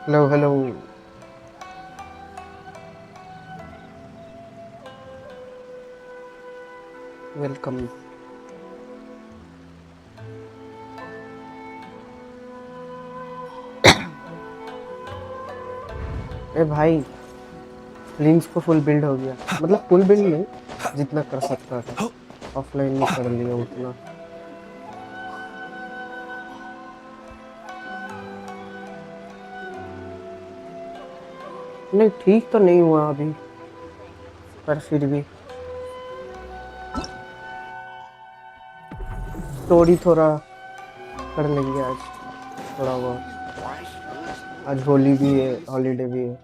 Hello, hello. Welcome. ए भाई, फ्लिंस को full build हो गया। मतलब फुल बिल्ड नहीं, जितना कर सकता था ऑफलाइन में कर लिया उतना। नहीं, ठीक तो नहीं हुआ अभी, पर फिर भी स्टोरी थोड़ा कर लेंगे आज, थोड़ा बहुत। आज होली भी है, हॉलीडे भी है।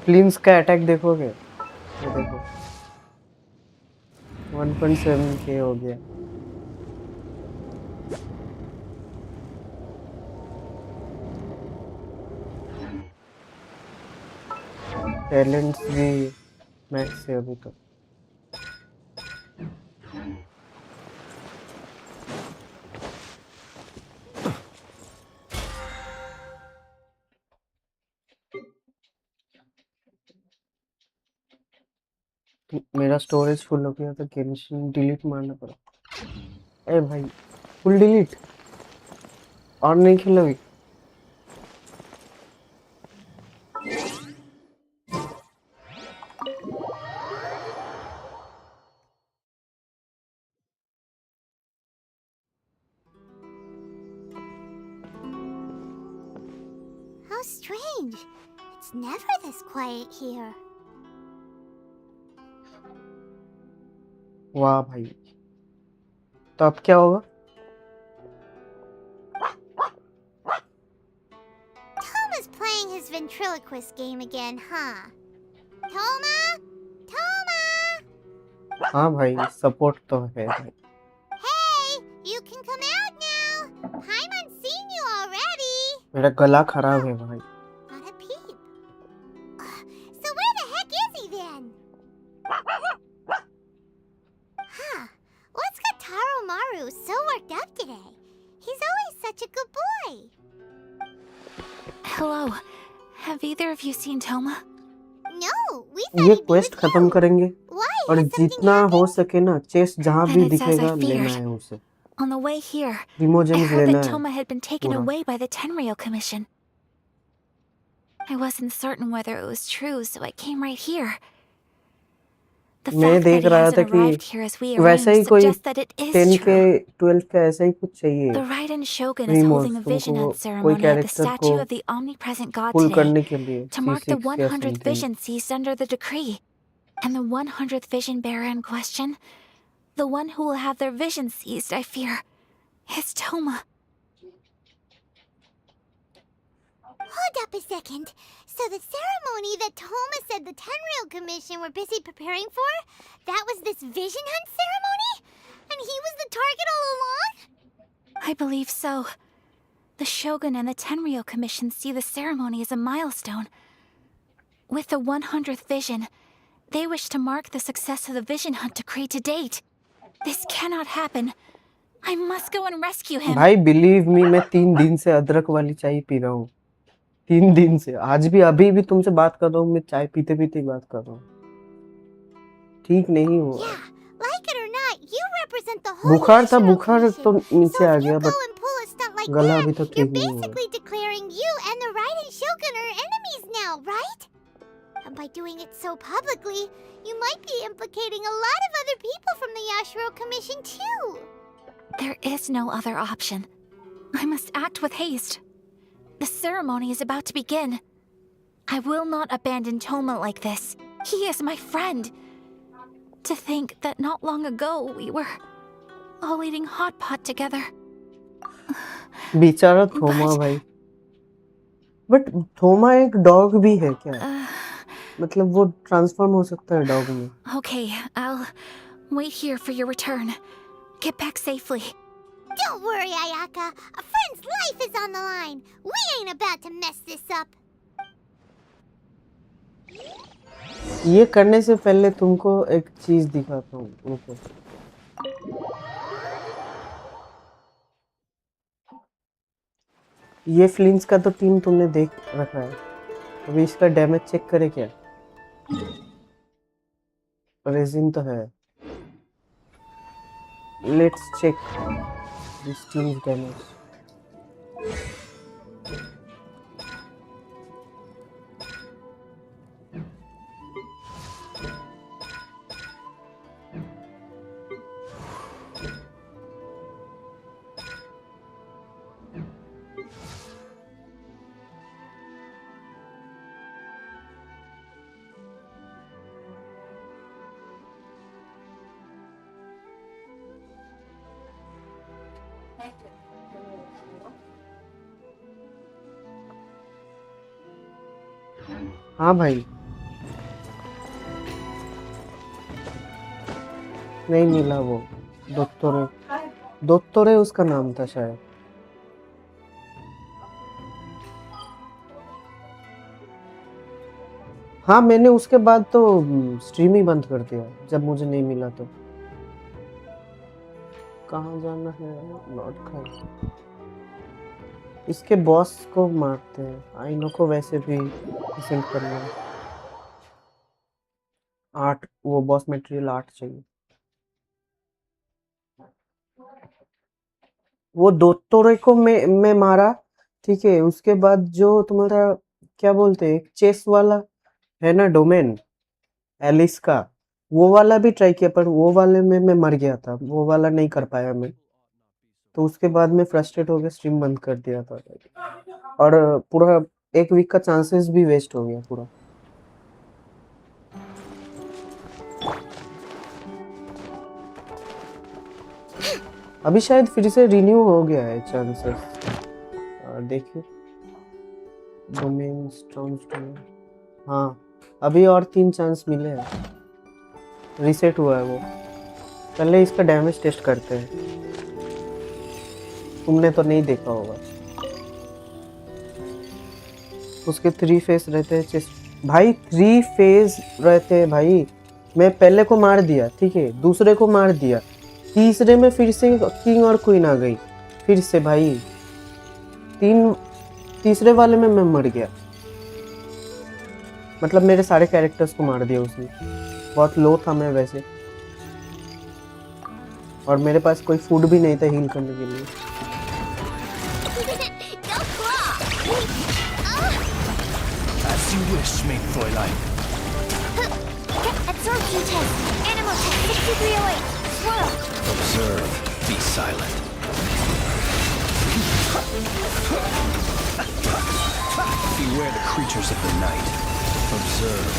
फ्लिंस का अटैक देखोगे? ये देखो 1.7K हो गया। टैलेंट्स भी मैक्स है अभी तो। मेरा स्टोरेज फुल हो गया तो गेंशिन डिलीट मारना पड़ा। ए भाई, फुल डिलीट और नहीं खेलोगे? How strange. It's never this quiet here. वाह भाई, तो अब क्या होगा? Toma's playing his ventriloquist game again, huh? Toma? Toma? हाँ भाई, सपोर्ट तो है भाई। Hey, you can come out now. Paimon's seen you already. मेरा गला खराब है भाई। Not a peep. So where the heck is he then? Huh? What's got Taro Maru so worked up today? He's always such a good boy. Hello. Have either of you seen Toma? No, we thought ये he'd be quest with खत्म you. करेंगे Why? और Has something जितना हो happened? सके ना chest जहाँ भी Then it's as I दिखेगा लेना feared. है उसे। On the way here, I प्रिमोजेम्स heard लेना that है Toma had been taken पूरा। away by the Tenryou Commission. I wasn't certain whether it was true, so I came right here. The मैं fact that देख he रहा था hasn't कि arrived here as we वैसा ही arranged कोई suggests that it is 10 के true. 12 का ऐसा ही कुछ चाहिए। The Raiden Shogun is primos holding a vision तुमको hunt कोई ceremony at the कैरेक्टर को statue of the omnipresent god pull today करने के लिए to mark the C6 या 100th something. vision seized under the decree. And the 100th vision bearer in question, the one who will have their vision seized, I fear, is Toma. Hold up a second. So the ceremony that Toma said the Tenryou Commission were busy preparing for, that was this vision hunt ceremony? And he was the target all along? I believe so. The Shogun and the Tenryou Commission see the ceremony as a milestone. With the 100th vision, they wish to mark the success of the vision hunt decree to date. This cannot happen I must go and rescue him. भाई believe me, मैं 3 दिन से अदरक वाली चाय P रहा हूँ। 3 दिन से, आज भी अभी भी तुमसे बात कर रहा हूँ, मैं चाय पीते पीते ही बात कर रहा हूँ। ठीक नहीं हुआ। Yeah, like it or not, you represent the whole बुखार था, Yashiro बुखार तो Commission. नीचे So आ if गया, you go but and pull a stunt like गला that, अभी तक you're ठीक नहीं हुआ। basically declaring you and the Raiden Shogun are enemies now, right? And by doing it so publicly, you might be implicating a lot of other people from the Yashiro Commission too. There is no other option. I must act with haste. The ceremony is about to begin. I will not abandon Toma like this. He is my friend. To think that not long ago we were all eating hot pot together. बेचारा थोमा भाई। But थोमा एक dog भी है क्या? मतलब वो transform हो सकता है डॉग में। Okay, I'll wait here for your return. Get back safely. Don't worry, Ayaka. A friend's life is on the line. We ain't about to mess this up. ये करने से पहले तुमको एक चीज दिखाता हूँ, रुको। ये फ्लिंस का तो टीम तुमने देख रखा है, अभी इसका डैमेज चेक करे क्या? रेजिन तो है। Let's check this team's damage. हाँ भाई, नहीं मिला वो। दोत्तोरे उसका नाम था शायद। हाँ, मैंने उसके बाद तो स्ट्रीम ही बंद कर दिया जब मुझे नहीं मिला तो। कहाँ जाना है? नॉट खाई। इसके बॉस को मारते हैं। आइनो को वैसे भी सेंड करना है। 8 वो बॉस मटेरियल 8 चाहिए। वो दोत्तोरे को मैं मारा, ठीक है। उसके बाद जो तुम्हारा क्या बोलते हैं, चेस वाला है ना डोमेन एलिस का, वो वाला भी ट्राई किया, पर वो वाले में मैं मर गया था, वो वाला नहीं कर पाया मैं। तो उसके बाद मैं फ्रस्ट्रेट हो गया, स्ट्रीम बंद कर दिया था और पूरा 1 वीक का चांसेस भी वेस्ट हो गया पूरा। अभी शायद फिर से रिन्यू हो गया है चांसेस। देखिए डोमेन स्टोन। हाँ, अभी और 3 चांस मिले हैं। रीसेट हुआ है वो। पहले इसका डैमेज टेस्ट करते हैं। तुमने तो नहीं देखा होगा। उसके 3 फेस रहते हैं चेस्ट भाई, 3 फेस रहते हैं भाई। मैं पहले को मार दिया, ठीक है, दूसरे को मार दिया, तीसरे में फिर से किंग और क्वीन आ गई फिर से भाई। तीसरे वाले में मैं मर गया, मतलब मेरे सारे कैरेक्टर्स को मार दिया उसने। बहुत लो था मैं वैसे, और मेरे पास कोई फूड भी नहीं था हील करने के लिए। As you wish, main Fräulein. Absorption test. Animal test 6308. Swirl. Observe. Be silent. Beware the creatures of the night. Observe.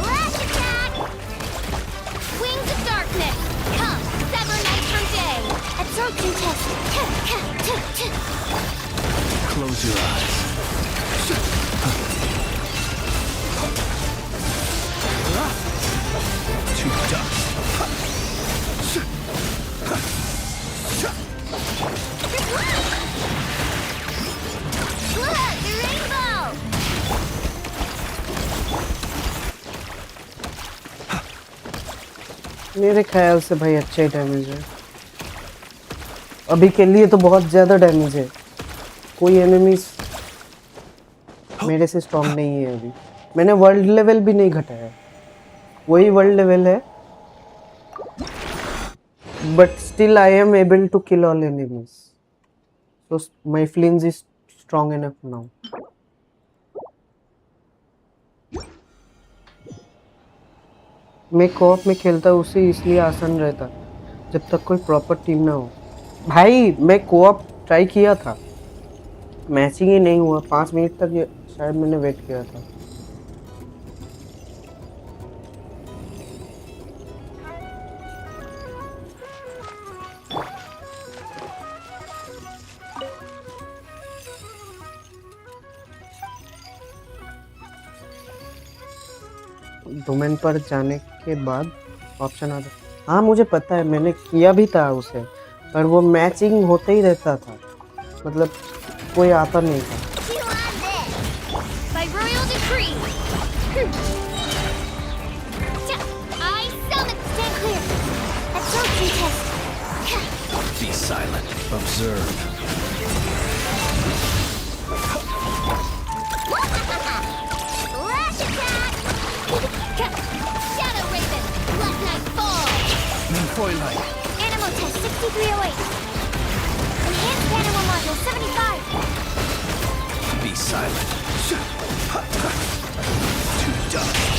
Last attack. Wings of darkness. Come, sever night from day. Absorption test. Close your eyes. To dust. Look, the rainbow. मेरे ख्याल से भाई अच्छे damage है अभी के लिए तो बहुत ज्यादा डैमेज है कोई एनिमीज मेरे से स्ट्रॉन्ग नहीं है अभी मैंने वर्ल्ड लेवल भी नहीं घटाया वही वर्ल्ड लेवल है but still I am able to kill all enemies so my Flins is strong enough now मैं कोऑप में खेलता उसे इसलिए आसान रहता जब तक कोई प्रॉपर टीम ना हो भाई मैं कोऑप ट्राई किया था मैचिंग ही नहीं हुआ 5 मिनट तक ये शायद मैंने वेट किया था डोमेन पर जाने के बाद ऑप्शन आता हाँ मुझे पता है मैंने किया भी था उसे पर वो मैचिंग होते ही रहता था मतलब कोई आता नहीं था By royal decree. I summon stand clear. Absorption test. Be silent. Observe. Lash attack. Shadow Raven. Black Knight fall. Minfoy light. Animal test 6308. Enhanced animal module 75. Be silent. To dust.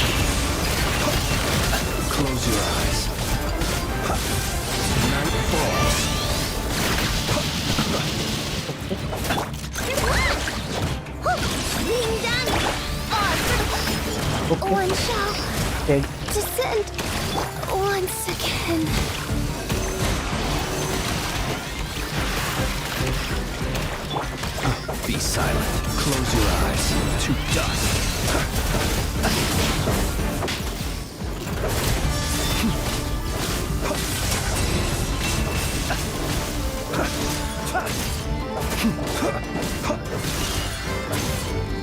Close your eyes. Night falls. Being done. One shall Okay. descend once again. Be silent. Close your eyes. To dust.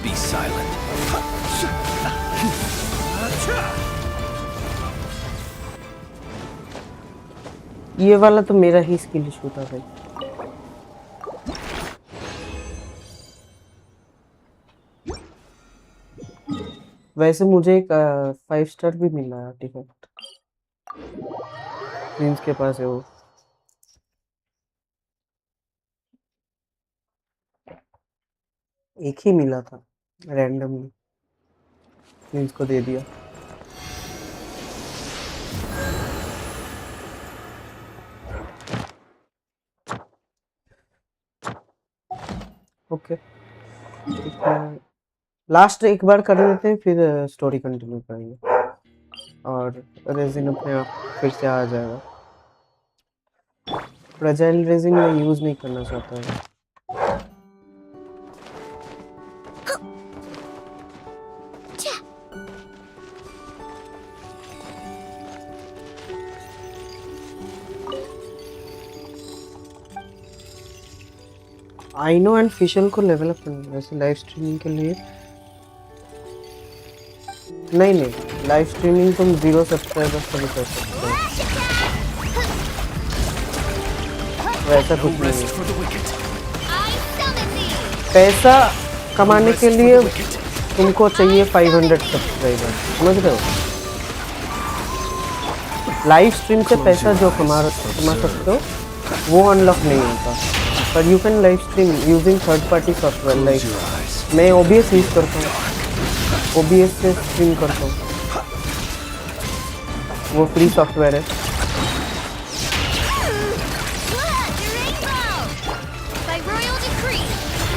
Be silent. ये वाला तो मेरा ही skill issue था भाई वैसे मुझे एक 5 star भी मिला है आर्टिफैक्ट प्रिंस के पास है वो एक ही मिला था रैंडमली प्रिंस को दे दिया ओके लास्ट एक बार कर लेते हैं फिर स्टोरी कंटिन्यू करेंगे और रेजिन अपने आप फिर से आ जाएगा फ्रेजाइल रेजिन में यूज नहीं करना चाहता है आइनो एंड फिशल को लेवल अप करना वैसे लाइव स्ट्रीमिंग के लिए नहीं लाइव स्ट्रीमिंग तुम 0 सब्सक्राइबर्स पर भी कर सकते हो वैसा कुछ नहीं है पैसा कमाने के लिए तुमको चाहिए 500 सब्सक्राइबर समझ रहे हो लाइव स्ट्रीम से पैसा जो कमा सकते हो वो अनलॉक नहीं होता पर you can live stream using third party software like मैं OBS यूज करता हूँ OBS से स्ट्रीम करता हूँ वो फ्री सॉफ्टवेयर है By royal decree,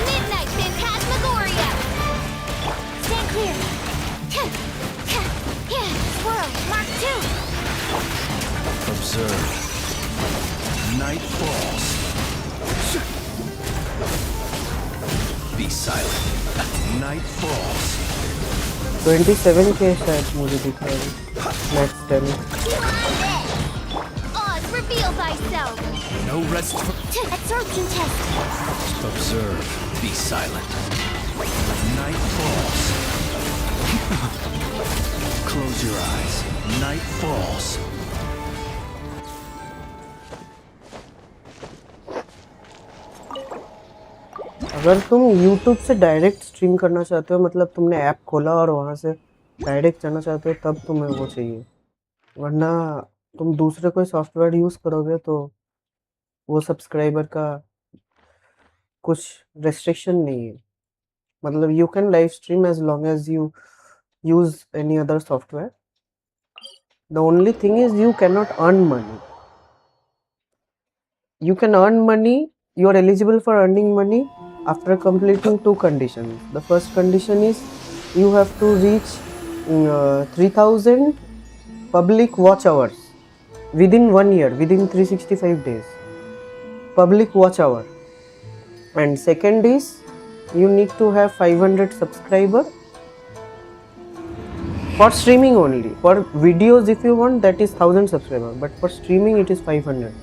midnight phantasmagoria. Stand clear. Yeah, swirl, mark 2. Observe. Night falls. Be silent. Night falls. 27 के शायद मुझे दिख रहा है next time Oz, reveal thyself. No rest for... Absorption test. Observe. Be silent. Night falls. Close your eyes. Night falls. अगर तुम YouTube से direct stream करना चाहते हो, मतलब तुमने ऐप खोला और वहाँ से डायरेक्ट जाना चाहते हो, तब तुम्हें वो चाहिए, वरना तुम दूसरे कोई सॉफ्टवेयर यूज़ करोगे तो वो सब्सक्राइबर का कुछ रेस्ट्रिक्शन नहीं है। मतलब you can live stream as long as you use any other software. The only thing is you can not earn money. You can earn money. You are eligible for earning money after completing two conditions. The first condition is you have to reach 3000 public watch hours within 1 year, within 365 days. Public watch hour. And second is you need to have 500 subscribers for streaming only. For videos, if you want, that is 1000 subscribers. But for streaming, it is 500.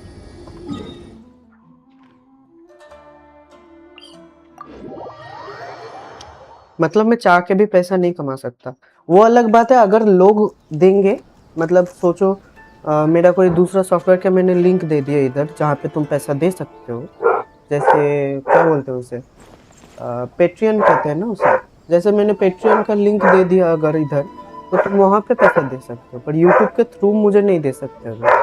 मतलब मैं चाह के भी पैसा नहीं कमा सकता। वो अलग बात है अगर लोग देंगे, मतलब सोचो मेरा कोई दूसरा सॉफ्टवेयर का मैंने लिंक दे दिया इधर जहाँ पे तुम पैसा दे सकते हो, जैसे क्या बोलते हो उसे, पेट्रियन कहते हैं ना उसे। जैसे मैंने पेट्रियन का लिंक दे दिया अगर इधर, तो तुम वहाँ पे पैसा दे सकते हो, पर यूट्यूब के थ्रू मुझे नहीं दे सकते अगर।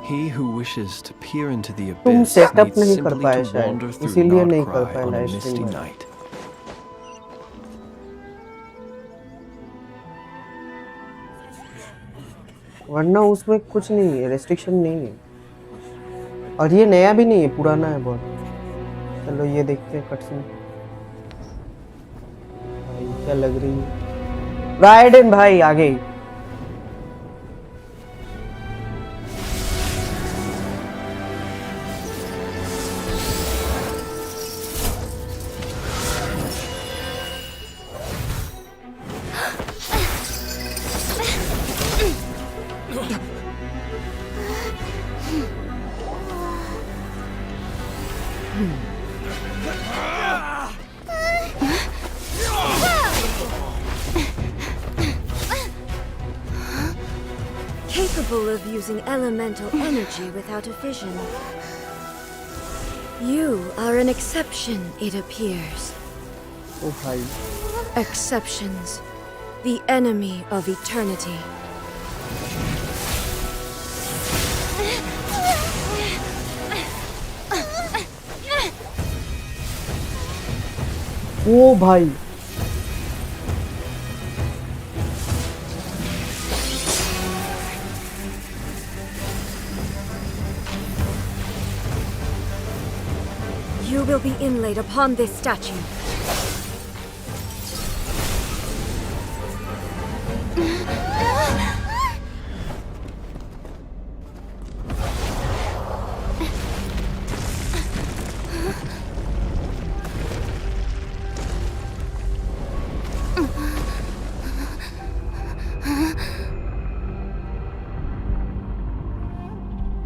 He who wishes to peer into the तुम abyss सेटअप needs नहीं कर simply पाए to wander शायद, through इसीलिए नहीं कर Nordcry पाए on a live misty stream में। night. वरना उसमें कुछ नहीं है, रेस्ट्रिक्शन नहीं है। और ये नया भी नहीं है, पुराना है बहुत। चलो ये देखते हैं कटसीन। भाई क्या लग रही है राइडेन भाई आ गई। Capable of using elemental energy without a fission. You are an exception, it appears. ओ भाई Exceptions, the enemy of eternity. ओ भाई You will be inlaid upon this statue.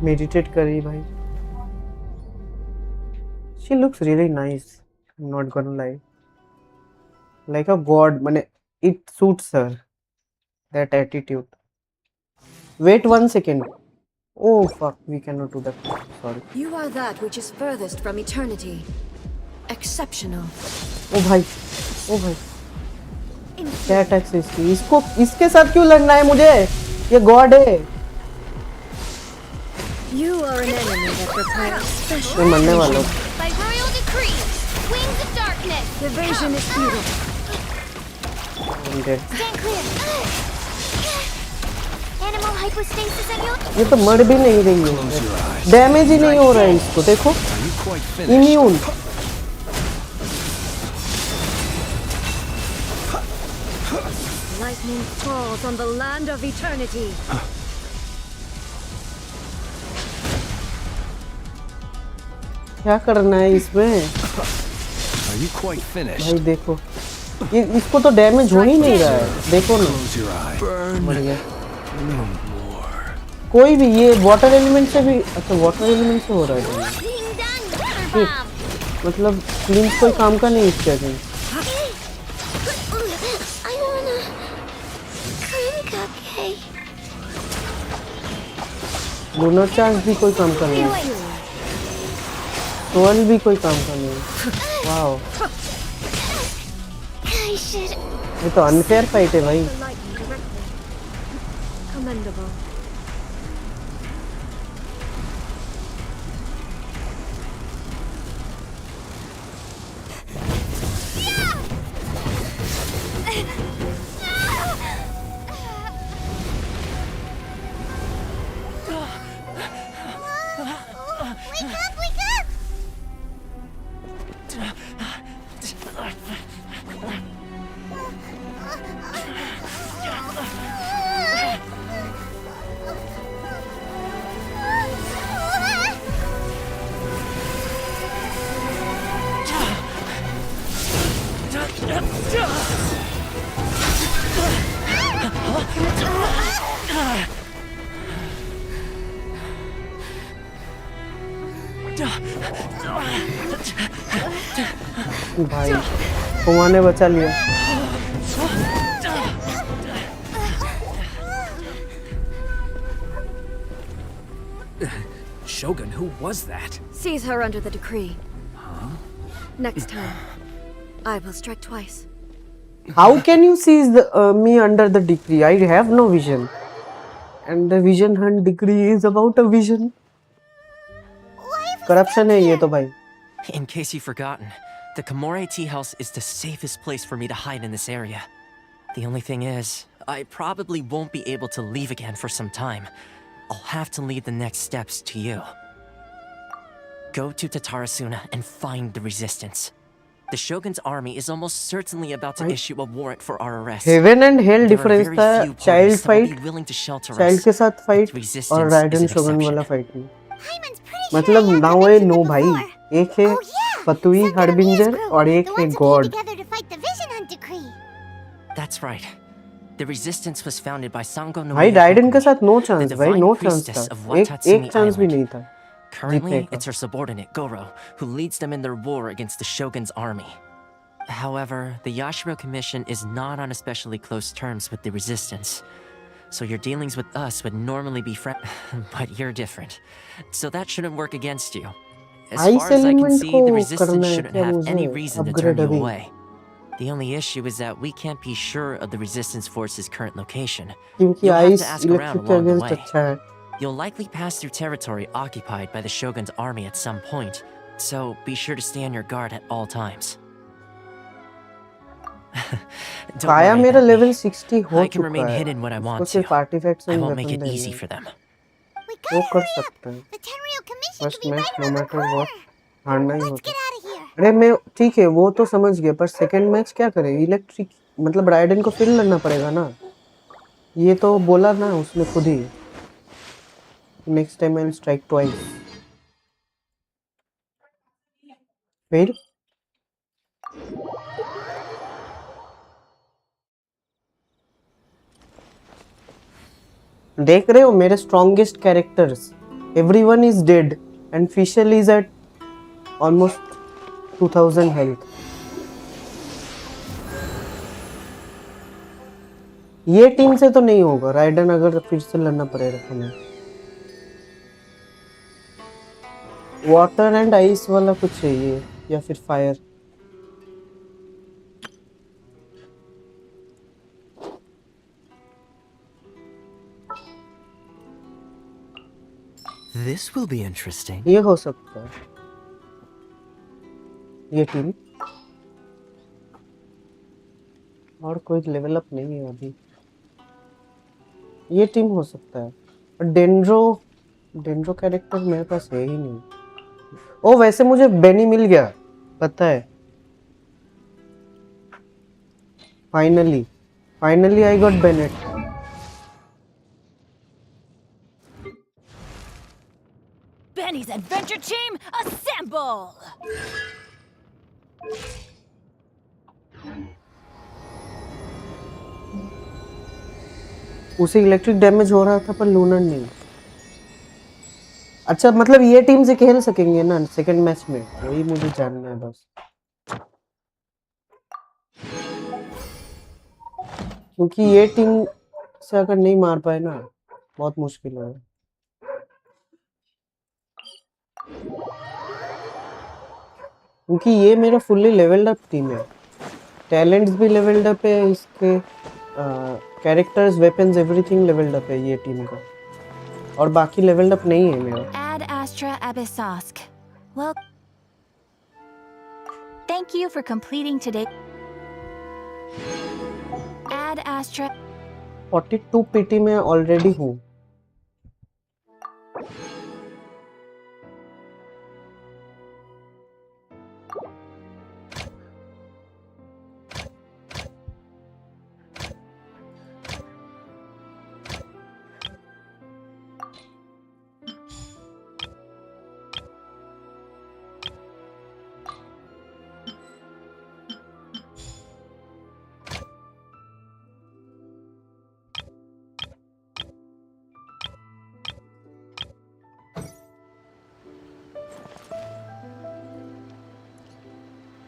Meditate करी भाई। She looks really nice. I'm not gonna lie. Like a god, mane it suits her. That attitude. Wait 1 second. Oh fuck, we cannot do that. Sorry. You are that which is furthest from eternity. Exceptional. ओ भाई, ओ भाई, क्या attacks है इसकी? इसको इसके साथ क्यों लड़ना है मुझे? ये गॉड है। You are an enemy that requires special. मैं मरने वाला हूँ। By royal decree, wings of darkness. Evasion is futile. I'm dead. Stand clear. Animal hypostasis on you. ये तो मर भी नहीं रही है। डैमेज ही नहीं हो रहा है इसको, देखो। Are you quite finished? Immune. Lightning falls on the land of eternity. क्या करना है इसमें? Are you quite finished? भाई देखो, ये इसको तो डैमेज हो ही नहीं रहा है, देखो ना। Close your eye. Burn. मर गया। No more. कोई भी ये वाटर एलिमेंट से भी, अच्छा वाटर एलिमेंट से हो रहा है damage। Being done, water bomb. मतलब फ्लिंस कोई काम का नहीं इसके against. I wanna. Kankake. Lunar charge भी कोई काम का नहीं, सोल भी कोई काम का नहीं। Wow, I should. ये तो अनफेयर फाइट है भाई। Commendable. Wake up! Wake up! भाई कुमार ने बचा लिया। Shogun, who was that? Seize her under the decree. Next time, I will strike twice. How can you seize me under the decree? I have no vision, and the vision hunt decree is about a vision. Corruption है ये तो भाई। In case you've forgotten, the Komore tea house is the safest place for me to hide in this area. The only thing is, I probably won't be able to leave again for some time. I'll have to leave the next steps to you. Go to Tatarasuna and find the resistance. The Shogun's army is almost certainly about to issue a warrant for our arrest. Heaven and hell difference था child fight, child के साथ fight और Raiden Shogun वाला fight में। Hyman's pretty sure मतलब I have now the है vision no before. भाई, एक है Oh yeah, पतुई Sengonomiya's हरबिंजर group, और एक the है ones who came God। together to fight the vision hunt decree. That's right. The resistance was founded by Sango no भाई Raiden के साथ no the chance भाई, divine no chance priestess था, of एक Watatsumi chance भी Island. नहीं था। Currently, जीतने का। it's her subordinate, Goro, who leads them in their war against the Shogun's army. However, the Yashiro Commission is not on especially close terms with the resistance. So your dealings with us would normally be but you're different. So that shouldn't work against you. As far as I can see, the resistance shouldn't have any reason to turn you away. The only issue is that we can't be sure of the resistance force's current location. क्योंकि You'll have ice to ask around electric के along the against way. अच्छा है। You'll likely pass through territory occupied by the Shogun's army at some point, so be sure to stay on your guard at all times. Don't काया worry मेरा about level me. 60 हो I can चुका remain है। hidden when I उसको want सिर्फ to. artifacts I and won't make weapon it easy देंगे। for them. We वो gotta कर hurry up. सकते हैं। The Tenryou Commission First could be match right no around the matter corner. what हारना ही Let's होता get out of here. अरे मैं ठीक है वो तो समझ गया, पर सेकंड मैच क्या करें? इलेक्ट्रिक मतलब राइडन को फिर लड़ना पड़ेगा ना, ये तो बोला ना उसने खुद ही। Next time I will strike twice. फिर देख रहे हो मेरे strongest characters, everyone is dead and Fischl is at almost 2000 health. ये टीम से तो नहीं होगा, राइडन अगर फिर से लड़ना पड़ेगा हमें। वाटर एंड आइस वाला कुछ चाहिए या फिर fire. This will be interesting. ये हो सकता है, ये टीम। और कोई लेवल अप नहीं है अभी, ये टीम हो सकता है। और डेंड्रो कैरेक्टर मेरे पास है ही नहीं। ओ वैसे मुझे बेनी मिल गया, पता है। Finally I got Bennett. Benny's adventure team, assemble! उसे इलेक्ट्रिक डैमेज हो रहा था पर लूनर नहीं। अच्छा मतलब ये टीम से खेल सकेंगे ना सेकंड मैच में, वही मुझे जानना है बस। क्योंकि ये टीम से अगर नहीं मार पाए ना बहुत मुश्किल है। क्योंकि ये मेरा फुल्ली लेवल्ड अप टीम है, टैलेंट्स भी लेवल्ड अप है, इसके characters, weapons, everything levelled up है ये टीम का, और बाकी लेवल्ड अप नहीं है मेरा। Ad Astra Abyssosk. Well, thank you for completing today. Ad Astra. 42 PT में ऑलरेडी हूँ।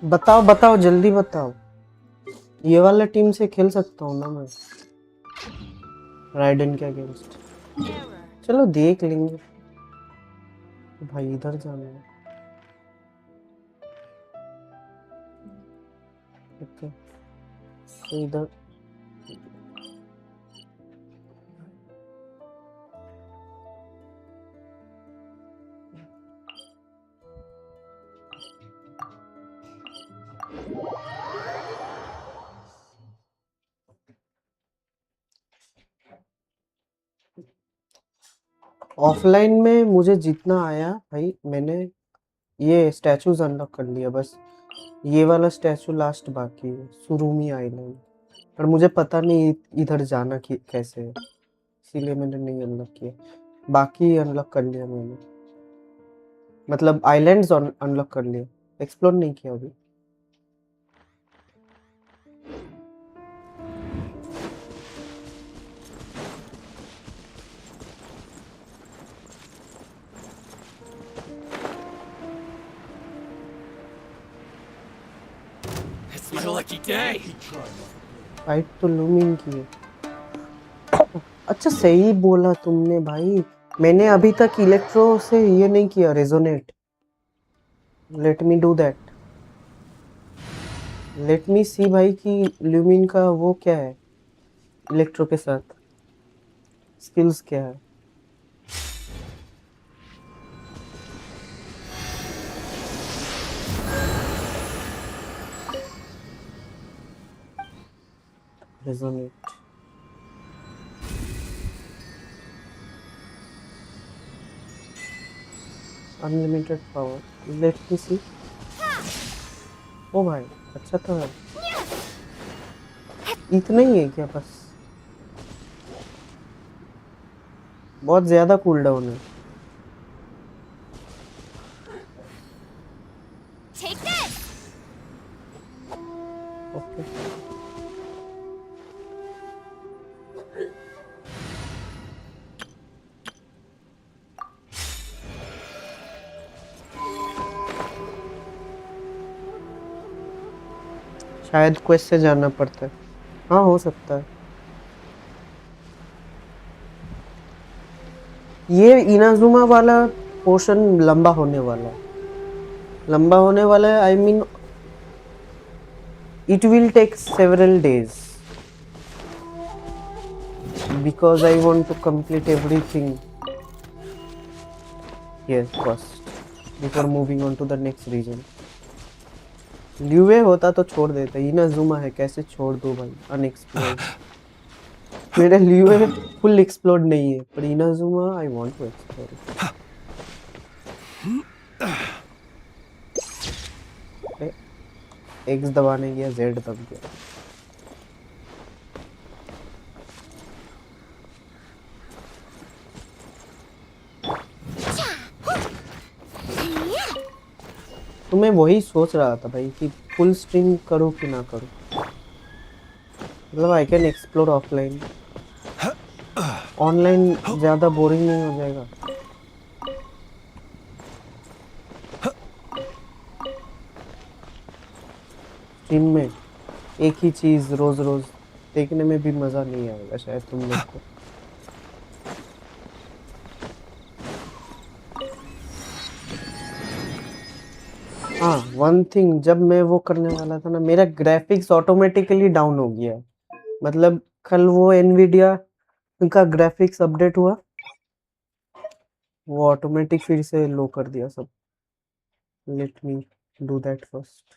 बताओ बताओ जल्दी बताओ, ये वाला टीम से खेल सकता हूँ ना मैं राइडन के अगेंस्ट? चलो देख लेंगे। भाई इधर जाना है। ओके तो इधर ऑफलाइन में मुझे जितना आया भाई, मैंने ये स्टैचूज अनलॉक कर लिया, बस ये वाला स्टैचू लास्ट बाकी है, सुरुमी आइलैंड, पर मुझे पता नहीं इधर जाना कैसे है, इसीलिए मैंने नहीं अनलॉक किया। बाकी अनलॉक कर लिया मैंने, मतलब आइलैंड्स अनलॉक कर लिया, एक्सप्लोर नहीं किया अभी। It's my lucky day. Fight तो लूमिंग की है। अच्छा सही बोला तुमने भाई, मैंने अभी तक इलेक्ट्रो से ये नहीं किया resonate. Let me do that, let me see भाई कि ल्यूमिन का वो क्या है, इलेक्ट्रो के साथ स्किल्स क्या है। Resonate unlimited power, let me see. ओ भाई अच्छा तो है, इतना ही है क्या बस? बहुत ज्यादा कूलडाउन है। Take this! ओके शायद क्वेस्ट से जाना पड़ता है, हाँ हो सकता है। ये इनाजुमा वाला पोर्शन लंबा होने वाला है, I mean it will take several days because I want to complete everything here first before moving on to the next region. ल्यूवे होता तो छोड़ देता, इनाजुमा है कैसे छोड़ दो भाई अनएक्सप्लोर्ड। मेरा ल्यूवे फुल एक्सप्लोर्ड नहीं है, पर Inazuma I want to explore. X दबाने गया, जेड दब गया। तो मैं वही सोच रहा था भाई कि फुल स्ट्रीम करूँ कि ना करूँ, मतलब I can explore offline, online ज़्यादा बोरिंग नहीं हो जाएगा। स्ट्रीम में एक ही चीज़ रोज़ रोज़ देखने में भी मज़ा नहीं आएगा शायद तुम लोग को। हाँ, वन थिंग, जब मैं वो करने वाला था ना, मेरा ग्राफिक्स ऑटोमेटिकली डाउन हो गया। मतलब कल वो एनवीडिया का ग्राफिक्स अपडेट हुआ, वो ऑटोमेटिक फिर से लो कर दिया सब। Late me do that first.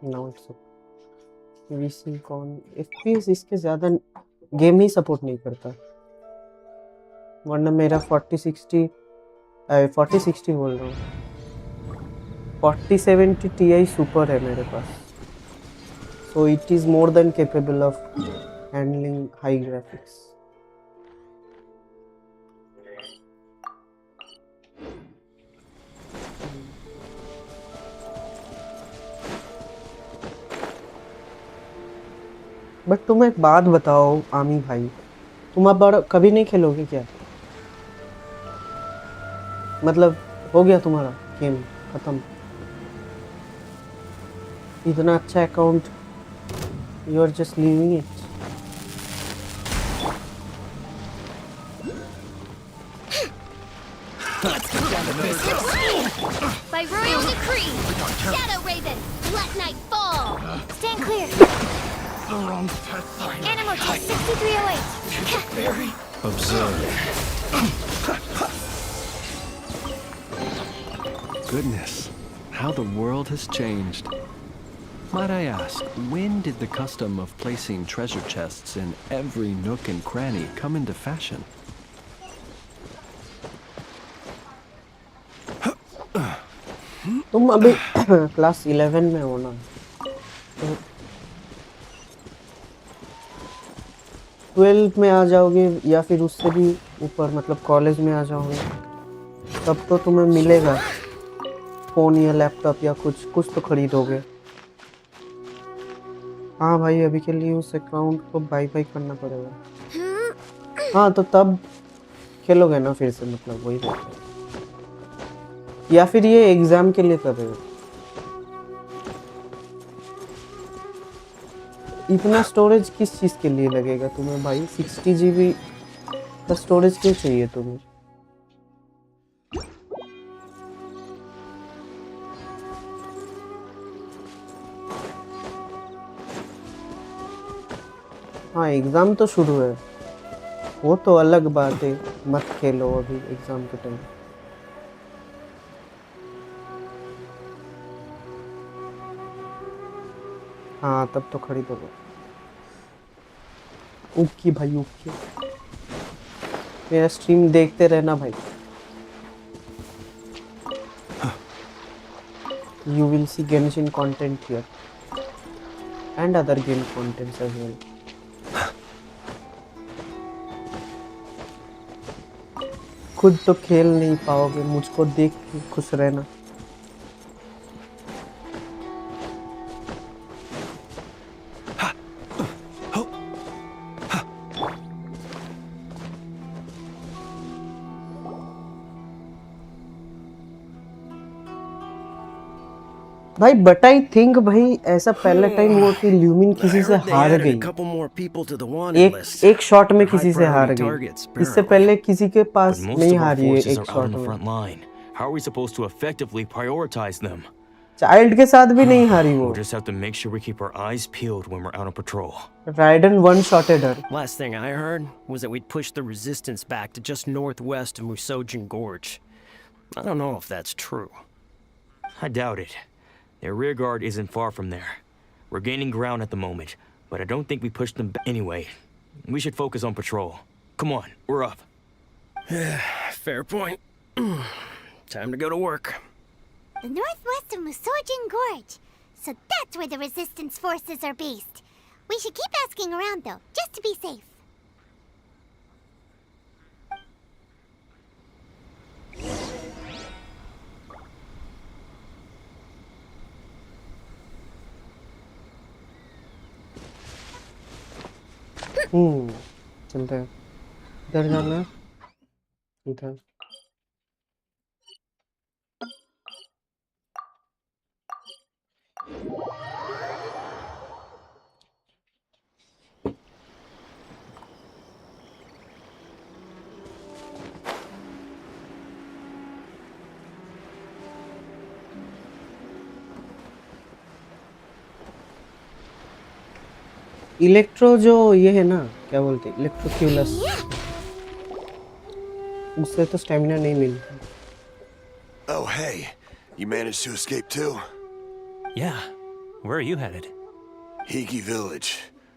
Now it's VC कौन एफपीएस इसके ज्यादा गेम ही सपोर्ट नहीं करता, वरना मेरा 4060 4060 बोल रहा हूँ, 4070 Ti सुपर है मेरे पास, so it is more than capable of handling high graphics. But तुम एक बात बताओ आमी भाई, तुम अब कभी नहीं खेलोगे क्या? मतलब हो गया तुम्हारा गेम खत्म? इतना अच्छा account, you are just leaving it? By royal decree, Shadow Raven, let night fall. Stand clear. Animal test 6308. Observe. Goodness, how the world has changed. Might I ask, when did the custom of placing treasure chests in every nook and cranny come into fashion? तुम अभी class 11 में हो ना, तो 12 में आ जाओगे या फिर उससे भी ऊपर, मतलब कॉलेज में आ जाओगे, तब तो तुम्हें मिलेगा फोन या लैपटॉप या कुछ तो खरीदोगे। हाँ भाई, अभी के लिए उस अकाउंट को बाय बाय करना पड़ेगा। हाँ, तो तब खेलोगे ना फिर से, मतलब वही बात है। या फिर ये एग्जाम के लिए कर रहे हो? इतना स्टोरेज किस चीज के लिए लगेगा तुम्हें भाई? 60 GB का स्टोरेज क्यों चाहिए तुम्हें? हाँ, एग्जाम तो शुरू है, वो तो अलग बात है, मत खेलो अभी एग्जाम के टाइम। हाँ, तब तो खरीदोगे। ओके भाई, ओके, मेरा स्ट्रीम देखते रहना भाई। You will see Genshin content here and other game contents as well. खुद तो खेल नहीं पाओगे, मुझको देख के खुश रहना। भाई बट आई थिंक भाई ऐसा पहला टाइम हुआ कि ल्यूमिन किसी से हार गई, एक शॉट में किसी से हार गई। इससे पहले किसी के पास नहीं हारी है एक शॉट में। How are we supposed to effectively prioritize them? Child के साथ भी नहीं हारी वो। We'll just have to make sure we keep our eyes peeled when we're out on patrol. Raiden one-shotted her. Last thing I heard was that we'd pushed the resistance back to just northwest of Musojin Gorge. I don't know if that's true. I doubt it. Their rear guard isn't far from there. We're gaining ground at the moment, but I don't think we pushed them back. Anyway, we should focus on patrol. Come on, we're up. Fair point. Time to go to work. The northwest of Musojin Gorge. So that's where the resistance forces are based. We should keep asking around though, just to be safe. चलते हैं। इधर जाना है, इधर। Electro जो ये है ना, क्या बोलते हैं, इलेक्ट्रोक्यूलस, उससे तो स्टैमिना नहीं मिलता। Oh, hey. You managed to escape too? Yeah. Where are you headed? Higi Village.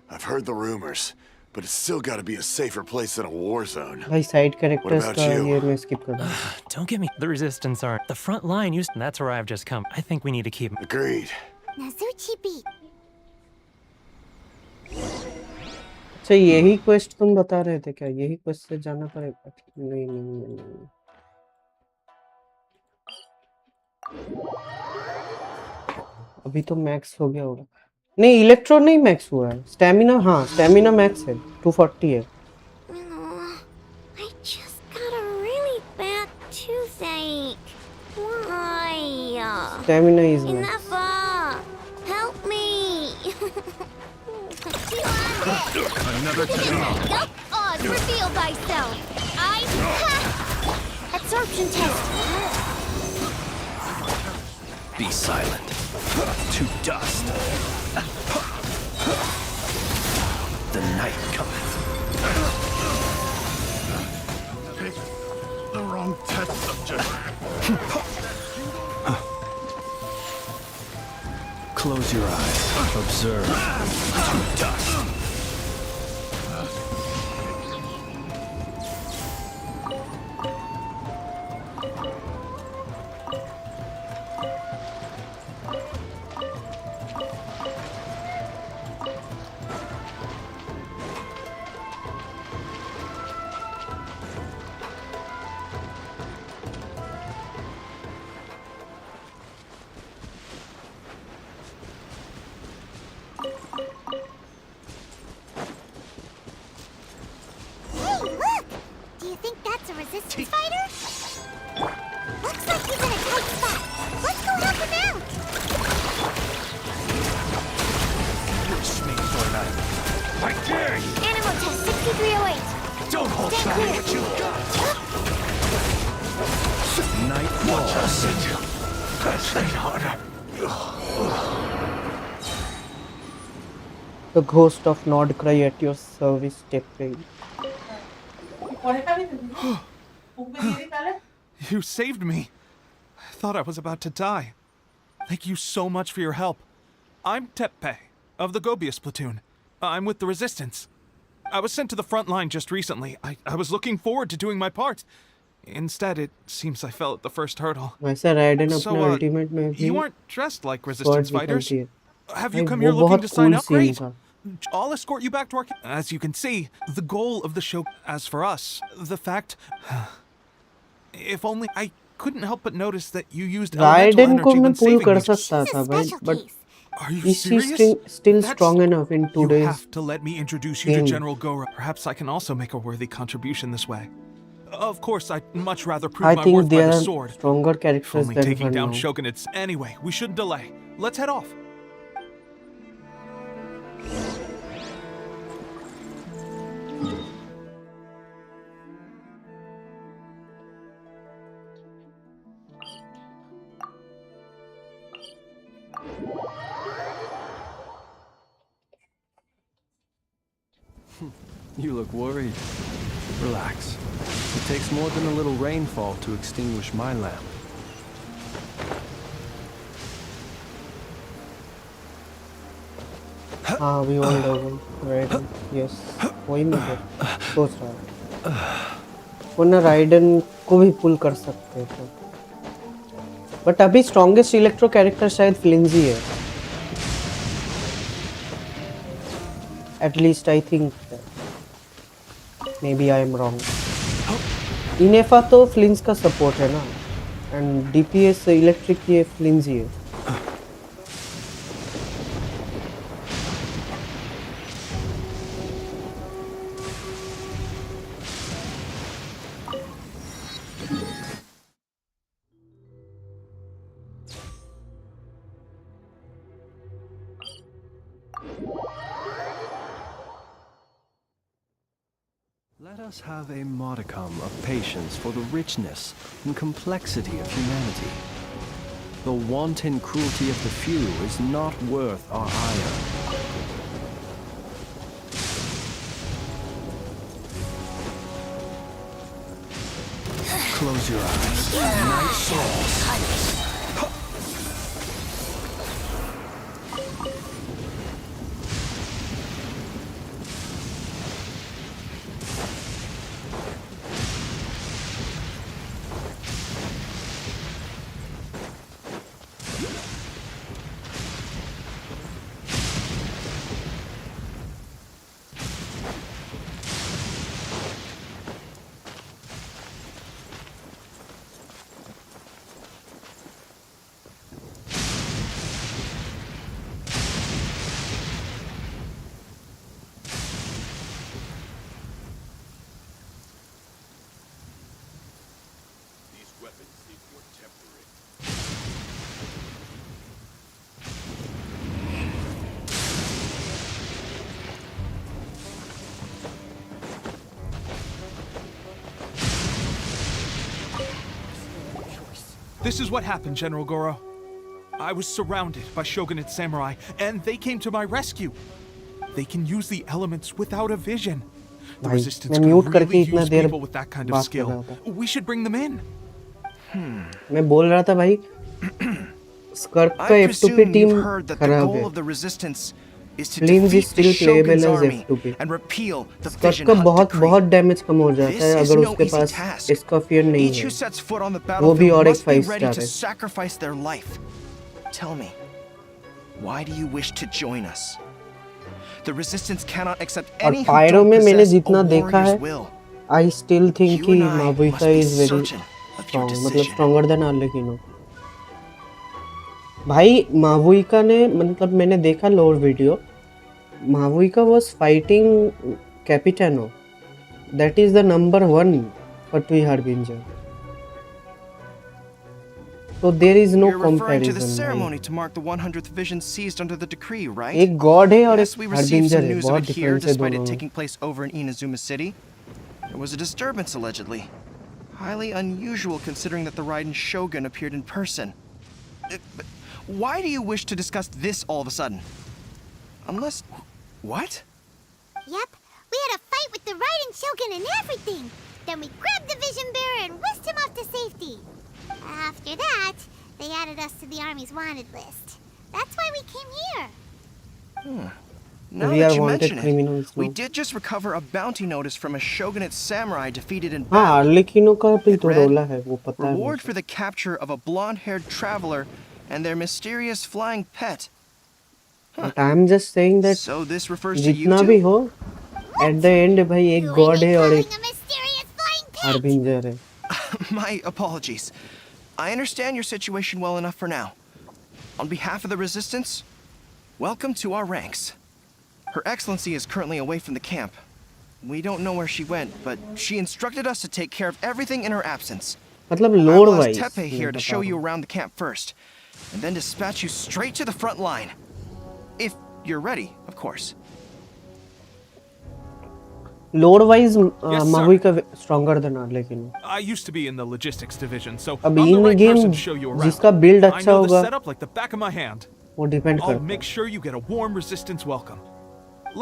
I've heard the rumors, but it's still got to be a safer place than a war zone. भाई side characters about का you? ये मैं skip कर दूँ। Don't get me. The resistance aren't. The front line used. That's where I've just come. I think we need to keep. Agreed. Nazuchi beat. अच्छा यही quest तुम बता रहे थे क्या? यही क्वेस्ट से जाना पड़ेगा? नहीं नहीं नहीं नहीं। अभी तो मैक्स हो गया होगा। नहीं इलेक्ट्रो नहीं मैक्स हुआ है, स्टैमिना, हाँ स्टैमिना मैक्स है, 240 है। I just got a really bad toothache. Why? Stamina is max. Enough! Help me! Another technology. Oz, reveal thyself. Absorption test. Be silent. To dust. The night cometh. Pick the wrong test subject. Close your eyes. Observe. To dust. Hey, look! Do you think that's a resistance fighter? Looks like he's in a tight spot. Let's go help him out. Wish me for a night. I dare you. Animal test 6308. Don't hold Stay back clear. what you got. Night Watch falls. us, Sindhu. Press it harder. The ghost of Nordcry at your service, Tepe. You saved me. I thought I was about to die. Thank you so much for your help. I'm Tepe, of the Gobius platoon. I'm with the Resistance. I was sent to the front line just recently. I was looking forward to doing my part. Instead, it seems I fell at the first hurdle. वैसे ridden So, अपने ultimate में भी You aren't dressed like Resistance sword fighters. निकलती है। Have you भाई, come वो here looking बहुत to sign cool up? scene Great. था। I'll escort you back to our... As you can see, the goal of the show... As for us, the fact... If only... I couldn't help but notice that you used elemental ridden को energy मैं when pull saving कर me. सकता She's था a भाई, special but case. Are you is she serious? still That's- strong enough in You today's have to let me introduce you to game? General Gora. Perhaps I can also make a worthy contribution this way. Of course, I'd much rather prove I my think worth by there the are sword. stronger If characters only than taking her down now. Shogunates. Anyway, we shouldn't delay. Let's head off. You look worried. Relax. It takes more than a little rainfall to extinguish my lamp. हाँ we all know ridden, yes वही मैं सोच रहा था, वरना ridden को भी पुल कर सकते थे, बट अभी स्ट्रॉन्गेस्ट इलेक्ट्रो कैरेक्टर शायद फ्लिंस ही है, at least I think that. Maybe I am wrong. इनेफा तो फ्लिंस का सपोर्ट है ना, एंड डीपीएस इलेक्ट्रिक ये फ्लिंस ही है। Let us have a modicum of patience for the richness and complexity of humanity. The wanton cruelty of the few is not worth our ire. Close your eyes. Night souls. This is what happened, General Goro. I was surrounded by shogunate samurai, and they came to my rescue. They can use the elements without a vision. The भाई resistance मैं can mute करके really इतना use there people with that kind of बात कर रहा skill. था We should bring them in. मैं बोल रहा था भाई स्कर्क का I F2 पे presume team you've heard that the खराब goal है of the resistance is to Flins is defeat the still playable Shogun's as army F2 पे and repeal the स्कर्क Vision का Hunt बहुत decree. बहुत डैमेज कम हो जाता This है is अगर no उसके easy पास task. इसका फियर नहीं Each who है sets foot on the वो भी battlefield और एक must be 5 ready star to है sacrifice their life. Tell me, why do you wish to join us? The resistance cannot accept और any who pyro don't में मैंने possess जितना a देखा है warrior's will. I still think You कि and I Mavuika must be is very certain of your strong मतलब decision. Stronger than Arlecchino भाई Mavuika ने मतलब मैंने देखा lore video Mavuika was fighting Capitano that is the number 1 Fatui harbinger so there is no You're referring to the comparison ceremony भाई to mark the 100th vision seized under the decree, right? एक God है और Yes, एक we received harbinger some है news of बहुत it here, difference है despite दोनों it में taking place over in Inazuma City. There was a disturbance, allegedly. Highly unusual considering that the Raiden Shogun appeared in person. But why do you wish to discuss this all of a sudden? Unless... What? Yep, we had a fight with the Raiden Shogun and everything. Then we grabbed the Vision Bearer and whisked him off to safety. After that, they added us to the Army's wanted list. That's why we came here. Now We that are you wanted mention it, criminals we now. did just recover a bounty notice from a shogunate samurai defeated in हाँ battle. आर्लेकिनो का भी It तो read, रोला है वो पता है Reward मुझे for the capture of a blonde-haired traveler and their mysterious flying pet. But I am just saying that So this refers to you जितना भी two? हो एट द एंड भाई एक Who गॉड are they है और calling एक a mysterious flying pet? Harbinger है My apologies. I understand your situation well enough for now. On behalf of the Resistance, welcome to our ranks. Her Excellency is currently away from the camp. We don't know where she went, but she instructed us to take care of everything in her absence. मतलब I load will ask wise Tepe here to show you around the camp first, and then dispatch you straight to the front line. If you're ready, of course. Lore wise Yes, sir. Mavuika stronger than Arlecchino I used to be in the logistics division, so अब I'm the in right game person to show you around. जिसका build I अच्छा know the होगा setup like the back of my hand. वो depend I'll करता make है sure you get a warm resistance welcome.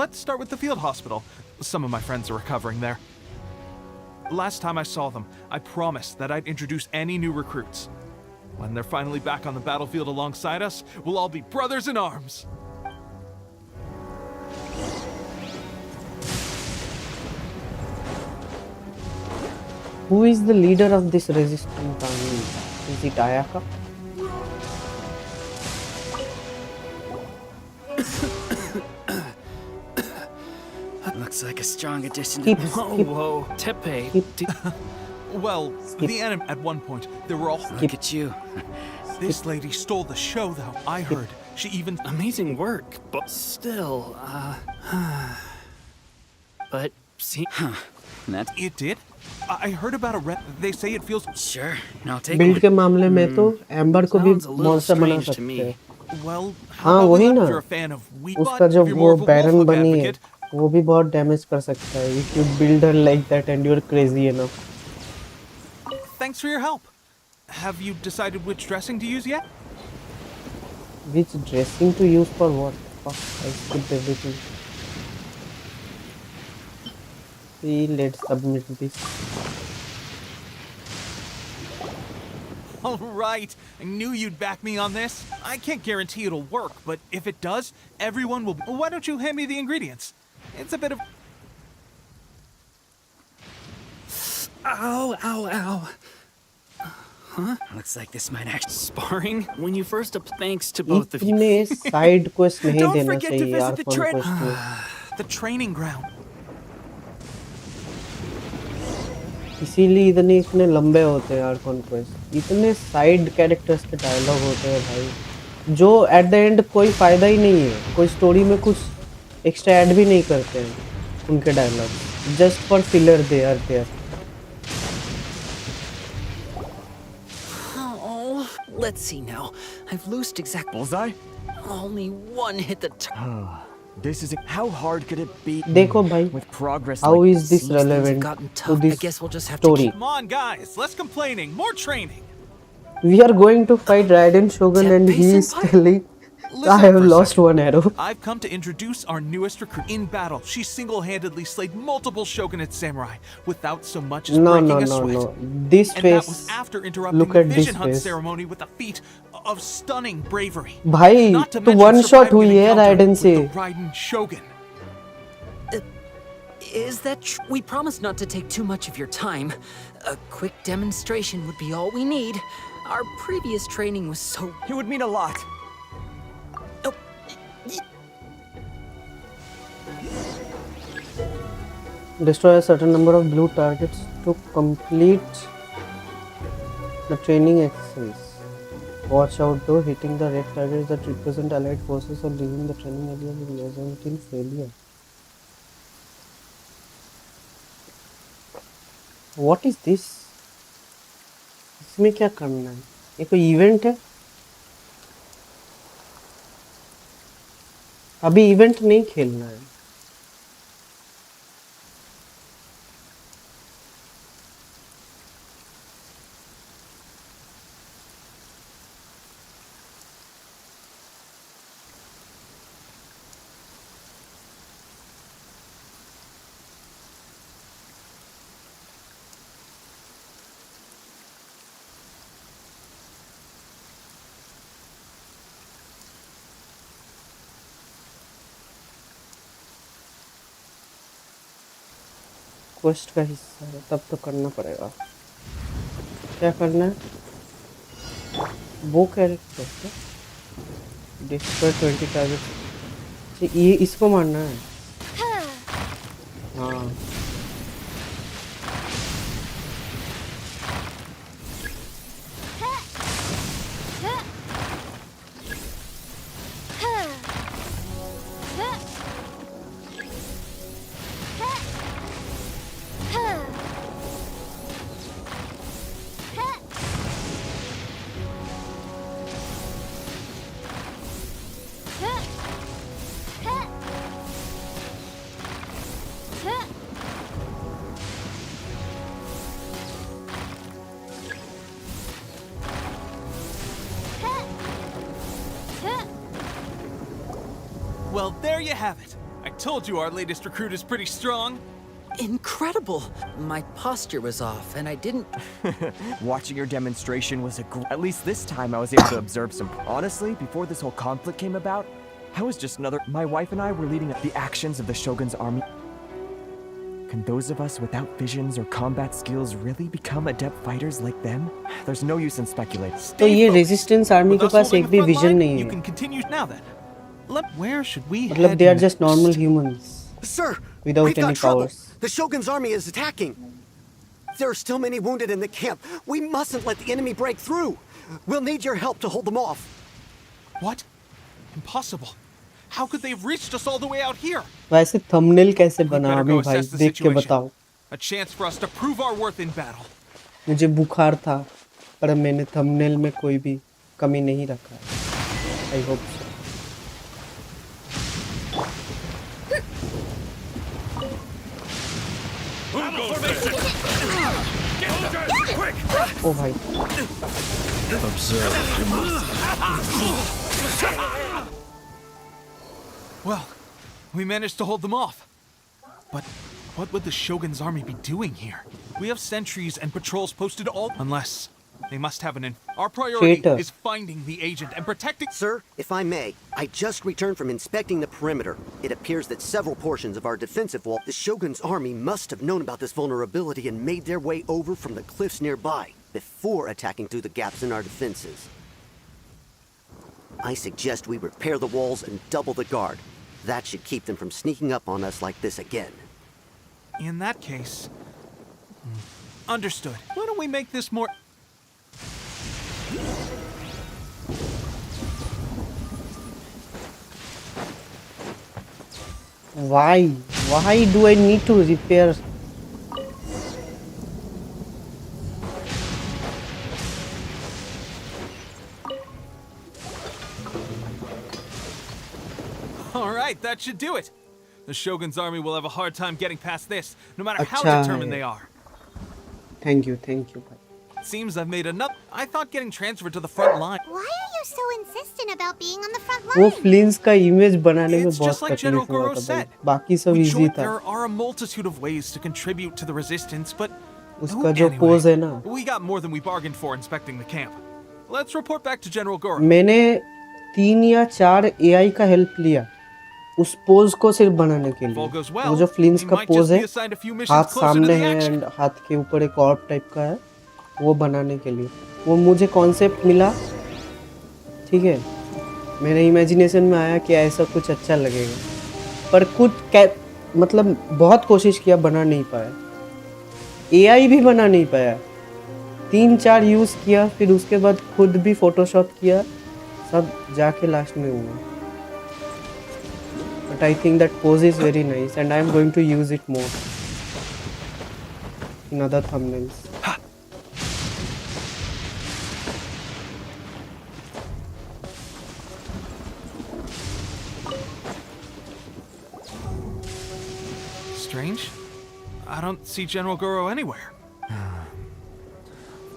Let's start with the field hospital. Some of my friends are recovering there. Last time I saw them, I promised that I'd introduce any new recruits. When they're finally back on the battlefield alongside us, we'll all be brothers in arms. Who is the leader of this resistance army? Is it Ayaka? Looks like a strong addition Skip, to this. skip, Whoa, Tepe. skip. Well, the enemy at one point, they were all. Look at you. This lady stole the show, though. I heard. She even. Amazing work, but still, But, see. That It did? I heard about a rep. They say it feels. sure. I'll take build के one. मामले में तो amber को भी Sounds a little monster बना strange to सकते me. हैं Well, हाँ how about वही that ना if you're a fan of Weebot? उसका जो If you're वो more of a baron Wolf बनी है advocate? वो भी बहुत डैमेज कर सकता है if you build her like that and you're crazy enough Thanks for your help. Have you decided which dressing to use yet? which dressing to use for what fuck I skipped everything see let's submit this All right. I knew you'd back me on this. I can't guarantee it'll work, but if it does, everyone will... Why don't you hand me the ingredients? It's a bit of... Ow, ow, ow. Huh? Looks like this might actually sparring. When you first thanks to both of you. इतने side quest नहीं Don't देना forget to चाहिए यार visit the train. quest में. The training ground. इसीलिए इतने लंबे होते हैं यार कॉन्क्वेस्ट. इतने साइड कैरेक्टर्स के डायलॉग होते हैं भाई, जो एट द एंड कोई फायदा ही नहीं है. कोई स्टोरी में कुछ एक्स्ट्रा ऐड भी नहीं करते हैं उनके dialogue. Just for filler they are there. Oh, let's see now. I've loosed exact bullseye. Only one hit the This is how hard could it be? देखो भाई, with progress how like is this relevant to this story? Come on, guys. Less complaining. More training. We are going to fight Raiden Shogun and he is telling I have lost one arrow. I've come to introduce our newest recruit. In battle, she single-handedly slayed multiple shogunate samurai without so much as breaking a sweat. This And face, that was after interrupting look the at this vision hunt face. ceremony with a feat of stunning bravery. भाई Not to तो mention one shot surviving हुई an है encounter Raiden with से. the Raiden Shogun. Is that true? We promised not to take too much of your time. A quick demonstration would be all we need. Our previous training was so... It would mean a lot. Destroy a certain number of blue targets to complete the training exercise. Watch out though, hitting the red targets that represent allied forces or leaving the training area will result in failure. What is this? इसमें क्या करना है? ये कोई event है? अभी event नहीं खेलना है. क्वेस्ट का हिस्सा है तब तो करना पड़ेगा. क्या करना है? वो कैरेक्टर डिस्ट्रॉय 20 टारगेट. ये इसको मारना है. हाँ Well, there you have it. I told you our latest recruit is pretty strong. Incredible! My posture was off, and I didn't... Watching your demonstration was at least this time I was able to observe some... Honestly, before this whole conflict came about, I was just another... My wife and I were leading the actions of the Shogun's army. Can those of us without visions or combat skills really become adept fighters like them? There's no use in speculating. तो ये resistance army के पास एक भी vision नहीं You है. can continue now then. Where should we मतलब head they are next? just normal humans Sir, without we've any got trouble. powers. The Shogun's army is attacking. There are still many wounded in the camp. We mustn't let the enemy break through. We'll need your help to hold them off. What? Impossible. How could they have reached us all the way out here? वैसे thumbnail कैसे बना better अभी go भाई assess the देख के situation. बताओ. A chance for us to prove our worth in battle. मुझे बुखार था पर मैंने थंबनेल में कोई भी कमी नहीं रखा. I hope so. Oh भाई. Well, we managed to hold them off. But what would the Shogun's army be doing here? We have sentries and patrols posted all... Unless They must have Our priority Traitor. is finding the agent and protecting. Sir, if I may, I just returned from inspecting the perimeter. It appears that several portions of our defensive wall, the Shogun's army must have known about this vulnerability and made their way over from the cliffs nearby before attacking through the gaps in our defenses. I suggest we repair the walls and double the guard. That should keep them from sneaking up on us like this again. In that case... Understood. Why don't we make this more... Why? Why do I need to repair? Alright, that should do it. The Shogun's army will have a hard time getting past this, no matter how अच्छा determined है. they are. Thank you, भाई. Seems I've made enough. I thought getting transferred to the front line. Why are you so insistent about being on the front वो line? फ्लिंस का image बनाने में It's बहुत just like General तकलीफ हुआ Goro था भाई. said. बाकी सब We इजी joined- था. There are a multitude of ways to contribute to the resistance, but उसका जो पोज है ना, we got more than we bargained for inspecting the camp. Let's report back to General Goro. मैंने 3 या 4 AI का help लिया उस pose को सिर्फ बनाने के लिए. वो जो फ्लिंस का पोज है, हाथ सामने है एंड हाथ के ऊपर एक ऑर्ब टाइप का है, वो बनाने के लिए. वो मुझे कॉन्सेप्ट मिला, ठीक है. मेरे इमेजिनेशन में आया कि ऐसा कुछ अच्छा लगेगा, पर मतलब बहुत कोशिश किया, बना नहीं पाया. AI भी बना नहीं पाया. 3-4 यूज़ किया, फिर उसके बाद खुद भी फोटोशॉप किया, सब जाके लास्ट में हुआ. But I think that pose is very nice and I am going to use it more in other thumbnails. Strange. I don't see General Goro anywhere.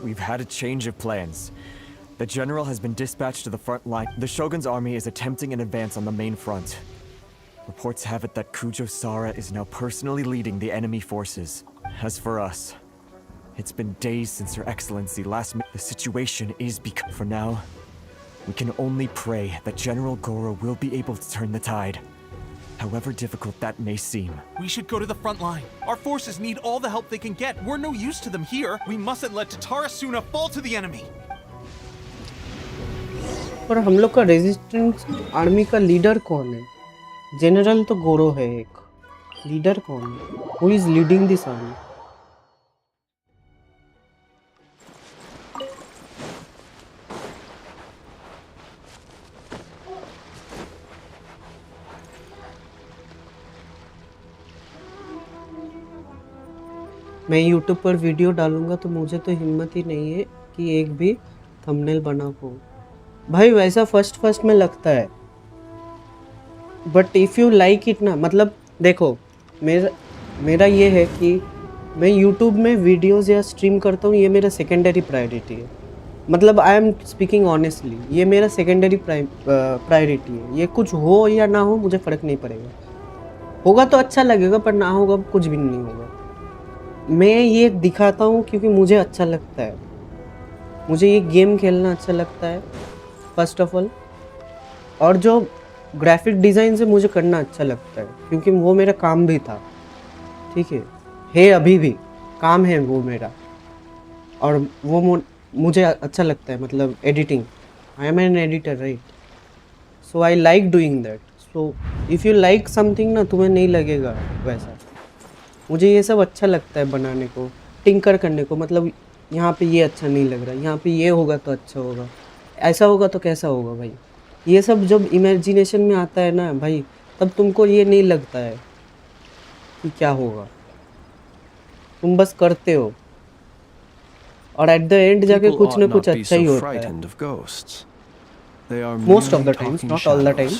We've had a change of plans. The general has been dispatched to the front line. The Shogun's army is attempting an advance on the main front. Reports have it that Kujo Sara is now personally leading the enemy forces. As for us, it's been days since Her Excellency last met. The situation is For now, we can only pray that General Goro will be able to turn the tide. However difficult that may seem. We should go to the front line. Our forces need all the help they can get. We're no use to them here. We mustn't let Tatarasuna fall to the enemy. पर हम लोग का resistance army का leader कौन है? General तो गोरो है एक. लीडर कौन है? Who is leading this army? मैं YouTube पर वीडियो डालूंगा तो मुझे तो हिम्मत ही नहीं है कि एक भी थंबनेल बना पाऊँ. भाई वैसा फर्स्ट में लगता है, but if you like it ना, मतलब देखो मेरा ये है कि मैं YouTube में वीडियोस या स्ट्रीम करता हूँ, ये मेरा सेकेंडरी प्रायोरिटी है. मतलब आई एम स्पीकिंग ऑनेस्टली, ये मेरा सेकेंडरी प्रायोरिटी है. ये कुछ हो या ना हो मुझे फ़र्क नहीं पड़ेगा. होगा तो अच्छा लगेगा, पर ना होगा कुछ भी नहीं होगा. मैं ये दिखाता हूँ क्योंकि मुझे अच्छा लगता है. मुझे ये गेम खेलना अच्छा लगता है फर्स्ट ऑफ ऑल, और जो ग्राफिक डिज़ाइन से मुझे करना अच्छा लगता है क्योंकि वो मेरा काम भी था. ठीक है अभी भी काम है वो मेरा, और वो मुझे अच्छा लगता है. मतलब editing, I am an editor right, so I like doing that. So if you like something ना, तुम्हें नहीं लगेगा वैसा. मुझे ये सब अच्छा लगता है बनाने को, टिंकर करने को. मतलब यहाँ पे ये अच्छा नहीं लग रहा, यहाँ पे ये होगा तो अच्छा होगा, ऐसा होगा तो कैसा होगा भाई. ये सब जब इमेजिनेशन में आता है ना भाई, तब तुमको ये नहीं लगता है कि क्या होगा. तुम बस करते हो और एट द एंड जाके कुछ ना कुछ अच्छा ही होता है. Most of the times, not all the time,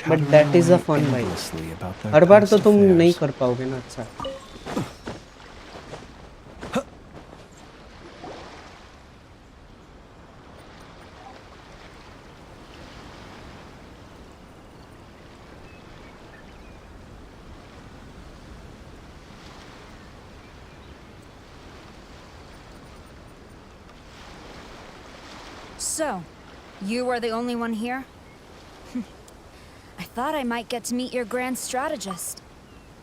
but that is a fun भाई. हर बार तो तुम नहीं कर पाओगे ना अच्छा. So, you are the only one here? I thought I might get to meet your grand strategist.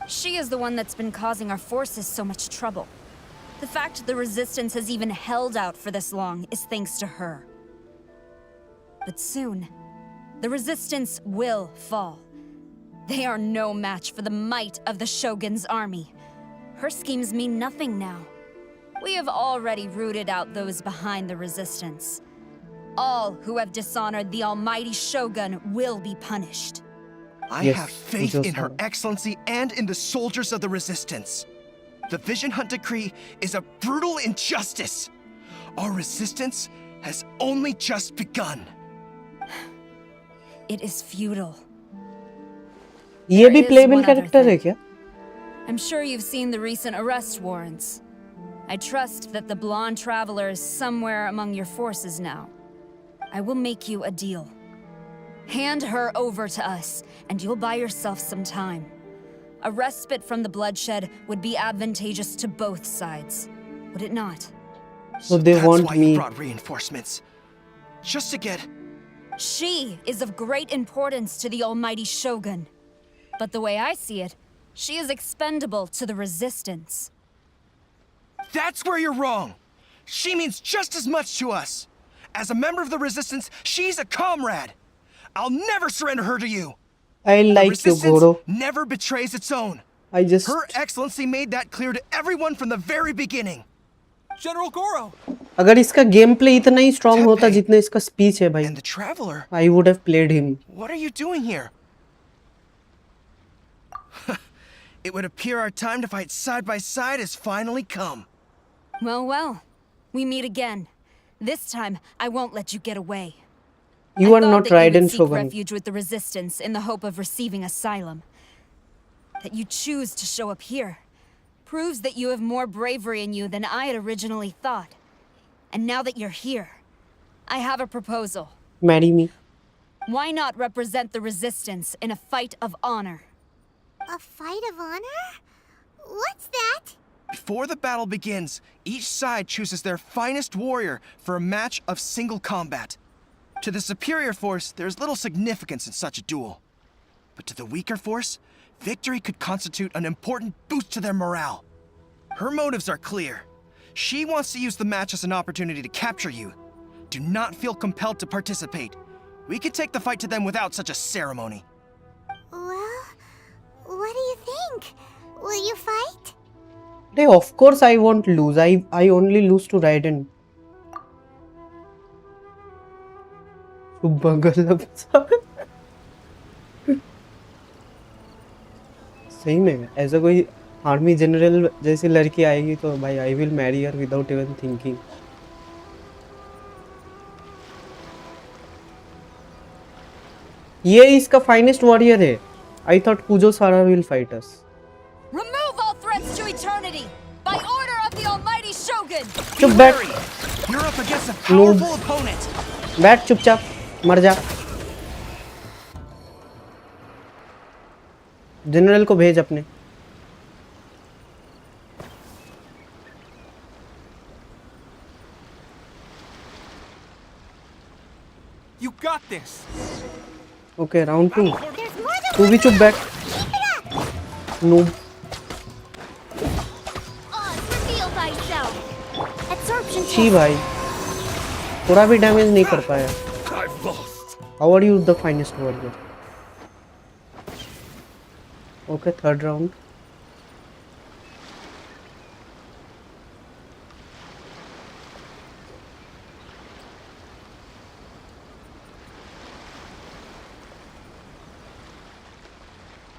She is the one that's been causing our forces so much trouble. The fact the Resistance has even held out for this long is thanks to her. But soon, the Resistance will fall. They are no match for the might of the Shogun's army. Her schemes mean nothing now. We have already rooted out those behind the Resistance. All who have dishonored the almighty Shogun will be punished. I have faith in Her Excellency and in the soldiers of the Resistance. The Vision Hunt Decree is a brutal injustice. Our resistance has only just begun. It is futile. ये भी playable character है क्या? I'm sure you've seen the recent arrest warrants. I trust that the blonde traveler is somewhere among your forces now. I will make you a deal. Hand her over to us, and you'll buy yourself some time. A respite from the bloodshed would be advantageous to both sides, would it not? So they That's want why me. you brought reinforcements. Just to get... She is of great importance to the almighty Shogun. But the way I see it, she is expendable to the Resistance. That's where you're wrong. She means just as much to us. As a member of the Resistance, she's a comrade. I'll never surrender her to you. I like you, Goro. Never betrays its own. Her Excellency made that clear to everyone from the very beginning. General Goro. अगर इसका game play इतना ही strong होता जितना इसका speech है भाई, I would have played him. What are you doing here? It would appear our time to fight side by side has finally come. Well, well. We meet again. This time, I won't let you get away. You are not Raiden Seek Shogun. refuge with the Resistance in the hope of receiving asylum. That you choose to show up here proves that you have more bravery in you than I had originally thought. And now that you're here, I have a proposal. Marry me. Why not represent the Resistance in a fight of honor? A fight of honor? What's that? Before the battle begins, each side chooses their finest warrior for a match of single combat. To the superior force, there's little significance in such a duel. But to the weaker force, victory could constitute an important boost to their morale. Her motives are clear. She wants to use the match as an opportunity to capture you. Do not feel compelled to participate. We could take the fight to them without such a ceremony. Well, what do you think? Will you fight? Hey, of course I won't lose. I only lose to Raiden. सही में ऐसा कोई army general जैसी लड़की आएगी तो भाई I will marry her without even thinking. ये इसका finest warrior है. I thought Kujo Sara will fight us. Remove all threats to eternity by order of the almighty Shogun. चुप बैठ. You're up against a powerful opponent. बैठ चुपचाप मर जा. General को भेज अपने. You got this. Okay, round 2. तू भी चुप बैठ. Noob. छी भाई. थोड़ा भी डैमेज नहीं कर पाया. How are you the finest warrior? Okay, third round.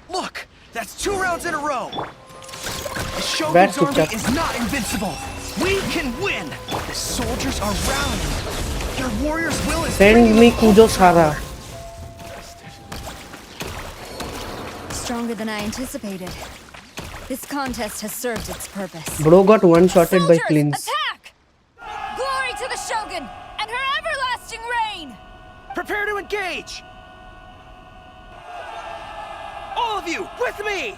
Look, that's 2 rounds in a row. The Shogun's army is not invincible. We can win. The soldiers are rallying. Your warriors will Send me Kujo Sara. Stronger than I anticipated. This contest has served its purpose. Bro got one-shotted by Flins. Attack! Glory to the Shogun and her everlasting reign! Prepare to engage! All of you, with me!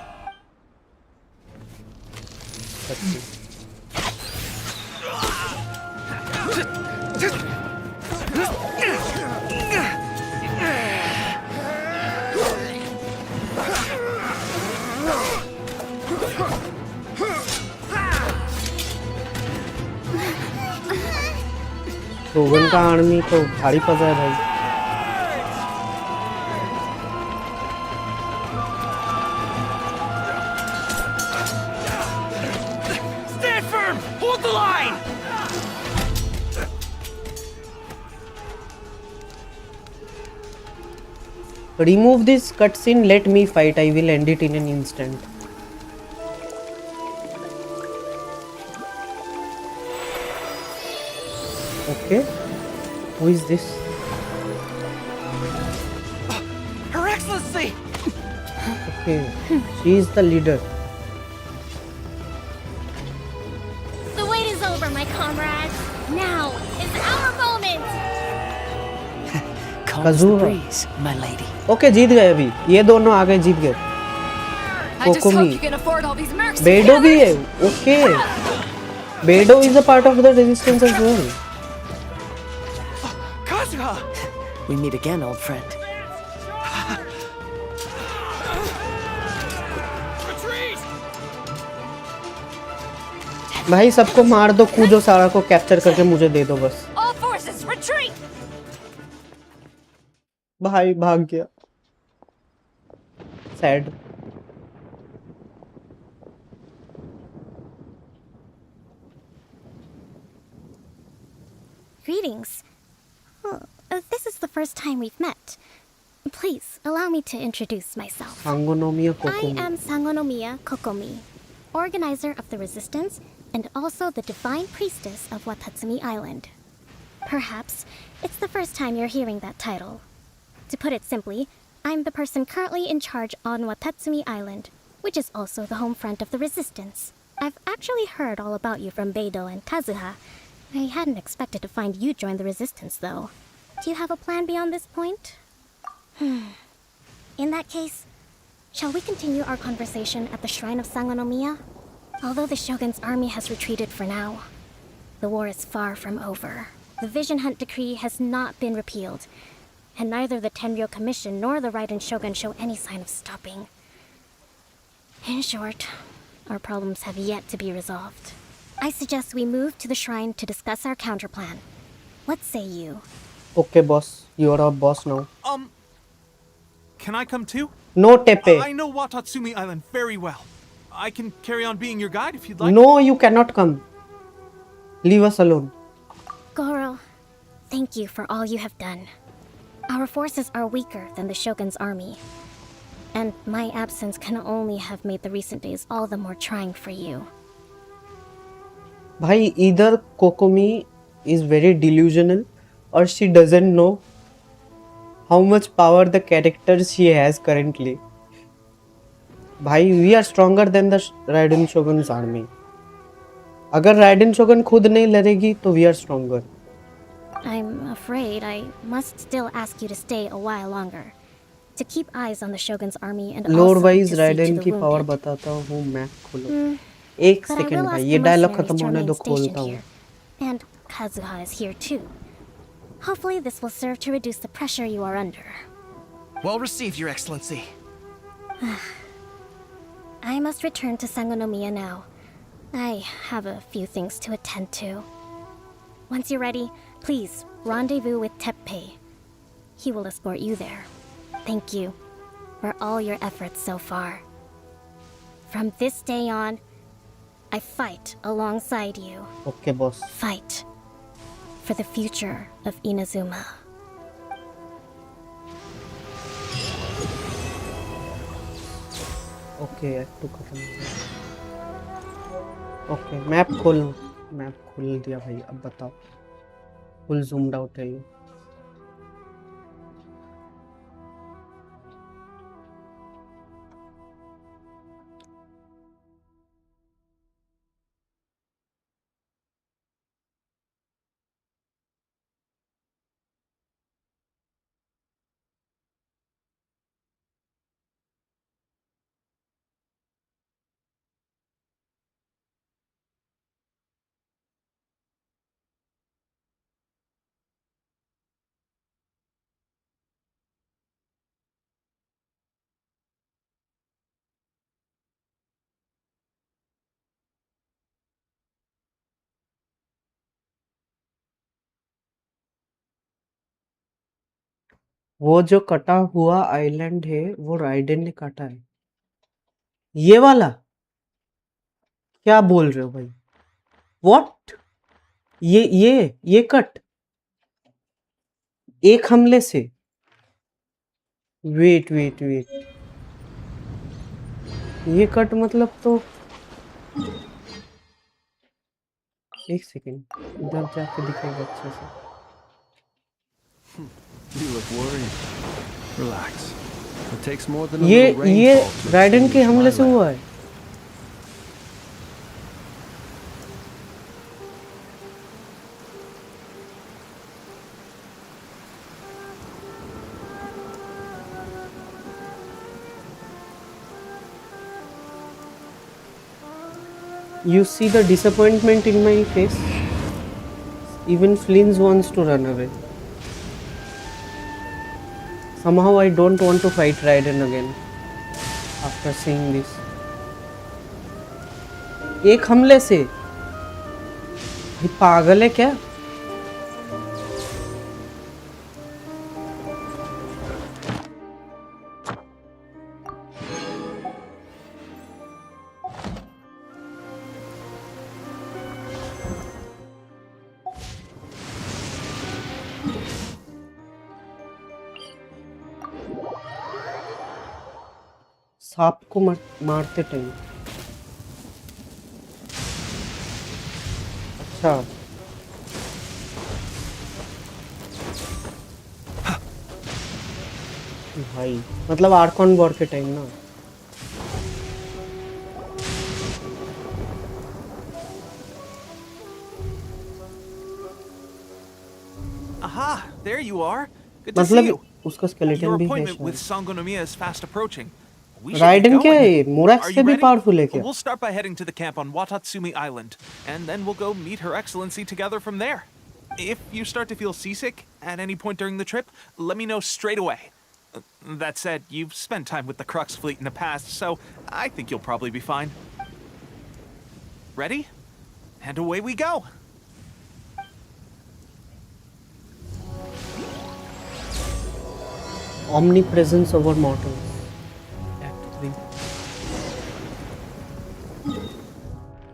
शोगन का army तो भारी पता है भाई। Stand firm! Hold the line! Remove this cutscene, let me fight. I will end it in an instant. Okay. Who is this? Her Excellency! Okay. She is the leader. The wait is over, my comrades. Now is our moment. Kazuha. My lady. Okay, जीत गए अभी। ये दोनों आगे जीत गए। I just hope कोकोमी। you can afford all these mercs बेडो भी है। Okay. बेडो is a part of the resistance as well. Kazuha! We meet again, old friend. भाई सबको मार दो, कूदो, सारा को कैप्चर करके मुझे दे दो बस। All forces, retreat! भाई भाग गया। Sad. Greetings. Well, this is the first time we've met. Please allow me to introduce myself. Sangonomiya I Kokomi. am Sangonomiya Kokomi, organizer of the Resistance and also the Divine Priestess of Watatsumi Island. Perhaps it's the first time you're hearing that title. To put it simply, I'm the person currently in charge on Watatsumi Island, which is also the home front of the Resistance. I've actually heard all about you from Beidou and Kazuha. I hadn't expected to find you join the Resistance, though. Do you have a plan beyond this point? In that case, shall we continue our conversation at the Shrine of Sangonomiya? Although the Shogun's army has retreated for now, the war is far from over. The Vision Hunt Decree has not been repealed, and neither the Tenryou Commission nor the Raiden Shogun show any sign of stopping. In short, our problems have yet to be resolved. I suggest we move to the shrine to discuss our counterplan. What say you? Okay, boss. You are our boss now. Can I come too? No, Tepe. I know Watatsumi Island very well. I can carry on being your guide if you'd like. No, you cannot come. Leave us alone. Goro, thank you for all you have done. Our forces are weaker than the Shogun's army, and my absence can only have made the recent days all the more trying for you. Bhai, either Kokomi is very delusional or she doesn't know how much power the character she has currently. Bhai, we are stronger than the Raiden Shogun's army. अगर Raiden Shogun खुद नहीं लड़ेगी तो we are stronger. I'm afraid I must still ask you to stay a while longer, to keep eyes on the Shogun's army and Lord also wise to see Raiden to की the power wounded. बताता हूँ map खोलो. एक But I second will भाई, ask ये the dialogue mercenaries खत्म to होने remain दो, stationed खोलता हूँ. here. And Kazuha is here too. Hopefully this will serve to reduce the pressure you are under. Well received, Your Excellency. I must return to Sangonomiya now. I have a few things to attend to. Once you're ready, please rendezvous with Teppei. He will escort you there. Thank you for all your efforts so far. From this day on, I fight alongside you. Okay, boss. Fight for the future of Inazuma. Okay, act to खत्म. Okay, map खोल दिया भाई. अब बताओ. Full zoomed out है ये. वो जो कटा हुआ आइलैंड है वो राइडन ने काटा है। ये वाला क्या बोल रहे हो भाई? व्हाट? ये कट एक हमले से? वेट वेट वेट, ये कट मतलब तो एक सेकेंड, इधर जाके दिखेगा अच्छे से। You look worried. Relax. It takes more than a ये little rainfall to राइडन के extinguish हमले my से lamp. हुआ है। You see the disappointment in my face? Even Flins wants to run away. Somehow I don't want to fight Raiden again after seeing this. एक हमले से? भाई पागल है क्या? सांप को मारते टाइम। अच्छा, भाई मतलब आर्कॉन वॉर के टाइम ना। Aha, there you are. Good to see मतलब you. उसका Your स्केलेटन भी है appointment with शायद। Sangonomiya is fast approaching. We should get ridden क्या going. है? मोराक्स Are से you भी ready? पावरफुल है क्या? We'll start by heading to the camp on Watatsumi Island, and then we'll go meet Her Excellency together from there. If you start to feel seasick at any point during the trip, let me know straight away. That said, you've spent time with the Crux fleet in the past, so I think you'll probably be fine. Ready? And away we go! Omnipresence over mortals. Act 3.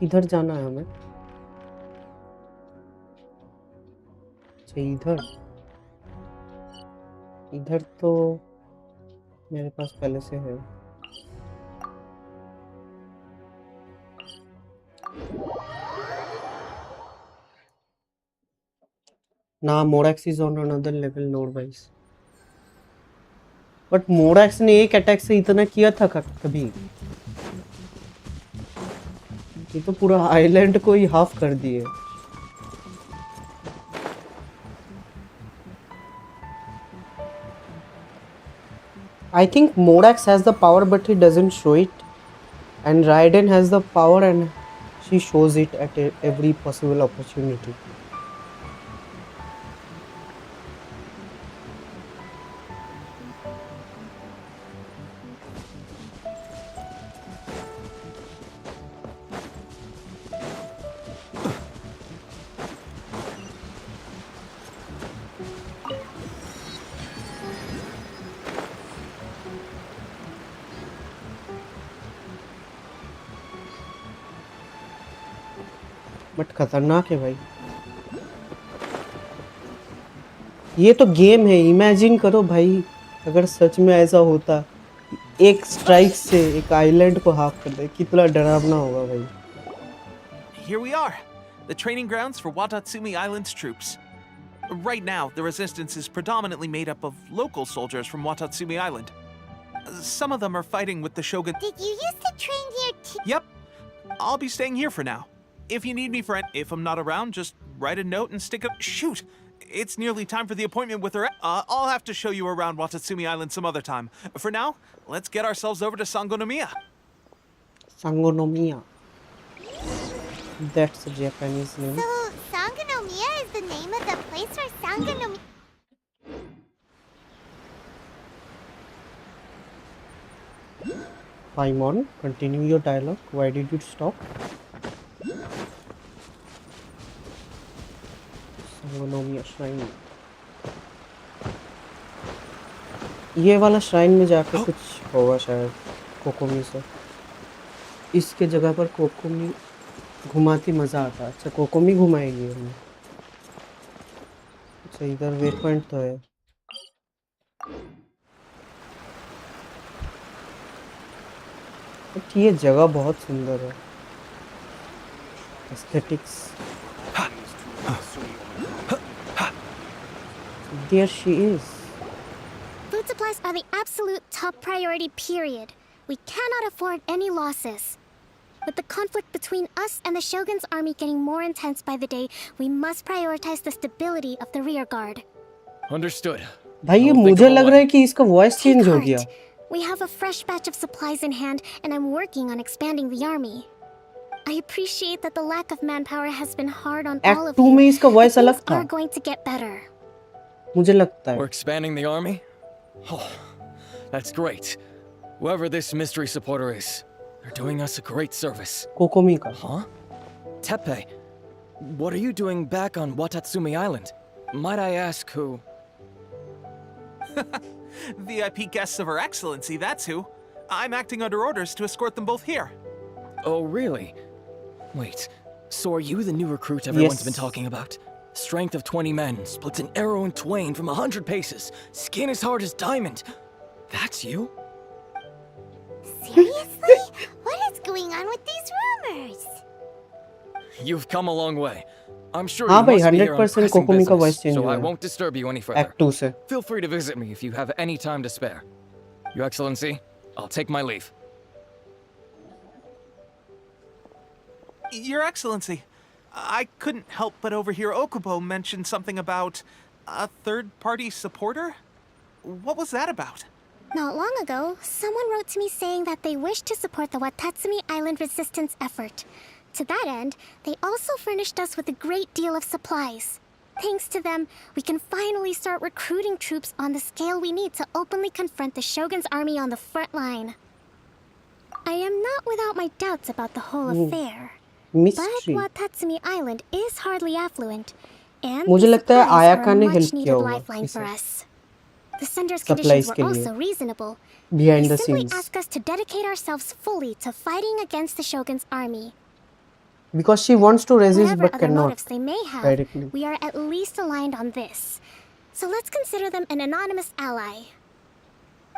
इधर जाना है हमें। अच्छा इधर तो मेरे पास पहले से है। ना Morax is on another level नोड वाइज। बट मोराक्स ने एक अटैक से इतना किया था कभी? ये तो पूरा आइलैंड को ही हाफ कर दिए। I think Morax has the power but he doesn't show it, and Raiden has the power and she shows it at every possible opportunity. But खतरनाक है भाई। ये तो गेम है, इमेजिन करो भाई अगर सच में ऐसा होता, एक स्ट्राइक से एक आइलैंड को हाफ कर दे, कितना डरावना होगा भाई। Here we are, the training grounds for Watatsumi Island's troops. Right now, the resistance is predominantly made up of local soldiers from Watatsumi Island. Some of them are fighting with the Shogun. Did you used to train here too? Yep, I'll be staying here for now. If you need me for if I'm not around, just write a note and stick it. Shoot! It's nearly time for the appointment with her. I'll have to show you around Watatsumi Island some other time. For now, let's get ourselves over to Sangonomiya. Sangonomiya. That's a Japanese name. So, Sangonomiya is the name of the place where Sangonomiya... Paimon, continue your dialogue. Why did you stop? Sangonomiya Shrine. ये वाला shrine में जाकर कुछ होगा शायद कोकोमी से। इसके जगह पर कोकोमी घुमाती मजा आता। अच्छा कोकोमी घुमाएगी हमें। अच्छा इधर वे पॉइंट तो है। बट ये जगह बहुत सुंदर है। Aesthetics. There she is. Food supplies are the absolute top priority, period. We cannot afford any losses. With the conflict between us and the Shogun's army getting more intense by the day, we must prioritize the stability of the rear guard. Understood. भाई ये मुझे लग रहा है कि इसका voice change हो गया। We have a fresh batch of supplies in hand, and I'm working on expanding the army. I appreciate that the lack of manpower has been hard on all of Act 2 you. में इसका voice अलग Things था। are going to get better. मुझे लगता है। We're expanding the army? Oh, that's great. Whoever this mystery supporter is, they're doing us a great service. कोकोमी का। Huh? Teppei, what are you doing back on Watatsumi Island? Might I ask who? VIP guests of Her Excellency, that's who. I'm acting under orders to escort them both here. Oh, really? Wait, so are you the new recruit everyone's been talking about? Strength of 20 men, splits an arrow in twain from 100 paces, skin as hard as diamond. That's you? Seriously? What is going on with these rumors? You've come a long way. I'm sure हाँ you भाई must be here on 100% pressing कोकोमी का voice business, change so हुआ I है। won't disturb you any further. Act 2 से। Feel free to visit me if you have any time to spare. Your Excellency, I'll take my leave. Your Excellency, I couldn't help but overhear Okubo mention something about a third-party supporter? What was that about? Not long ago, someone wrote to me saying that they wish to support the Watatsumi Island resistance effort. To that end, they also furnished us with a great deal of supplies. Thanks to them, we can finally start recruiting troops on the scale we need to openly confront the Shogun's army on the front line. I am not without my doubts about the whole affair. Mystery. But Watatsumi Island is hardly affluent, and मुझे the लगता है supplies आयाका are a ने much help किया needed होगा lifeline for इसे। us. The sender's Supplies conditions were के लिए। also reasonable. Behind They the simply scenes. ask us to dedicate ourselves fully to fighting against the Shogun's army. Because she wants to resist Whatever but other cannot motives they may have, directly. we are at least aligned on this. So let's consider them an anonymous ally.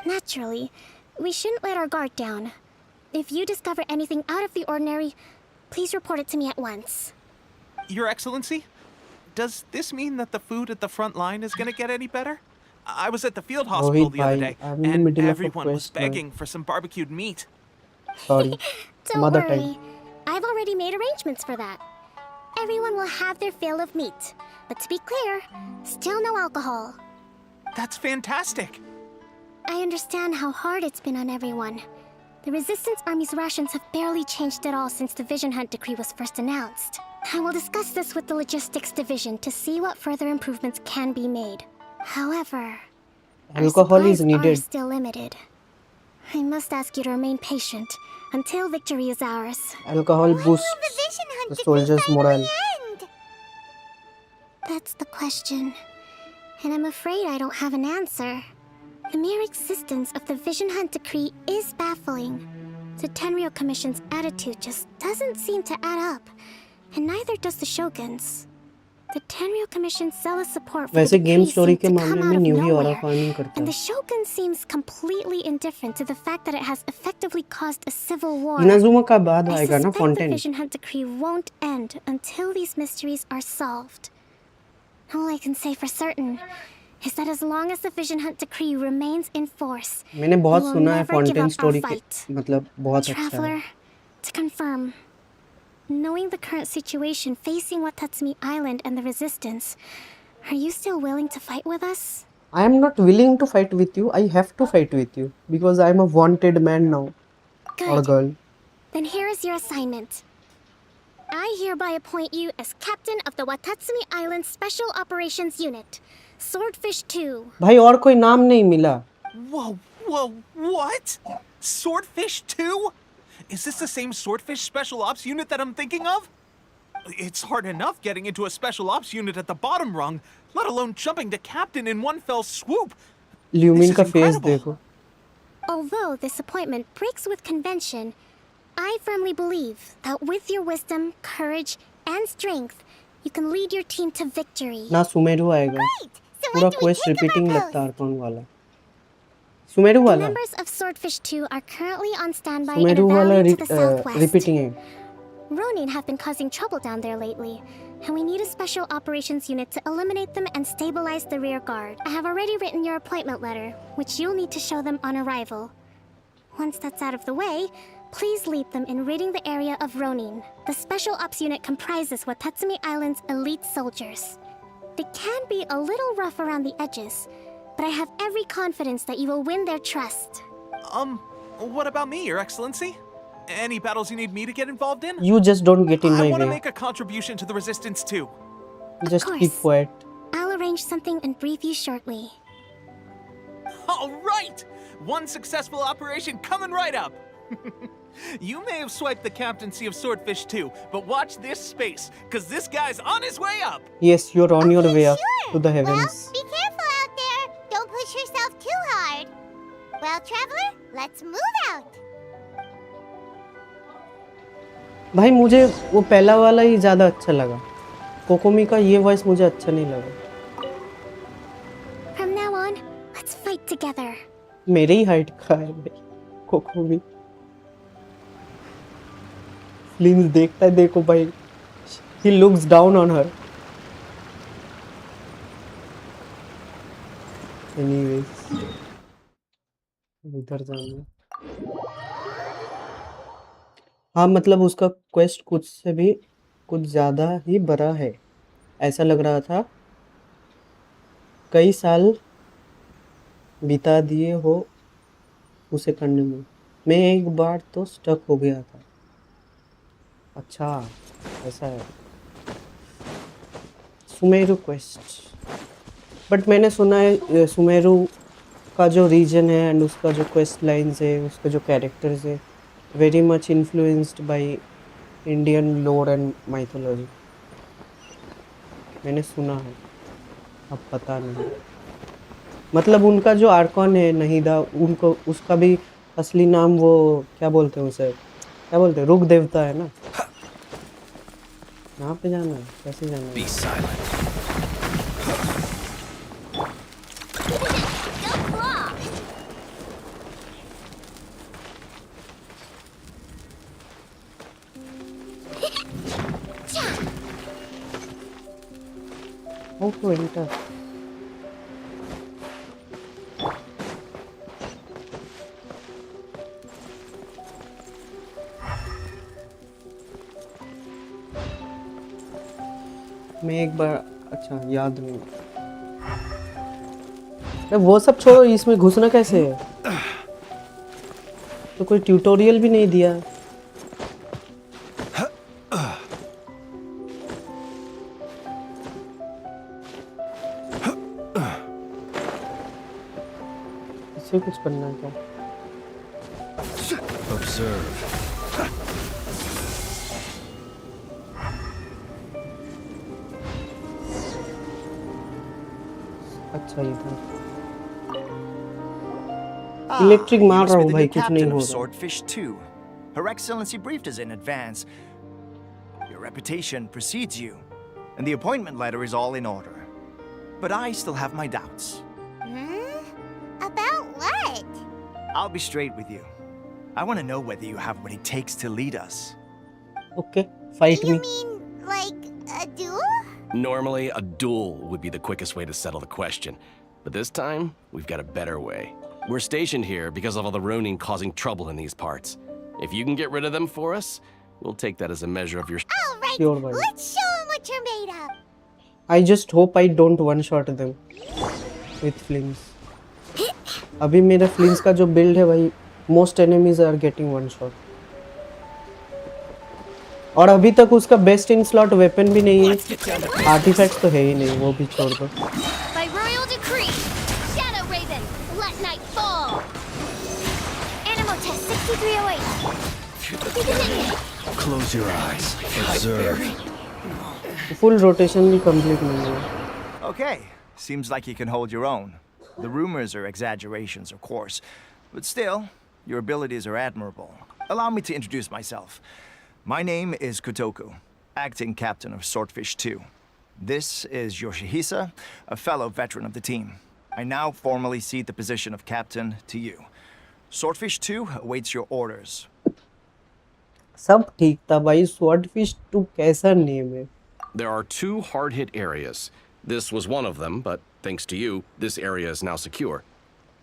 Naturally, we shouldn't let our guard down. If you discover anything out of the ordinary, please report it to me at once. Your Excellency, does this mean that the food at the front line is gonna get any better? I was at the field hospital the other day, I'm in the and middle of a everyone was quest, man. begging for some barbecued meat. Sorry. Don't Mother worry. time. I've already made arrangements for that. Everyone will have their fill of meat. But to be clear, still no alcohol. That's fantastic. I understand how hard it's been on everyone. The Resistance Army's rations have barely changed at all since the Vision Hunt decree was first announced. I will discuss this with the Logistics Division to see what further improvements can be made. However, our Alcohol is supplies are needed. still limited. I must ask you to remain patient until victory is ours. Alcohol boosts the soldiers' morale. That's the question. And I'm afraid I don't have an answer. The mere existence of the Vision Hunt decree is baffling. The Tenryou Commission's attitude just doesn't seem to add up. And neither does the Shogun's. The Tenryou Commission's zealous support for वैसे the game decree story seemed के to मामले come में out of न्यूवी और nowhere. Farming करता And है। the Shogun seems completely indifferent to the fact that it has effectively caused a civil war. Inazuma का बाद I आएगा ना suspect the Fontaine. Vision Hunt decree won't end until these mysteries are solved. All I can say for certain is that as long as the Vision Hunt decree remains in force, मैंने बहुत we will सुना है never give Fontaine up our story के fight. मतलब बहुत अच्छा है। Traveler, to confirm, knowing the current situation facing Watatsumi Island and the Resistance, are you still willing to fight with us? I am not willing to fight with you. I have to fight with you because I am a wanted man now. Or Good. girl. Then here is your assignment. I hereby appoint you as captain of the Watatsumi Island Special Operations Unit, Swordfish 2. भाई और कोई नाम नहीं मिला। Whoa, what? Swordfish 2? Is this the same Swordfish Special Ops unit that I'm thinking of? It's hard enough getting into a Special Ops unit at the bottom rung, let alone jumping to captain in one fell swoop. Lumen is का face incredible. देखो. Although this appointment breaks with convention, I firmly believe that with your wisdom, courage, and strength, you can lead your team to victory. ना सुमेरु आएगा. So पूरा when do we quest take up our repeating post? लगता है Arcon वाला. Sumeru The वाला. members of Swordfish 2 are currently on standby in Sumeru a वाला valley to the southwest. Repeating है. Ronin have been causing trouble down there lately, and we need a special operations unit to eliminate them and stabilize the rear guard. I have already written your appointment letter, which you'll need to show them on arrival. Once that's out of the way, please lead them in ridding the area of Ronin. The special ops unit comprises Watatsumi Island's elite soldiers. They can be a little rough around the edges, but I have every confidence that you will win their trust. What about me, Your Excellency? Any battles you need me to get involved in? You just don't get in I my want to way. make a contribution to the resistance too. Just keep quiet. I'll arrange something and brief you shortly. All right! One successful operation coming right up! You may have swiped the captaincy of Swordfish 2, but watch this space, because this guy's on his way up! Yes, you're on your way up to the heavens. Well, be careful out there. Don't push yourself too hard. Well, traveler, let's move out. भाई मुझे वो पहला वाला ही ज़्यादा अच्छा लगा. कोकोमी का ये वॉइस मुझे अच्छा नहीं लगा. From now on, let's fight together. मेरे ही हाइट का है भाई कोकोमी. फ्लिंस देखता है देखो भाई. He looks down on her. Anyways, इधर जाना. हाँ मतलब उसका क्वेस्ट कुछ से भी कुछ ज़्यादा ही बड़ा है ऐसा लग रहा था. कई साल बिता दिए हो उसे करने में. मैं एक बार तो स्टक हो गया था. अच्छा ऐसा है. सुमेरु क्वेस्ट. बट मैंने सुना है सुमेरु का जो रीजन है एंड उसका जो क्वेस्ट लाइन्स है उसके जो कैरेक्टर्स है very much influenced by Indian lore and mythology. मैंने सुना है. अब पता नहीं. मतलब उनका जो आर्कॉन है नहिदा उनको उसका भी असली नाम वो क्या बोलते हैं उसे क्या बोलते हैं रुक देवता है ना. यहाँ पे जाना है कैसे जाना है. Be silent. How to enter? मैं एक बार अच्छा याद नहीं. वो सब छोड़ो. इसमें घुसना कैसे है? तो कोई ट्यूटोरियल भी नहीं दिया. इससे कुछ करना है क्या? Observe. अच्छा ये था. इलेक्ट्रिक मार रहा हूँ भाई कुछ नहीं हो रहा. Swordfish 2. Her Excellency briefed us in advance. Your reputation precedes you, and the appointment letter is all in order. But I still have my doubts. About what? I'll be straight with you. I want to know whether you have what it takes to lead us. Okay, fight me. You mean like a duel? Normally, a duel would be the quickest way to settle the question. But this time, we've got a better way. We're stationed here because of all the Ronin causing trouble in these parts. If you can get rid of them for us, we'll take that as a measure of your... All right, Sure, buddy. let's show them what you're made of. I just hope I don't one-shot them with Flins. अभी मेरा Flins का जो build है भाई, most enemies are getting one shot. और अभी तक उसका best in slot weapon भी नहीं है. Artifacts तो है ही नहीं, वो भी छोड़ दो. By royal decree, Shadow Raven, let night fall. Animal test 6308. Close your eyes. Observe. Full rotation भी complete नहीं है. Okay, seems like you can hold your own. The rumors are exaggerations, of course, but still, your abilities are admirable. Allow me to introduce myself. My name is Kotoku, acting captain of Swordfish 2. This is Yoshihisa, a fellow veteran of the team. I now formally cede the position of captain to you. Swordfish 2 awaits your orders. सब ठीक था भाई. Swordfish 2 कैसा name है? There are 2 hard-hit areas. This was one of them, but thanks to you, this area is now secure.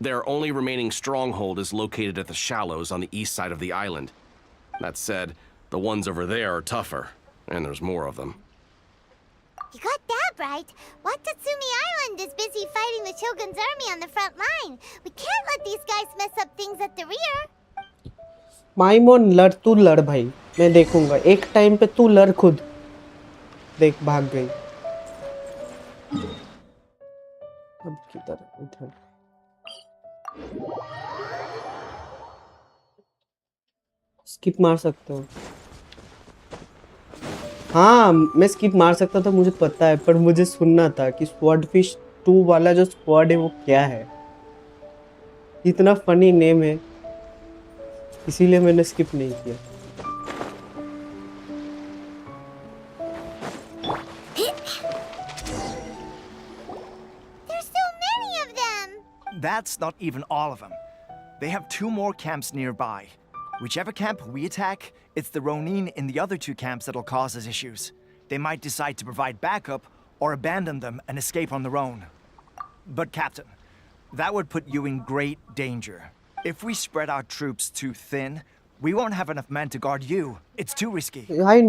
Their only remaining stronghold is located at the shallows on the east side of the island. That said, the ones over there are tougher, and there's more of them. You got that right. Watatsumi Island is busy fighting the Shogun's army on the front line. We can't let these guys mess up things at the rear. माइमोन लड़, तू लड़ भाई, मैं देखूंगा. एक time पे तू लड़ खुद. देख भाग गई. अब किधर उधर. स्किप मार सकते हो. हाँ, मैं स्किप मार सकता था, मुझे पता है, पर मुझे सुनना था कि स्वॉर्डफिश 2 वाला जो स्क्वाड है वो क्या है. इतना फनी नेम है, इसीलिए मैंने स्किप नहीं किया. There's so many of them. That's not even all of them. They have 2 more camps nearby. Whichever camp we attack, it's the Ronin in the other 2 camps that'll cause us issues. They might decide to provide backup or abandon them and escape on their own. But Captain, that would put you in great danger. If we spread our troops too thin, we won't have enough men to guard you. It's too risky. भाई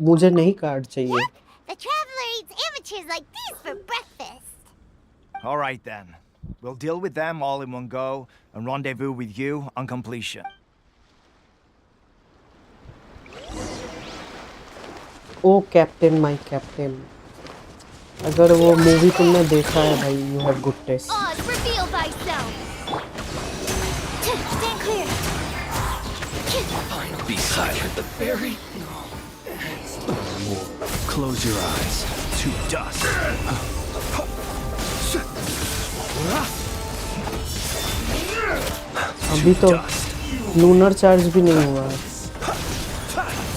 मुझे नहीं card चाहिए. The traveler eats amateurs like these for breakfast. All right then. We'll deal with them all in one go and rendezvous with you on completion. O captain, my captain. अगर वो movie तुमने देखा है भाई, you have good taste. Oz, reveal thyself. Stand clear. Be silent. The fairy. Close your eyes. To dust. अभी तो lunar charge भी नहीं हुआ.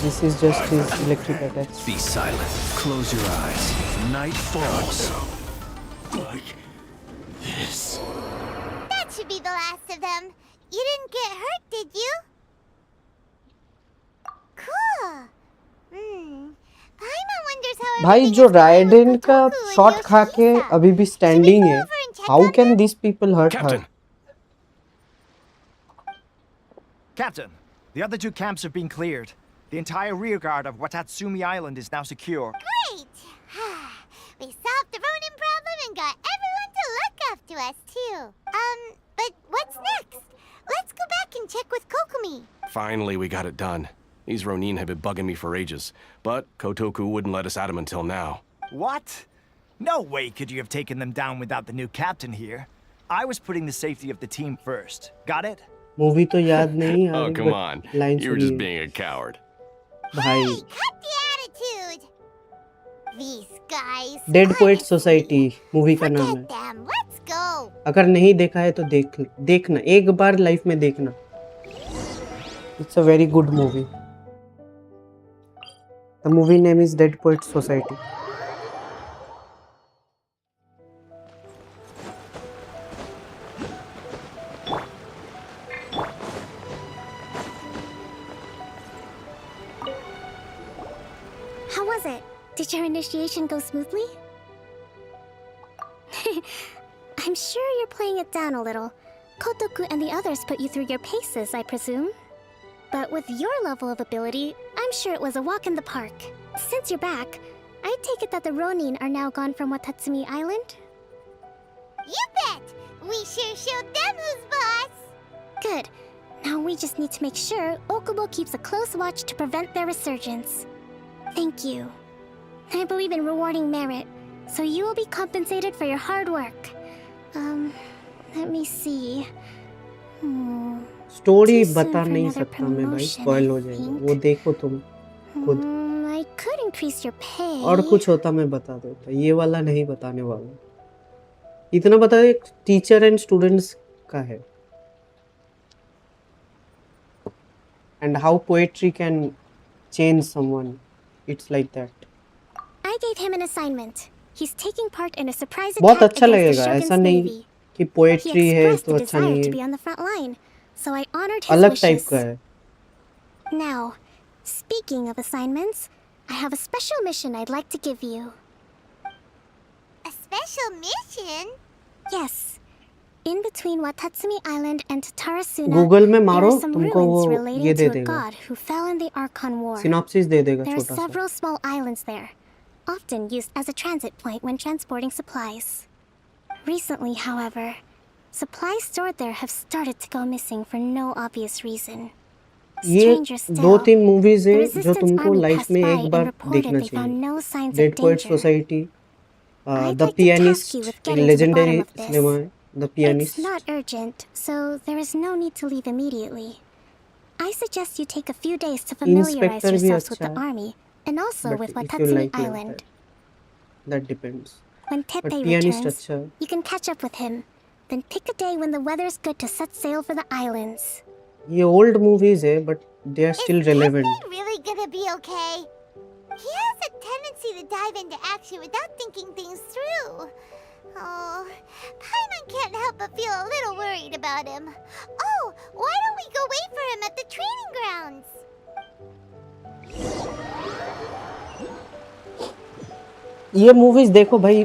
This is just his electric attacks. Be silent. Close your eyes. Night falls. Like this. That should be the last of them. You didn't get hurt, did you? Cool. Paimon wonders how भाई जो Raiden का shot खा के अभी भी standing है, how can this people hurt her? Captain, the other 2 camps have been cleared. The entire rearguard of Watatsumi Island is now secure. Great! We solved the Ronin problem and got everyone to look after us, too. But what's next? Let's go back and check with Kokumi. Finally, we got it done. These Ronin have been bugging me for ages, but Kotoku wouldn't let us at them until now. What? No way could you have taken them down without the new captain here. I was putting the safety of the team first. Got it? Movie तो याद नहीं. Oh, come on. You were just being a coward. भाई Cut the attitude. These guys. Dead poet society movie का नाम है. Them. Let's go. अगर नहीं देखा है तो देखना, एक बार लाइफ में देखना. It's a very good movie. The movie name is dead poet society. How was it? Did your initiation go smoothly? I'm sure you're playing it down a little. Kotoku and the others put you through your paces, I presume. But with your level of ability, I'm sure it was a walk in the park. Since you're back, I take it that the Ronin are now gone from Watatsumi Island? You bet! We sure showed them who's boss! Good. Now we just need to make sure Okubo keeps a close watch to prevent their resurgence. Thank you. I believe in rewarding merit, so you will be compensated for your hard work. Let me see. Story बता नहीं सकता मैं भाई, spoil हो जाएगा. वो देखो तुम खुद. I could increase your pay. और कुछ होता मैं बता देता. ये वाला नहीं बताने वाला. इतना बता एक टीचर एंड स्टूडेंट्स का है and how poetry can change someone. It's like that. I gave him an assignment. He's taking part in a surprise बहुत attack अच्छा against the लगेगा Shogun's ऐसा नहीं navy. कि He poetry है expressed तो a अच्छा desire नहीं to be है on the front line, so I honored his अलग wishes. टाइप का है Now, speaking of assignments, I have a special mission I'd like to give you. A special mission? Yes. In between Watatsumi Island and Tarasuna, Google में there मारो are some तुमको वो ruins ये relating they to a देगा god who fell in the Archon War. Synopsis दे देगा There are छोटा सा several small islands there, often used as a transit point when transporting supplies. Recently, however, supplies stored there have started to go missing for no obvious reason. ये Stranger still, दो तीन movies the है जो Resistance तुमको Army life passed में by एक and बार reported देखना they found चाहिए no signs of dead poet danger. Society I'd the like to task pianist you with getting to the legendary bottom of this. Cinema है the It's pianist not urgent, so there is no need to leave immediately. I suggest you take a few days to familiarize inspector भी yourselves with अच्छा the है army, and also but with if you Watatsumi like Island. That depends When but Teppei pianist returns, अच्छा है you can catch up with him. Then pick a day when the weather's good to set sail for the islands. ये old movies है but they are still relevant Is really gonna be okay? He has a tendency to dive into action without thinking things through. Oh, Paimon can't help but feel a little worried about him. Oh, why don't we go wait for him at the training grounds? ये movies देखो भाई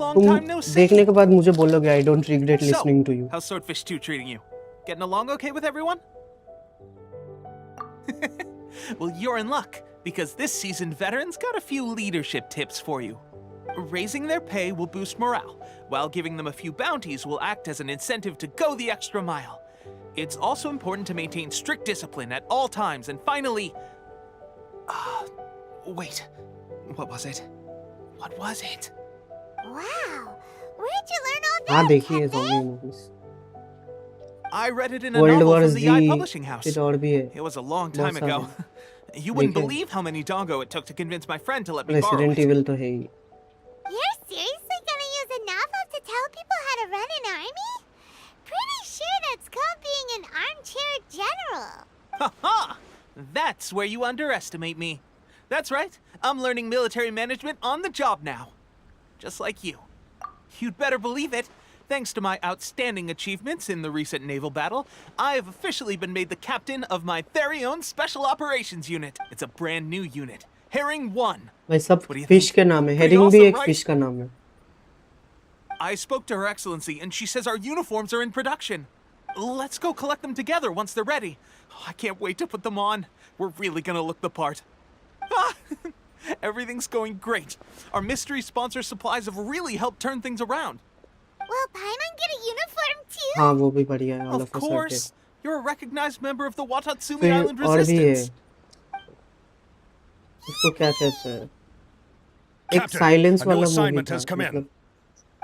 Long तुम time no see. देखने के बाद मुझे बोलोगे I don't regret listening to you How's Swordfish 2 treating you? Getting along okay with everyone? Well, you're in luck, because this season veterans got a few leadership tips for you. Raising their pay will boost morale, while giving them a few bounties will act as an incentive to go the extra mile. It's also important to maintain strict discipline at all times, and finally... wait. What was it? What was it? Wow, where'd you learn all हाँ that, देखिए Teppei? zombie movies I read it in a world novel war from the Z I Publishing House. फिर और भी है It was a long बहुत time ago. सारे You wouldn't देखे believe how many Dongo it took to convince my friend to let me borrow resident it. Evil तो है ही You're seriously gonna use a novel to tell people how to run an army? Pretty sure that's called being an armchair general. Ha ha! That's where you underestimate me. That's right. I'm learning military management on the job now. Just like you. You'd better believe it. Thanks to my outstanding achievements in the recent naval battle, I have officially been made the captain of my very own Special Operations Unit. It's a brand new unit. Herring 1. भाई सब What do you fish think? के नाम है Pretty herring भी awesome, एक right? Fish का नाम है I spoke to Her Excellency, and she says our uniforms are in production. Let's go collect them together once they're ready. Oh, I can't wait to put them on. We're really gonna look the part. Ah, everything's going great. Our mystery sponsor supplies have really helped turn things around. Will Paimon get a uniform too? हाँ वो भी बढ़िया है all Of of us are course. dead. You're a recognized member of the Watatsumi फिर Island और भी है Resistance. इसको क्या कहते हैं एक Captain, साइलेंस a new वाला मूवी assignment था has come in. मतलब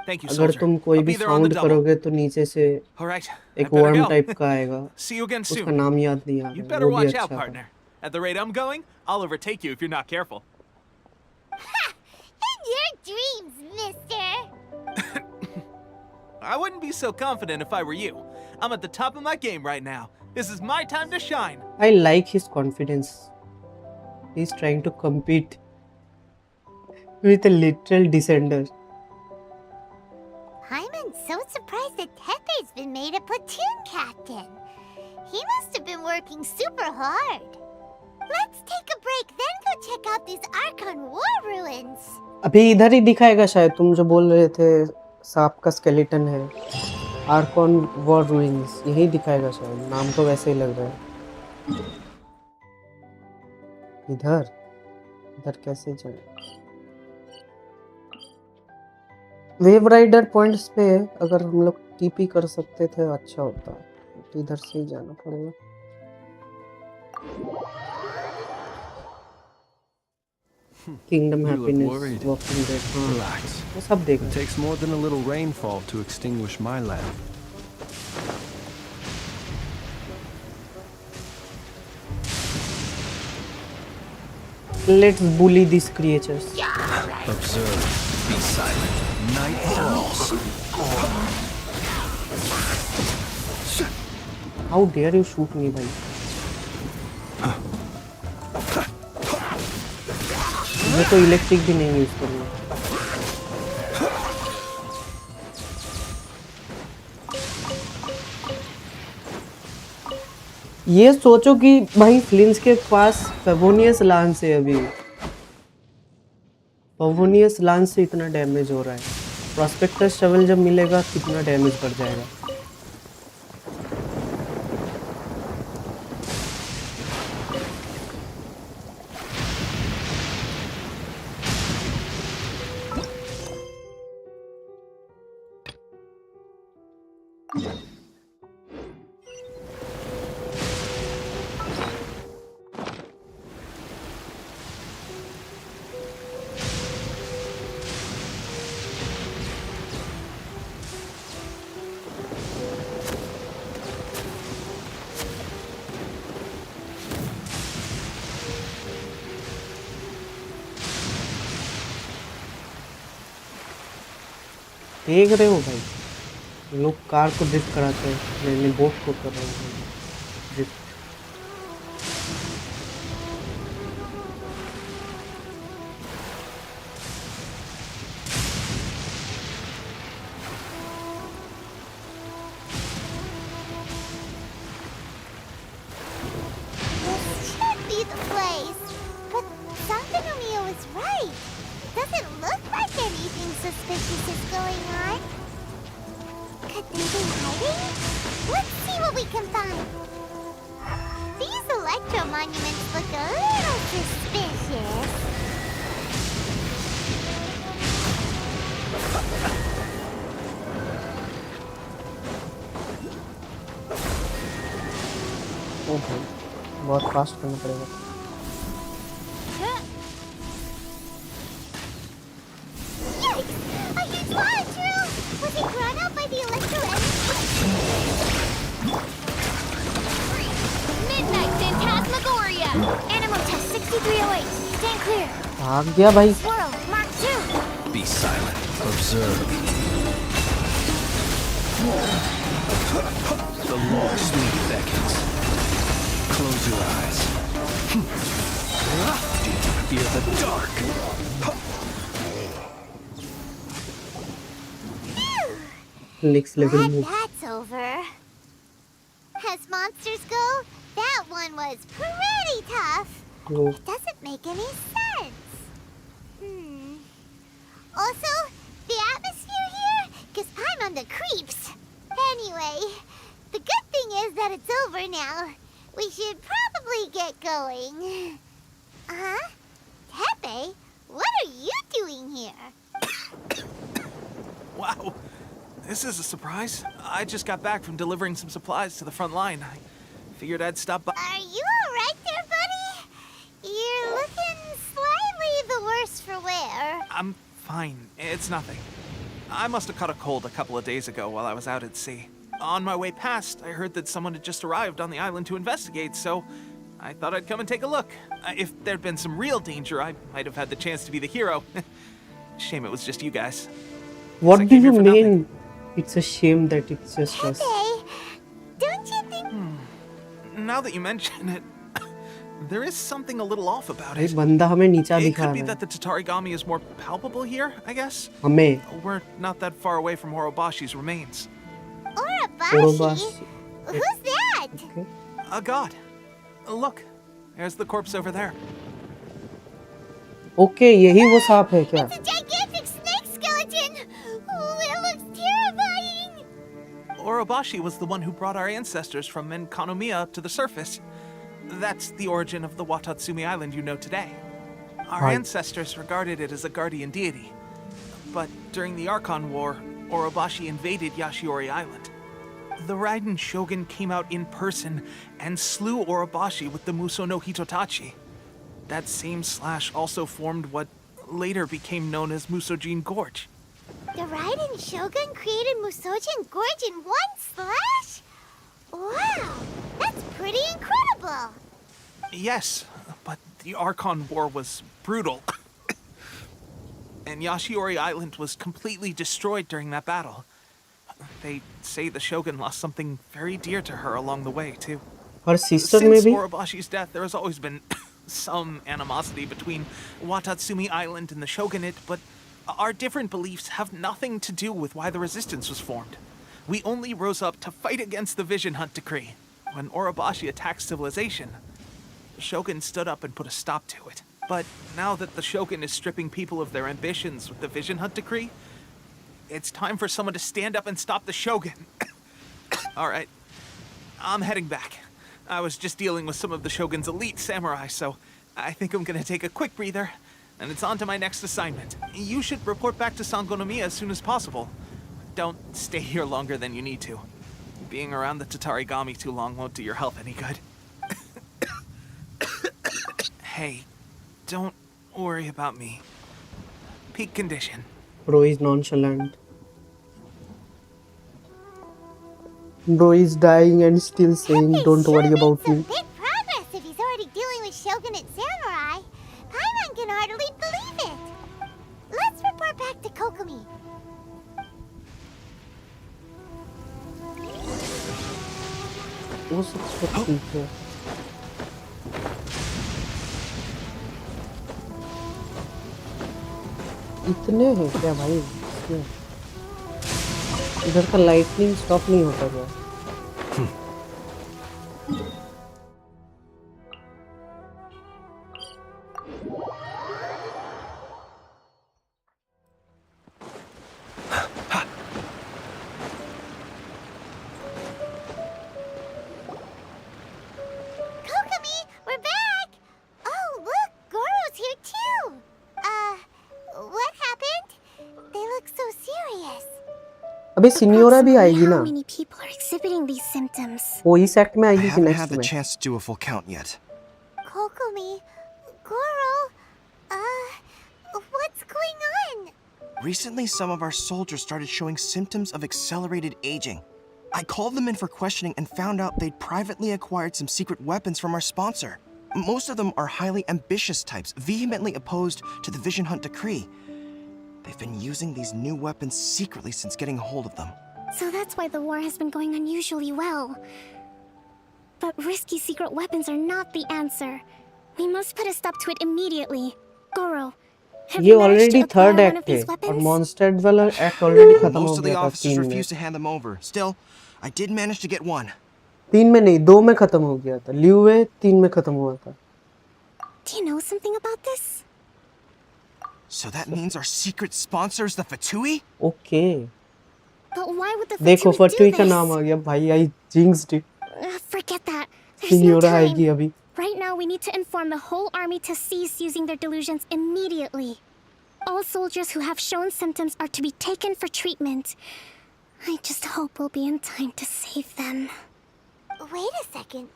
Thank you, अगर soldier. तुम कोई I'll भी be there on the sound double. करोगे तो नीचे से All right. I एक better वर्म go. टाइप का आएगा See you again उसका soon. नाम याद नहीं आ You रहा better वो भी watch out, अच्छा था partner. At the rate I'm going, I'll overtake you if you're not careful. In your dreams, mister. I wouldn't be so confident if I were you. I'm at the top of my game right now. This is my time to shine. I like his confidence. He's trying to compete with a literal descender. Paimon's so surprised that Teppei's been made a platoon captain. He must have been working super hard. Let's take a break, then go check out these Archon War ruins. अभी इधर ही दिखाएगा शायद तुम जो बोल रहे थे सांप का स्केलेटन है आर्कॉन वॉर रूइंस यही दिखाएगा शायद नाम तो वैसे ही लग रहा है इधर इधर कैसे जाए वेव राइडर पॉइंट्स पे अगर हम लोग टीपी कर सकते थे अच्छा होता तो इधर से ही जाना पड़ेगा Kingdom You look Happiness, worried. Walking Dead. हाँ, Relax. वो सब देखा. It takes more than a little rainfall to extinguish my lamp. Let's bully these creatures. Observe. Be silent. Night falls. How dare you shoot me, भाई? मुझे तो electric भी नहीं use करना। ये सोचो कि भाई फ्लिंस के पास फेवोनियस लांस है अभी। फेवोनियस लांस से इतना डैमेज हो रहा है। प्रोस्पेक्टस शवल जब मिलेगा कितना डैमेज बढ़ जाएगा। देख रहे हो भाई, लोग कार को ड्रिफ्ट कराते हैं, मैं बोट को कर रहा हूँ drift. This should be the place. But Santanomio is right. Doesn't look like anything suspicious is going on. Could they be hiding? Let's see what we can find. These electro monuments look a little suspicious. ओह, बहुत fast करना पड़ेगा। भाग गया भाई। Be silent. Observe. The lost need beckons. Close your eyes. Do you fear the dark? Next level Glad move. that's over. As monsters go, that one was pretty tough. Oh. It doesn't make any sense. Also, the atmosphere here gives Paimon the creeps. Anyway, the good thing is that it's over now. We should probably get going. Huh? Tepe, what are you doing here? Wow, this is a surprise. I just got back from delivering some supplies to the front line. I figured I'd stop by. Are you alright there, buddy? You're looking slightly the worse for wear. I'm fine. It's nothing. I must have caught a cold a couple of days ago while I was out at sea. On my way past, I heard that someone had just arrived on the island to investigate, so I thought I'd come and take a look. If there'd been some real danger, I might have had the chance to be the hero. Shame it was just you guys. What do you mean? It's a shame that it's just us. Hey, don't you think... Now that you mention it, there is something a little off about भाई it. बंदा हमें नीचा It दिखा could be रहा है। that the Tatarigami is more palpable here, I guess. हमें We're not that far away from Orobashi's remains. Orobashi? Who's that? A god. Look, there's the corpse over there. Okay यही वो सांप है क्या? It's a gigantic snake skeleton! Oh, it looks terrifying! Orobashi was the one who brought our ancestors from Menkanomiya to the surface. That's the origin of the Watatsumi Island you know today. Our Right. ancestors regarded it as a guardian deity. But during the Archon War, Orobashi invaded Yashiori Island. The Raiden Shogun came out in person and slew Orobashi with the Muso no Hitotachi. That same slash also formed what later became known as Musojin Gorge. The Raiden Shogun created Musojin Gorge in one slash? Wow, that's pretty incredible! Yes, but the Archon War was brutal. And Yashiori Island was completely destroyed during that battle. They say the Shogun lost something very dear to her along the way, too. Her sister Since maybe? Orobashi's death, there has always been some animosity between Watatsumi Island and the Shogunate, but our different beliefs have nothing to do with why the resistance was formed. We only rose up to fight against the Vision Hunt Decree. When Orobashi attacked civilization, the Shogun stood up and put a stop to it. But now that the Shogun is stripping people of their ambitions with the Vision Hunt Decree, it's time for someone to stand up and stop the Shogun. Alright, I'm heading back. I was just dealing with some of the Shogun's elite samurai, so I think I'm gonna take a quick breather, and it's on to my next assignment. You should report back to Sangonomiya as soon as possible. Don't stay here longer than you need to. Being around the Tatarigami too long won't do your health any good. Hey, don't worry about me. Peak condition. Bro is nonchalant. Bro is dying and still saying, don't worry about me. Big progress if he's already dealing with Shogunate samurai. Paimon can hardly believe it. Let's report back to Kokomi. वो सब तो ठीक है. इतने हैं क्या भाई इसमें? इधर का लाइटनिंग स्टॉप नहीं होता क्या? Kokomi, we're back! Oh, look, Goro's here too! What happened? They look so serious. अबे सिनियोरा भी आएगी ना? How many people are exhibiting these symptoms? वो इस एक्ट में I आएगी कि haven't नेक्स्ट had the में? chance to do a full count yet. Kokomi, Goro, what's going on? Recently, some of our soldiers started showing symptoms of accelerated aging. I called them in for questioning and found out they'd privately acquired some secret weapons from our sponsor. Most of them are highly ambitious types, vehemently opposed to the Vision Hunt Decree. They've been using these new weapons secretly since getting a hold of them. So that's why the war has been going unusually well. But risky secret weapons are not the answer. We must put a stop to it immediately. Goro, have ये you managed to already acquire third one of act है these और weapons? मॉन्स्टर्ड वाला act already खत्म हो Most of the गया था officers 3 में. refused to hand them over. Still, I did manage to get one. 3 में नहीं 2 में खत्म हो गया था. ल्यूवे 3 में खत्म हुआ था. Do you know something about this? So that means our secret sponsor is the Fatui? Okay. But why would the देखो Fatui do फटुई का this? नाम आ गया भाई. I jinxed it. Forget that. There's no Signora time. आएगी अभी. Right now, we need to inform the whole army to cease using their delusions immediately. All soldiers who have shown symptoms are to be taken for treatment. I just hope we'll be in time to save them. Wait a second.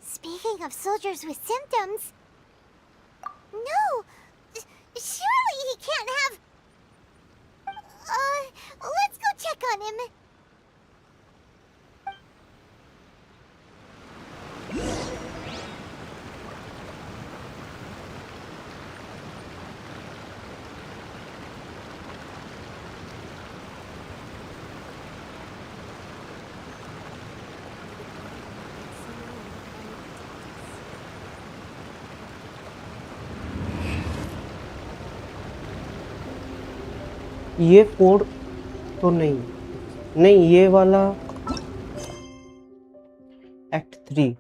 Speaking of soldiers with symptoms... No! Surely he can't have... let's go check on him. ये 4 तो नहीं ये वाला act 3.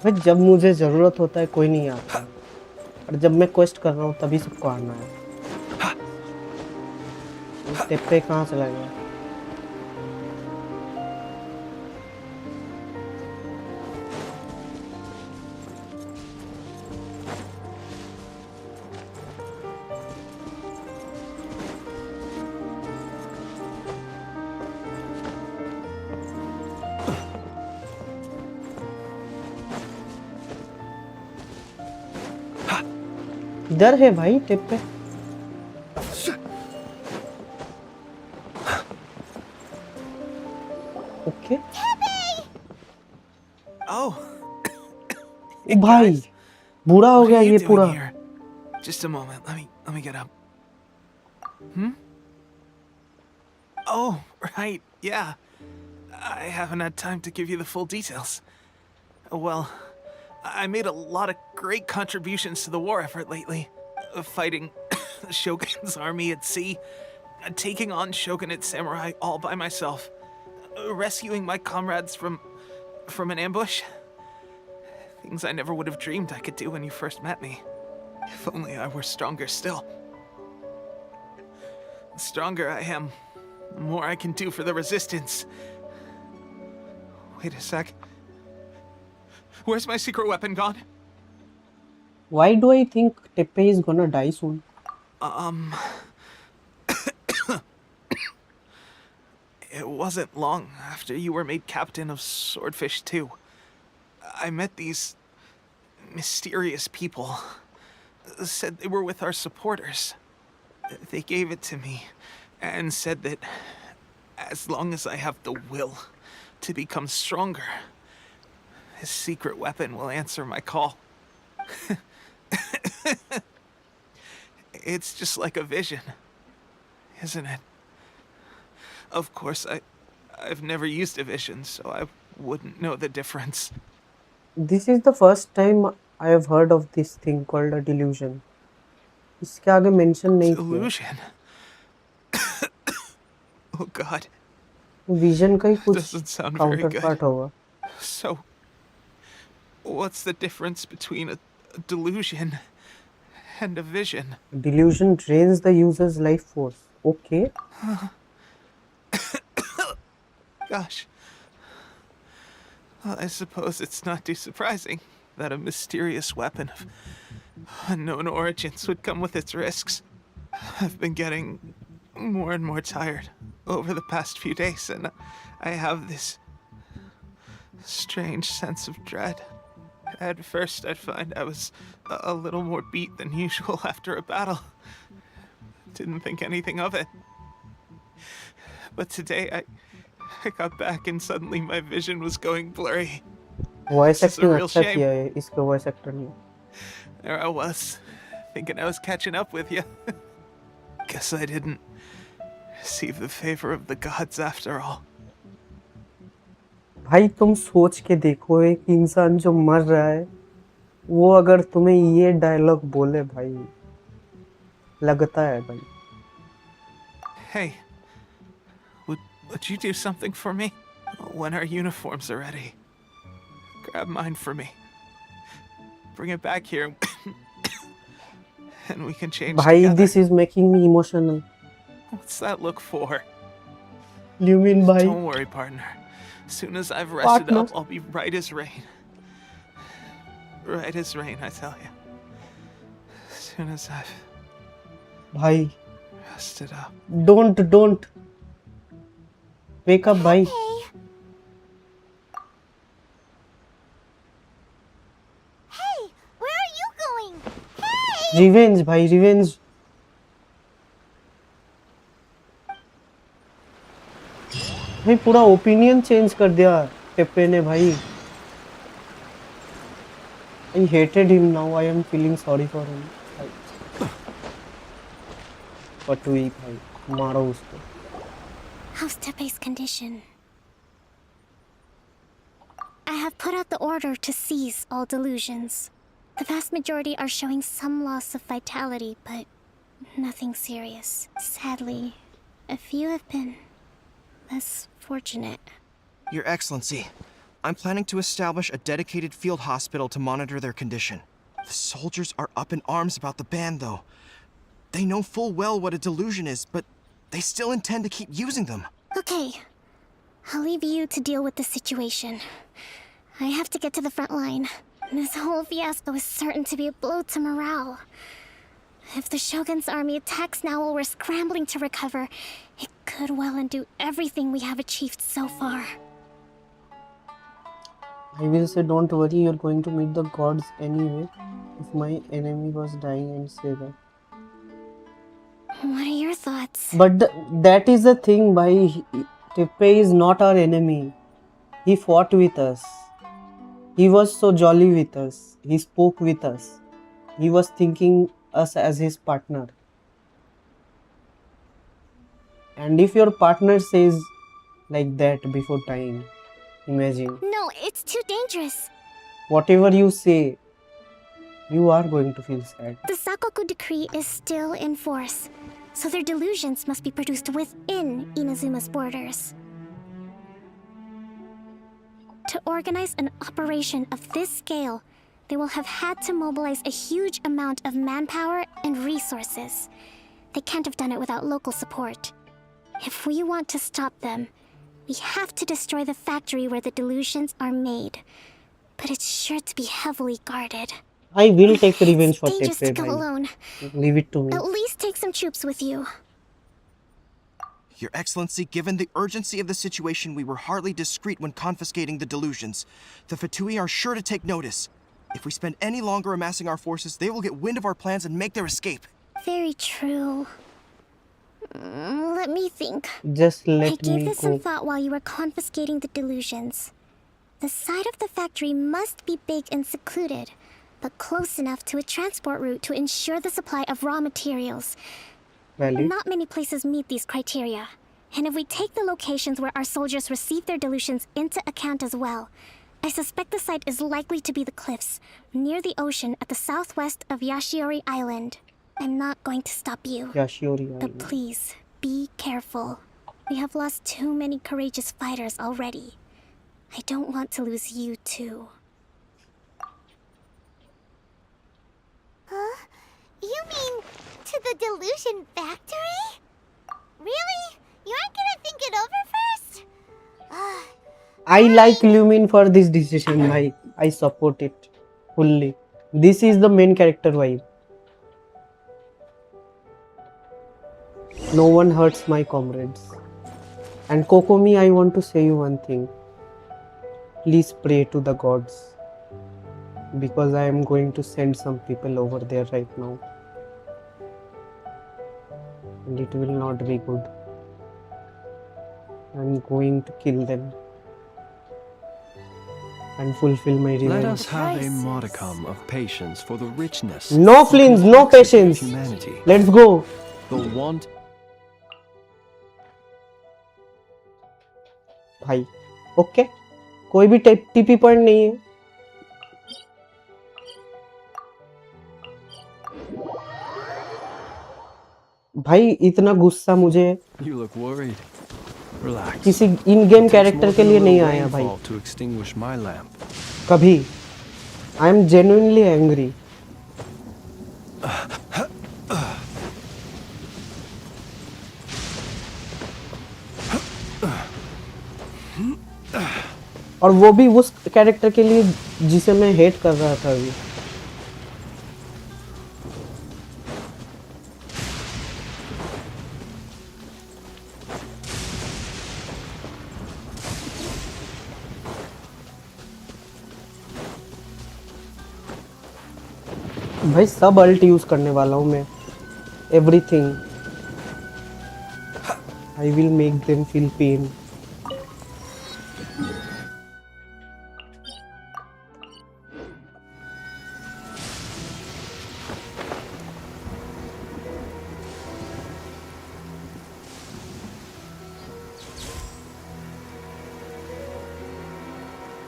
भाई जब मुझे जरूरत होता है कोई नहीं आता और जब मैं क्वेस्ट कर रहा हूँ तभी सबको आना है. स्टेप पे कहाँ चला गया? इधर है भाई टिप पे। ओके Oh, ओ भाई बुरा हो what गया are you ये doing पूरा। here? Just a moment. Let me get up. Oh, right. Yeah. I haven't had time to give you the full details. Well, I made a lot of great contributions to the war effort lately. Fighting the Shogun's army at sea, taking on Shogunate samurai all by myself, rescuing my comrades from an ambush. Things I never would have dreamed I could do when you first met me. If only I were stronger still. The stronger I am, the more I can do for the Resistance. Wait a sec. Where's my secret weapon gone? Why do I think Tepe is gonna die soon? It wasn't long after you were made captain of Swordfish 2. I met these mysterious people. Said they were with our supporters. They gave it to me and said that as long as I have the will to become stronger, his secret weapon will answer my call. It's just like a vision, isn't it? Of course, I've never used a vision, so I wouldn't know the difference. This is the first time I have heard of this thing called a delusion. इसके आगे mention नहीं किया। Delusion? Oh God. Vision का ही कुछ Doesn't sound very counterpart good. होगा। So, what's the difference between a delusion and a vision? Delusion drains the user's life force. Okay. Gosh. Well, I suppose it's not too surprising that a mysterious weapon of unknown origins would come with its risks. I've been getting more and more tired over the past few days, and I have this strange sense of dread. At first, I'd find I was a little more beat than usual after a battle. Didn't think anything of it. But today, I got back and suddenly my vision was going blurry. Voice This is a acting real अच्छा shame. किया है, इसका voice actor नहीं। There I was, thinking I was catching up with you. Guess I didn't receive the favor of the gods after all. भाई तुम सोच के देखो एक इंसान जो मर रहा है वो अगर तुम्हें ये डायलॉग बोले भाई लगता है भाई। Hey, would you do something for me? When our uniforms are ready, grab mine for me. Bring it back here, and we can change भाई together. this is making me emotional. What's that look for? You mean भाई? Don't worry, partner. As soon as I've rested Partner. up, I'll be right as rain. Right as rain, I tell you. As soon as I've भाई rested up. don't wake up भाई। Hey, where are you going? Hey! Revenge भाई revenge। भाई पूरा opinion change कर दिया टेपे ने भाई। I hated him, now I am feeling sorry for him. पटुई भाई मारो उसको। How's Tepe's condition? I have put out the order to cease all delusions. The vast majority are showing some loss of vitality, but nothing serious. Sadly, a few have been less fortunate. Your Excellency, I'm planning to establish a dedicated field hospital to monitor their condition. The soldiers are up in arms about the ban, though. They know full well what a delusion is, but they still intend to keep using them. Okay, I'll leave you to deal with the situation. I have to get to the front line. This whole fiasco is certain to be a blow to morale. If the Shogun's army attacks now while we're scrambling to recover, it could well undo everything we have achieved so far. I will say, don't worry, you're going to meet the gods anyway. If my enemy was dying and say that. What are your thoughts? But that is the thing, bhai. Tepe is not our enemy. He fought with us. He was so jolly with us. He spoke with us. He was thinking us as his partner. And if your partner says like that before dying, imagine. No, it's too dangerous. Whatever you say, you are going to feel sad. The Sakoku decree is still in force, so their delusions must be produced within Inazuma's borders. To organize an operation of this scale, they will have had to mobilize a huge amount of manpower and resources. They can't have done it without local support. If we want to stop them, we have to destroy the factory where the delusions are made. But it's sure to be heavily guarded. I will take revenge for Dangerous to Tepe, go bhai. alone. Leave it to me. At least take some troops with you. Your Excellency, given the urgency of the situation, we were hardly discreet when confiscating the delusions. The Fatui are sure to take notice. If we spend any longer amassing our forces, they will get wind of our plans and make their escape. Very true. Let me think. Just I let gave me this some go. thought while you were confiscating the delusions. The side of the factory must be big and secluded, but close enough to a transport route to ensure the supply of raw materials. Valid. Not many places meet these criteria. And if we take the locations where our soldiers receive their delusions into account as well, I suspect the site is likely to be the cliffs, near the ocean at the southwest of Yashiori Island. I'm not going to stop you. Yashiori But Island. please, be careful. We have lost too many courageous fighters already. I don't want to lose you too. Huh? You mean to the delusion factory? Really? You aren't gonna think it over first? I like Lumin for this decision, bhai. I support it fully. This is the main character vibe. No one hurts my comrades. And Kokomi, I want to say you one thing. Please pray to the gods. Because I am going to send some people over there right now. And it will not be good. I'm going to kill them. And fulfill my revenge. Let us have a modicum of patience for the richness. No Flins, no patience. Humanity. Let's go. The want. भाई okay कोई भी TP point नहीं है भाई इतना गुस्सा मुझे You look worried. Relax. किसी इन गेम कैरेक्टर के लिए नहीं आया भाई To extinguish my lamp. कभी आई एम जेन्युइनली एंग्री और वो भी उस कैरेक्टर के लिए जिसे मैं हेट कर रहा था अभी भाई सब अल्ट यूज करने वाला हूँ मैं everything I will make them feel pain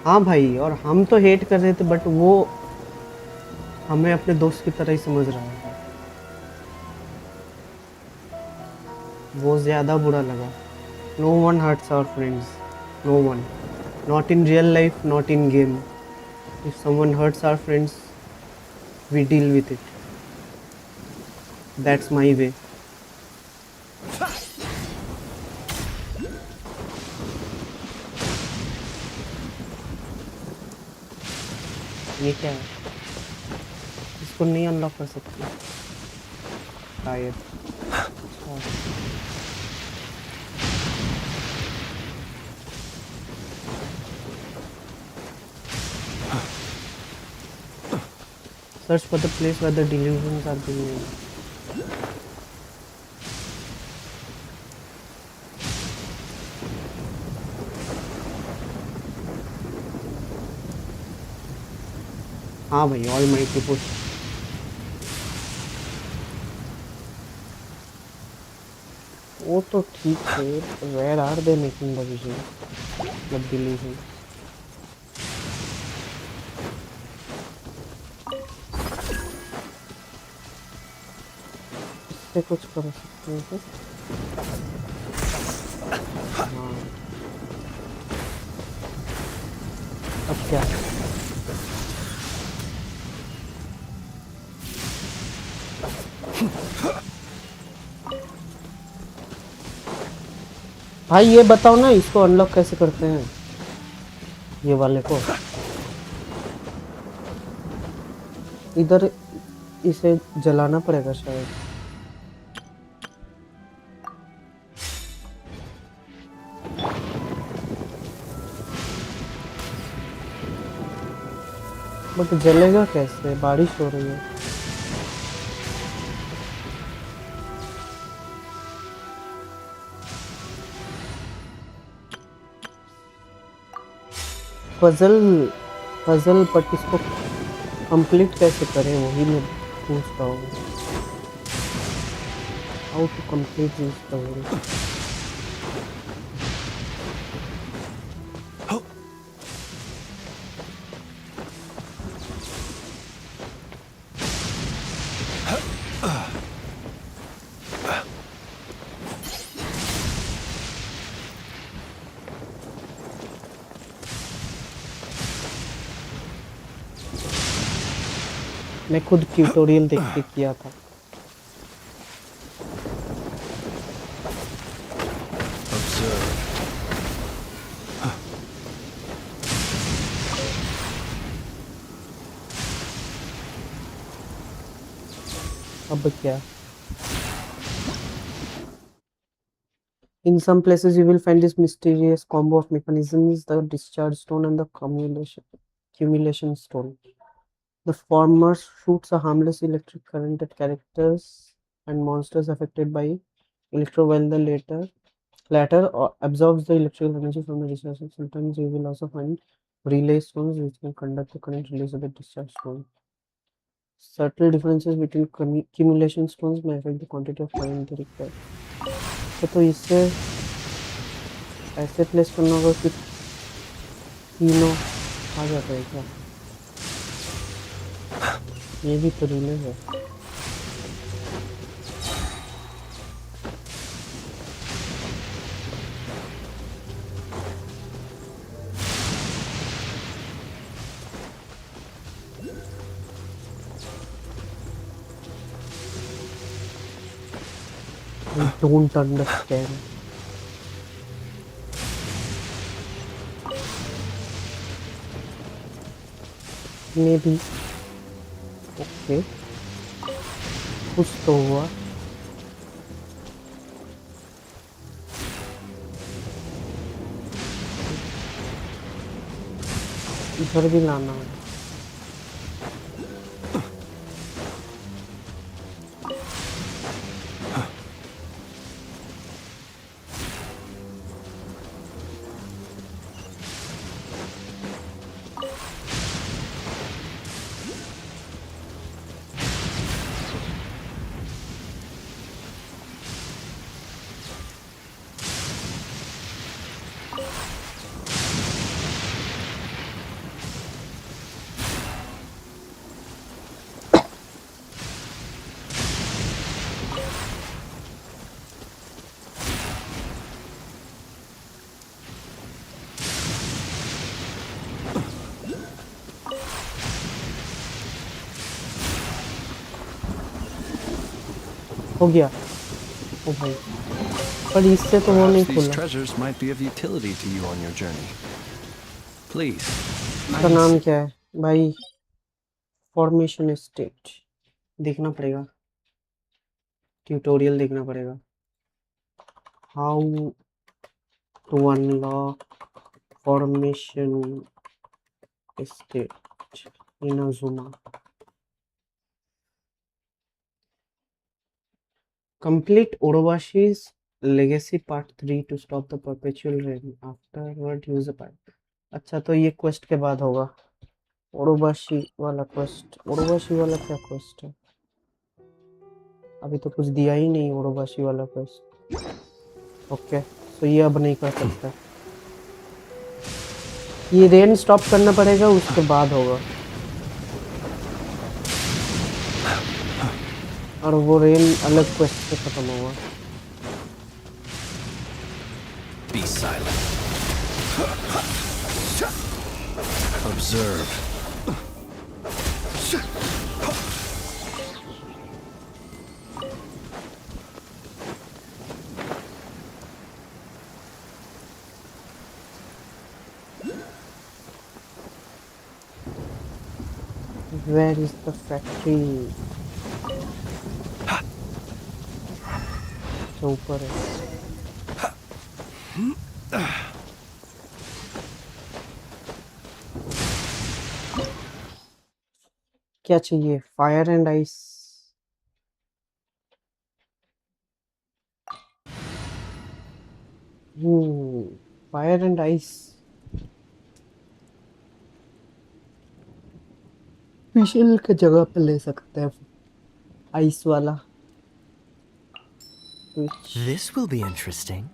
हाँ भाई और हम तो हेट कर रहे थे बट वो हमें अपने दोस्त की तरह ही समझ रहा था वो ज़्यादा बुरा लगा no one hurts our friends no one not in real life not in game if someone hurts our friends we deal with it that's my way ये क्या है इसको नहीं अनलॉक कर सकते शायद Search for the place where the delusions are being made. हाँ भाई, ऑल माइटी पुश। वो तो ठीक है, where are they making the vision? The delusion. इससे कुछ कर सकते हैं क्या? हाँ। अब क्या? भाई ये बताओ ना, इसको अनलॉक कैसे करते हैं, ये वाले को? इधर इसे जलाना पड़ेगा शायद। बट जलेगा कैसे? बारिश हो रही है। पजल बट इसको कंप्लीट कैसे करें, वही मैं पूछ रहा हूँ। How to complete this puzzle? मैं खुद ट्यूटोरियल देख के किया था। अब क्या? In some places you will find this mysterious combo of mechanisms, the discharge stone and the accumulation stone. The former shoots a harmless electric current at characters and monsters affected by electro, while the latter absorbs the electrical energy from the resources. Sometimes you will also find relay stones which can conduct the current release of the discharge stone. Subtle differences between accumulation stones may affect the quantity of current they require. तो इससे ऐसे place करना होगा कि तीनों आ जाता है क्या? ये भी तो रिले है। I don't understand. Maybe. Okay. कुछ तो हुआ। इधर भी लाना है। हो गया। ओ भाई, पर इससे तो वो नहीं Perhaps these खुला। treasures might be of utility to you on your journey. Please. इसका नाम क्या है भाई? फॉर्मेशन स्टेट देखना पड़ेगा, ट्यूटोरियल देखना पड़ेगा। How to unlock formation state Inazuma. Complete Orobashi's Legacy Part 3 to stop the perpetual reign. Afterward use a part. अच्छा तो ये क्वेस्ट के बाद होगा ओरोबाशी वाला क्वेस्ट। ओरोबाशी वाला क्या क्वेस्ट है? अभी तो कुछ दिया ही नहीं ओरोबाशी वाला क्वेस्ट। ओके तो ये अब नहीं कर सकता। ये रेन स्टॉप करना पड़ेगा उसके बाद होगा। और वो रेन अलग क्वेस्ट से खत्म होगा। Be silent. Observe. Where is the factory? तो ऊपर है। क्या चाहिए? Fire and ice. Fire and ice. Fischl के जगह पे ले सकते हैं आइस वाला। This will be interesting.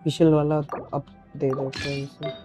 फिशिल वाला अब दे देते हैं इसे।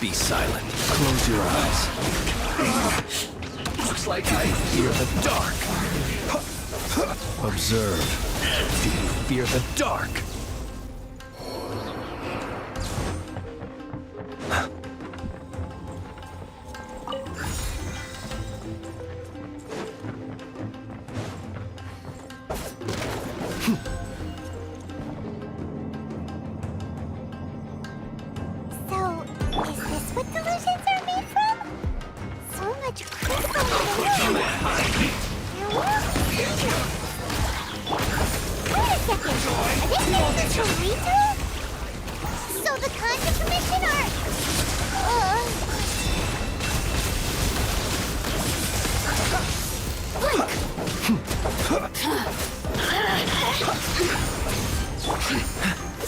Be silent. Close your eyes. Looks like I fear the dark. Observe. Do you fear the dark?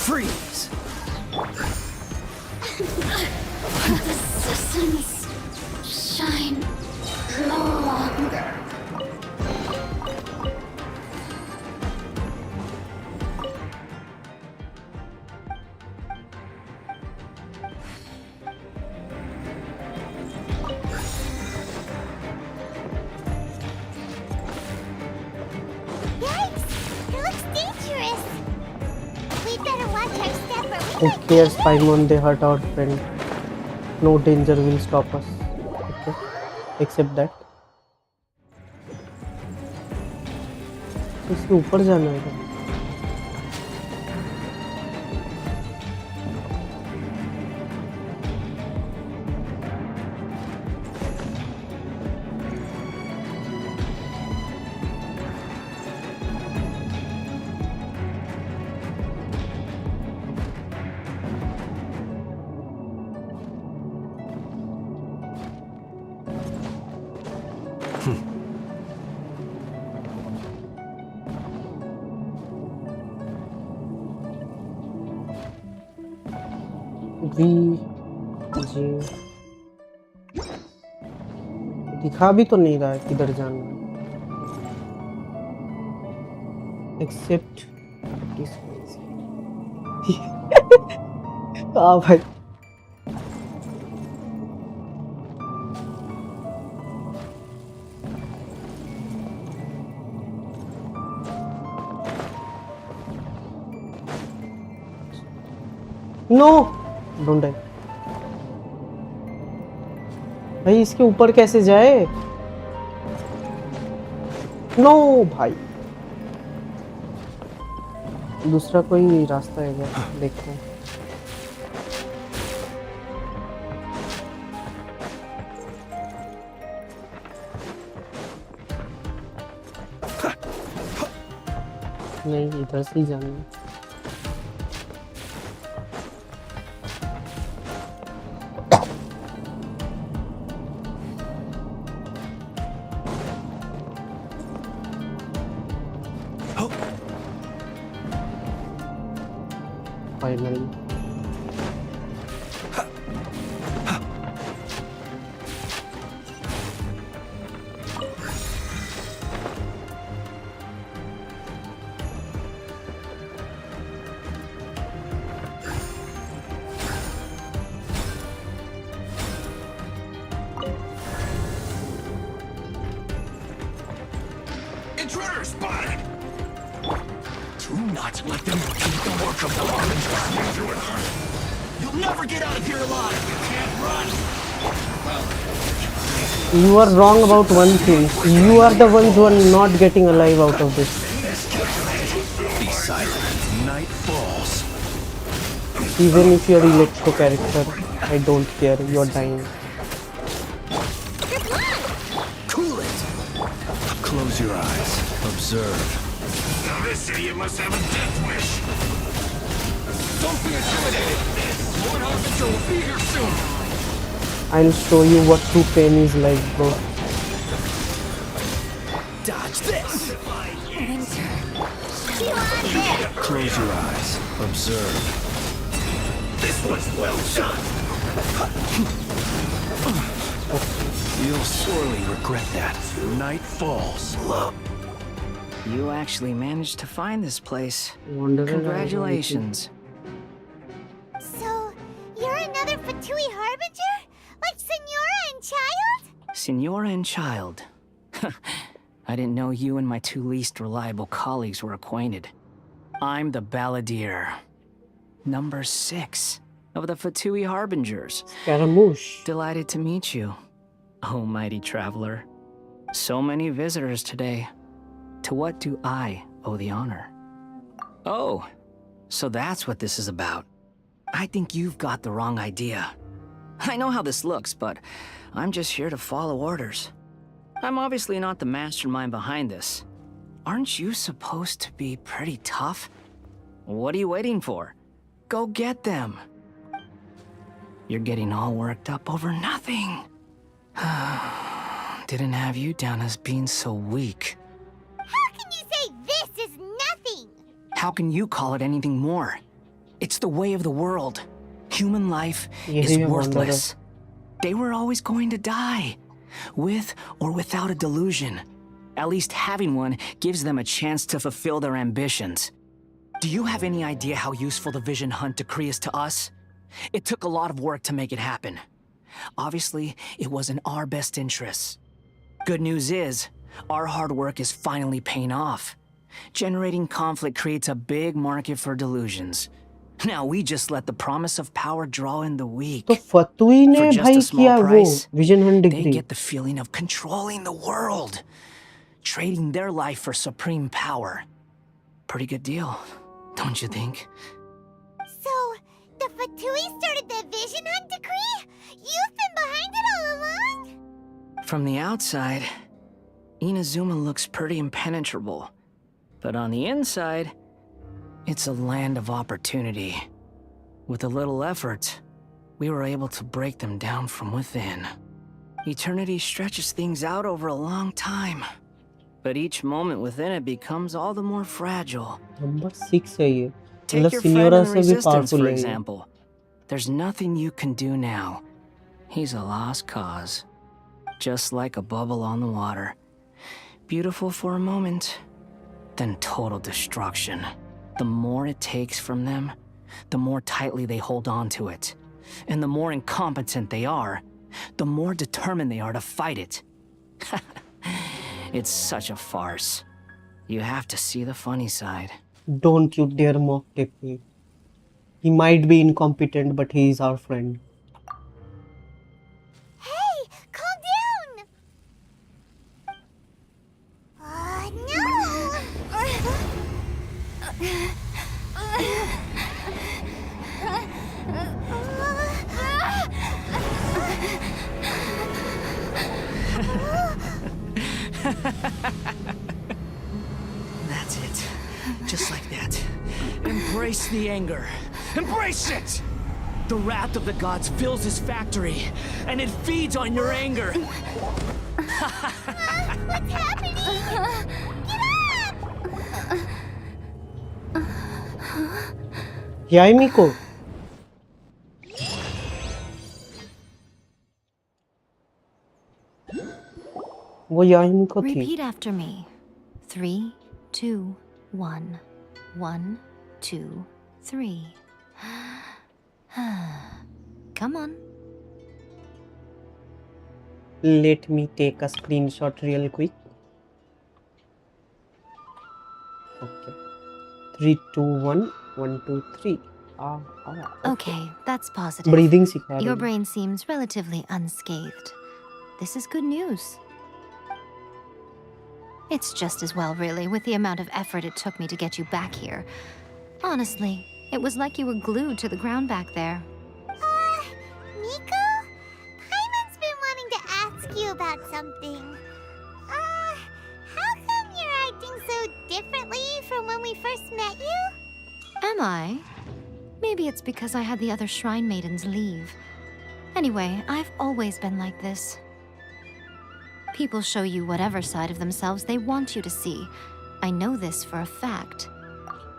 Freeze! The systems shine no longer. Who cares, Paimon? They hurt our friend. No danger will stop us. Okay, except that. इसके ऊपर जाना है। दिखा भी तो नहीं रहा है किधर जाना है। एक्सेप्ट हाँ भाई नो डोंट डाई भाई इसके ऊपर कैसे जाए नो भाई दूसरा कोई रास्ता है क्या देखते हैं नहीं इधर से ही जाना है finally Intruder spotted! Do not let them repeat the work of the Harbingers. You'll never get out of here alive. You can't run. You are wrong about one thing. You are the ones who are not getting alive out of this. Be silent. Night falls. Even if you're Electro character, I don't care. You're dying. Cool it. Close your eyes. Observe. Now this idiot must have a death wish. Don't be intimidated. Lord Harbinger will be here soon. I'll show you what true pain is like, bro. Dodge this. Close your eyes. Observe. This was well done. You'll sorely regret that. Night falls. You actually managed to find this place. Congratulations. So, you're another Fatui Harbinger? Like Senora and Child? Senora and Child. I didn't know you and my two least reliable colleagues were acquainted. I'm the Balladeer. Number 6 of the Fatui Harbingers. Scaramouche. Delighted to meet you, oh mighty traveler. So many visitors today. To what do I owe the honor? Oh, so that's what this is about. I think you've got the wrong idea. I know how this looks, but I'm just here to follow orders. I'm obviously not the mastermind behind this. Aren't you supposed to be pretty tough? What are you waiting for? Go get them. You're getting all worked up over nothing. Didn't have you down as being so weak. How can you say this is nothing? How can you call it anything more? It's the way of the world. Human life is worthless. They were always going to die, with or without a delusion. At least having one gives them a chance to fulfill their ambitions. Do you have any idea how useful the Vision Hunt decree is to us? It took a lot of work to make it happen. Obviously, it was in our best interests. Good news is, our hard work is finally paying off. Generating conflict creates a big market for delusions. Now we just let the promise of power draw in the weak. तो फतुई ने For just भाई a small किया वो price, vision Hunt they degree get the feeling of controlling the world, trading their life for supreme power. Pretty good deal, don't you think? So, the Fatui started the Vision Hunt decree? You've been behind it all along? From the outside, Inazuma looks pretty impenetrable. But on the inside, it's a land of opportunity. With a little effort, we were able to break them down from within. Eternity stretches things out over a long time. But each moment within it becomes all the more fragile. Number 6 है ये Take मतलब your friend सिनियोरा in the से भी resistance, powerful for है ये example. There's nothing you can do now. He's a lost cause. just like a bubble on the water. Beautiful for a moment, then total destruction. The more it takes from them, the more tightly they hold on to it. And the more incompetent they are, the more determined they are to fight it. It's such a farce. You have to see the funny side. Don't you dare mock Teppei. He might be incompetent, but he is our friend. Hey, calm down! That's it. Just like that. Embrace the anger. Embrace it! The wrath of the gods fills his factory, and it feeds on your anger. What's happening? Get up! Yaimiko. वो यामिको थी. Repeat after me. 3, 2, 1. 1, 2, 3. Come on. Let me take a screenshot real quick. Okay. 3, 2, 1. 1, 2, 3. Okay, that's positive. Breathing सिखा रही Your है. brain seems relatively unscathed. This is good news. It's just as well, really, with the amount of effort it took me to get you back here. Honestly, it was like you were glued to the ground back there. Miko? Paimon's been wanting to ask you about something. How come you're acting so differently from when we first met you? Am I? Maybe it's because I had the other shrine maidens leave. Anyway, I've always been like this. People show you whatever side of themselves they want you to see. I know this for a fact.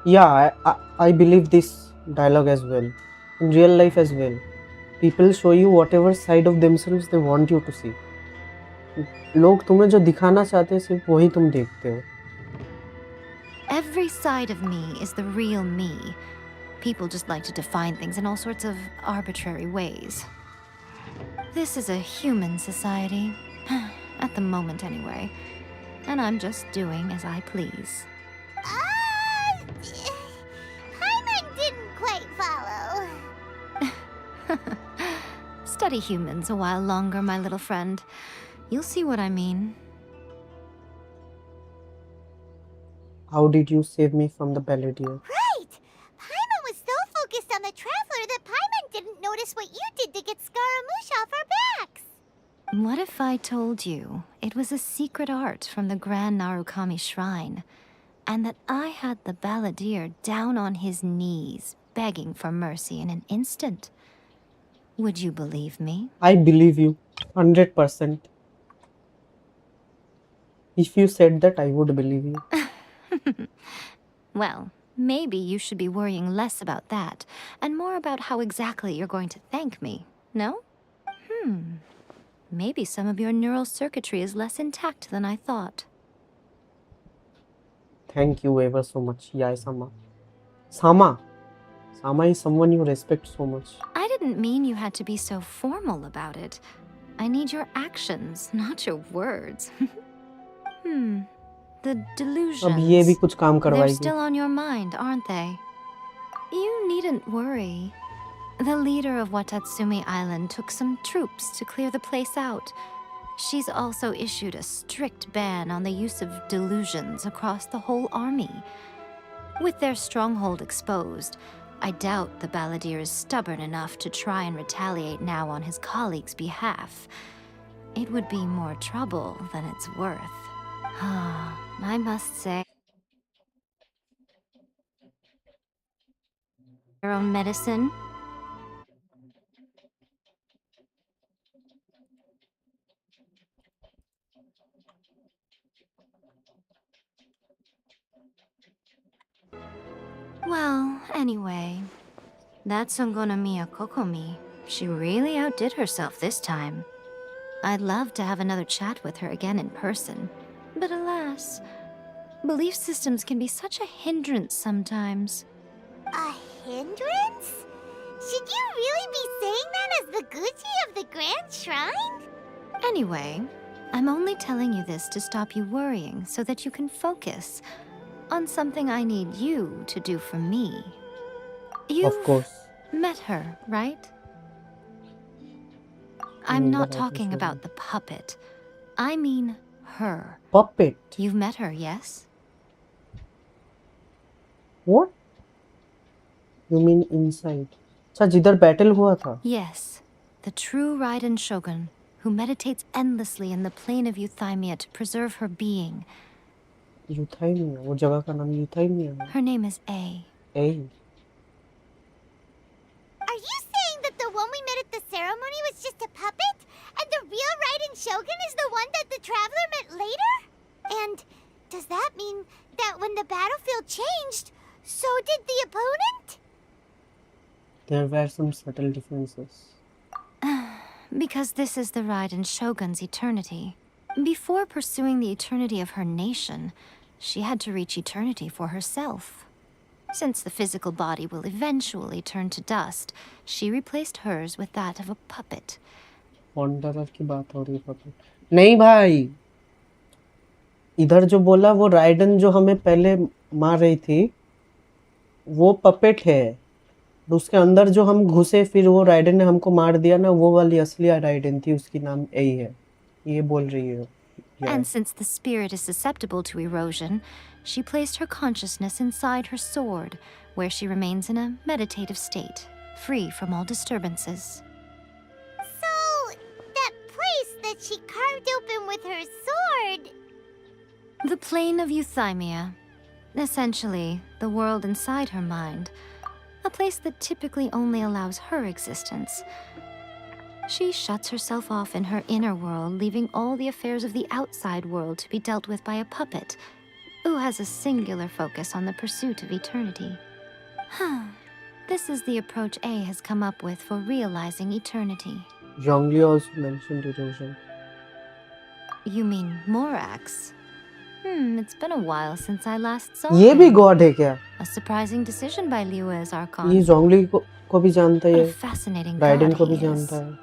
Yeah, I believe this dialogue as well. In real life as well. People show you whatever side of themselves they want you to see. लोग तुम्हें जो दिखाना चाहते हैं सिर्फ वही तुम देखते हो. Every side of me is the real me. People just like to define things in all sorts of arbitrary ways. This is a human society. At the moment, anyway. And I'm just doing as I please. Paimon didn't quite follow. Study humans a while longer, my little friend. You'll see what I mean. How did you save me from the Balladeer? Right! Paimon was so focused on the Traveler that Paimon didn't notice what you did to get Scaramouche off our backs. What if I told you it was a secret art from the Grand Narukami Shrine, and that I had the Balladeer down on his knees, begging for mercy in an instant? Would you believe me? I believe you. 100%. If you said that, I would believe you. Well, maybe you should be worrying less about that, and more about how exactly you're going to thank me, no? Maybe some of your neural circuitry is less intact than I thought. Thank you ever so much, Yae-sama. Sama is someone you respect so much. I didn't mean you had to be so formal about it. I need your actions, not your words. The delusions. अब ये भी कुछ काम They're करवाएगी. still on your mind, aren't they? You needn't worry. The leader of Watatsumi Island took some troops to clear the place out. She's also issued a strict ban on the use of delusions across the whole army. With their stronghold exposed, I doubt the Balladeer is stubborn enough to try and retaliate now on his colleagues' behalf. It would be more trouble than it's worth. I must say... Your own medicine? Well, anyway, that Songonomiya Kokomi, she really outdid herself this time. I'd love to have another chat with her again in person. But alas, belief systems can be such a hindrance sometimes. A hindrance? Should you really be saying that as the Gucci of the Grand Shrine? Anyway, I'm only telling you this to stop you worrying so that you can focus on something I need you to do for me. You've Of course. met her, right? I'm not talking about the puppet. I mean her. Puppet? You've met her, yes? What? You mean inside? अच्छा जिधर battle हुआ था? Yes, the true Raiden Shogun, who meditates endlessly in the plane of Euthymia to preserve her being. Euthymia, वो जगह का नाम Euthymia है. Her name is A. A. Are you saying that the one we met at the ceremony was just a puppet? And the real Raiden Shogun is the one that the Traveler met later? And does that mean that when the battlefield changed, so did the opponent? There were some subtle differences. Because this is the Raiden Shogun's eternity. Before pursuing the eternity of her nation, she had to reach eternity for herself. Since the physical body will eventually turn to dust, she replaced hers with that of a puppet. Wanderer की बात हो रही है puppet. नहीं भाई. इधर जो बोला वो राइडन जो हमें पहले मार रही थी, वो puppet है. उसके अंदर जो हम घुसे फिर वो राइडन ने हमको मार दिया ना, वो वाली असली राइडन थी, उसकी नाम ए है. ये बोल रही है. And since the spirit is susceptible to erosion, she placed her consciousness inside her sword, where she remains in a meditative state, free from all disturbances. So, that place that she carved open with her sword... The plane of Euthymia. Essentially, the world inside her mind. A place that typically only allows her existence. She shuts herself off in her inner world, leaving all the affairs of the outside world to be dealt with by a puppet, who has a singular focus on the pursuit of eternity. This is the approach A has come up with for realizing eternity. Zhongli also mentioned erosion. You mean Morax? It's been a while since I last saw ये him. भी god है क्या? A surprising decision by Liu's Archon. ये Zhongli को भी जानता है. Fascinating ridden god को he भी is. जानता है.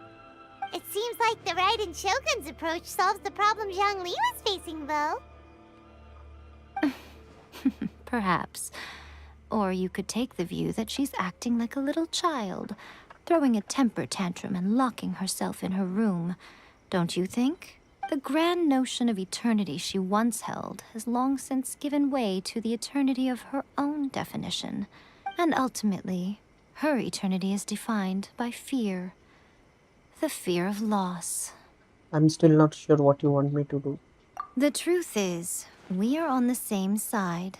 It seems like the Raiden Shogun's approach solves the problem Zhongli was facing, though. Perhaps. Or you could take the view that she's acting like a little child, throwing a temper tantrum and locking herself in her room. Don't you think? The grand notion of eternity she once held has long since given way to the eternity of her own definition. And ultimately, her eternity is defined by fear. The fear of loss. I'm still not sure what you want me to do. The truth is, we are on the same side.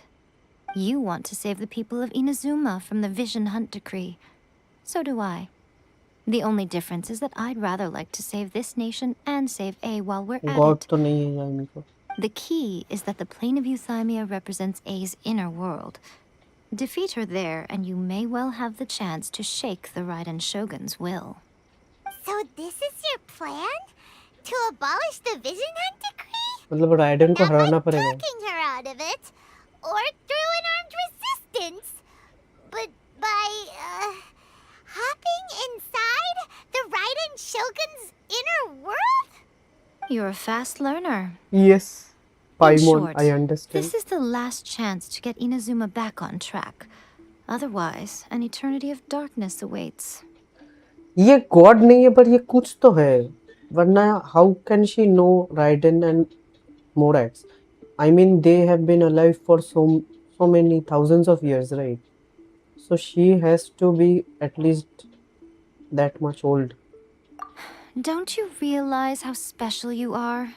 You want to save the people of Inazuma from the Vision Hunt decree. So do I. The only difference is that I'd rather like to save this nation and save A while we're at God it. तो नहीं है यार मेरे को. The key is that the plane of Euthymia represents A's inner world. Defeat her there, and you may well have the chance to shake the Raiden Shogun's will. So this is your plan? To abolish the Vision Hunt decree? मतलब ridden को हराना पड़ेगा. Talking her out of it? Or through an armed resistance? But by, hopping inside the Raiden Shogun's inner world? You're a fast learner. Yes. In Paimon, short, I understand. this is the last chance to get Inazuma back on track. Otherwise, an eternity of darkness awaits. ये god नहीं है पर ये कुछ तो है. वरना how can she know Raiden and Morax? I mean they have been alive for so many thousands of years, right? So she has to be at least that much old. Don't you realize how special you are?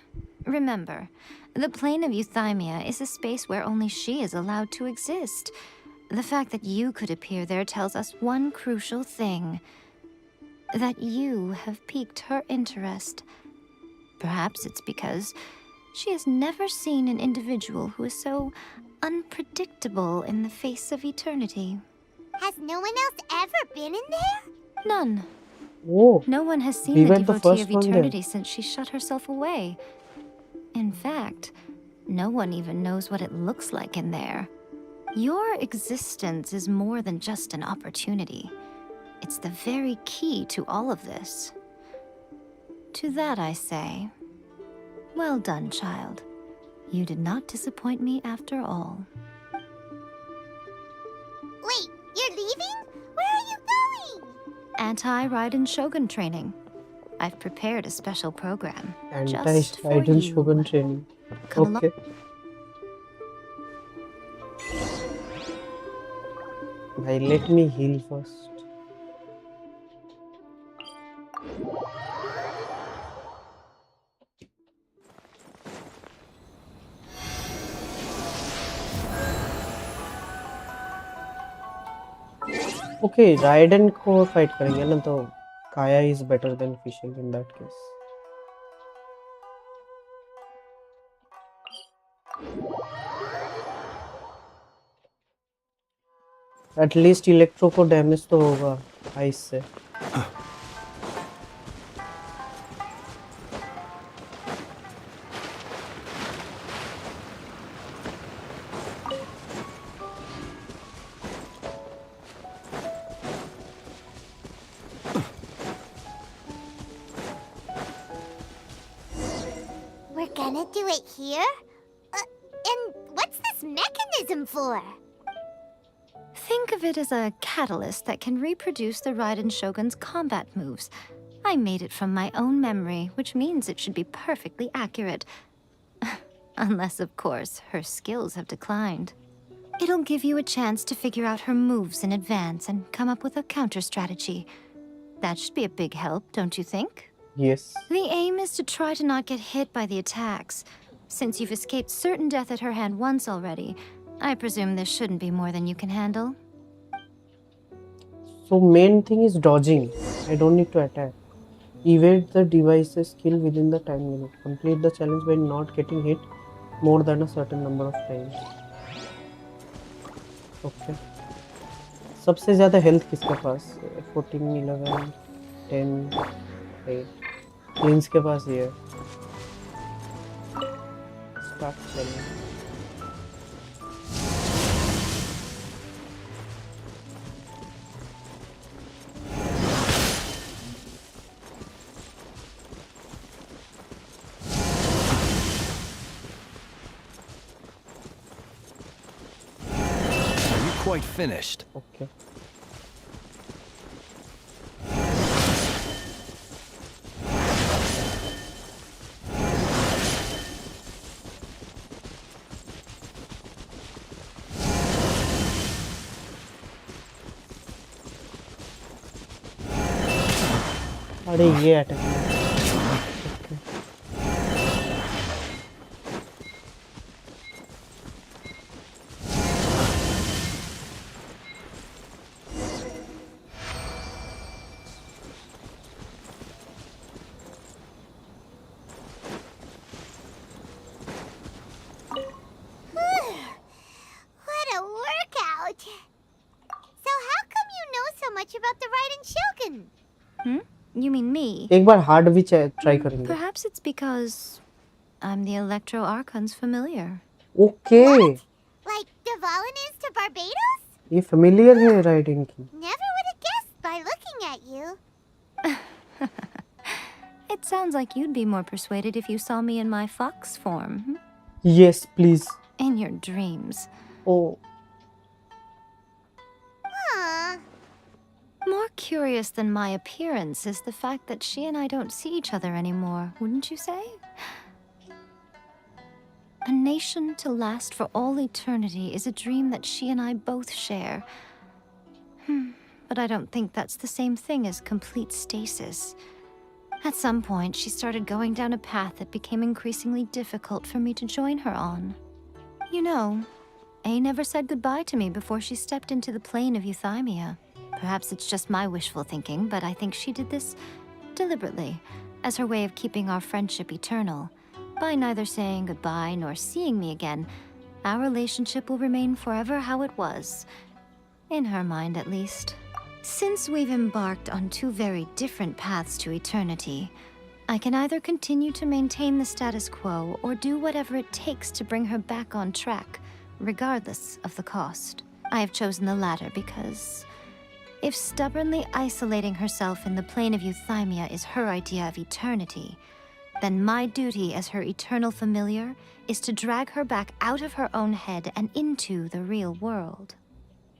Remember, the plane of Euthymia is a space where only she is allowed to exist. The fact that you could appear there tells us one crucial thing. That you have piqued her interest. Perhaps it's because she has never seen an individual who is so unpredictable in the face of eternity. Has no one else ever been in there? None. Oh, No one has seen we the were the devotee first of one there. eternity since she shut herself away. In fact, no one even knows what it looks like in there. Your existence is more than just an opportunity. It's the very key to all of this. To that I say, well done, child. You did not disappoint me after all. Wait, you're leaving? Where are you going? Anti-Raiden Shogun training. I've prepared a special program just for Anti-Raiden you. Shogun training. Come Okay. Bhai, let me heal first. Okay, Raiden को fight करेंगे ना तो Kaya is better than Fishing in that case. At least Electro को damage तो होगा ice से. We're gonna do it here? And what's this mechanism for? Think of it as a catalyst that can reproduce the Raiden Shogun's combat moves. I made it from my own memory, which means it should be perfectly accurate. Unless, of course, her skills have declined. It'll give you a chance to figure out her moves in advance and come up with a counter strategy. That should be a big help, don't you think? Yes. The aim is to try to not get hit by the attacks. Since you've escaped certain death at her hand once already, I presume this shouldn't be more than you can handle. So main thing is dodging. I don't need to attack. Evade the device's kill within the time limit. Complete the challenge by not getting hit more than a certain number of times. Okay. सबसे ज़्यादा health किसके पास? 14, 11, 10, 8. Flins के पास ये है. Start challenge. Are you quite finished? Okay. अरे ये attack What a workout! So how come you know so much about the Raiden Shogun? You mean me? एक बार hard भी try करेंगे. Perhaps it's because I'm the Electro Archon's familiar. Okay. Like Devalin is to Barbados? ये familiar है Raiden की. Never would have guessed by looking at you. It sounds like you'd be more persuaded if you saw me in my fox form. Yes, please. In your dreams. Oh. Aww. More curious than my appearance is the fact that she and I don't see each other anymore, wouldn't you say? A nation to last for all eternity is a dream that she and I both share. But I don't think that's the same thing as complete stasis. At some point, she started going down a path that became increasingly difficult for me to join her on. You know, A never said goodbye to me before she stepped into the plane of Euthymia. Perhaps it's just my wishful thinking, but I think she did this deliberately, as her way of keeping our friendship eternal. By neither saying goodbye nor seeing me again, our relationship will remain forever how it was. In her mind, at least. Since we've embarked on two very different paths to eternity, I can either continue to maintain the status quo or do whatever it takes to bring her back on track, regardless of the cost. I have chosen the latter because if stubbornly isolating herself in the plane of euthymia is her idea of eternity, then my duty as her eternal familiar is to drag her back out of her own head and into the real world.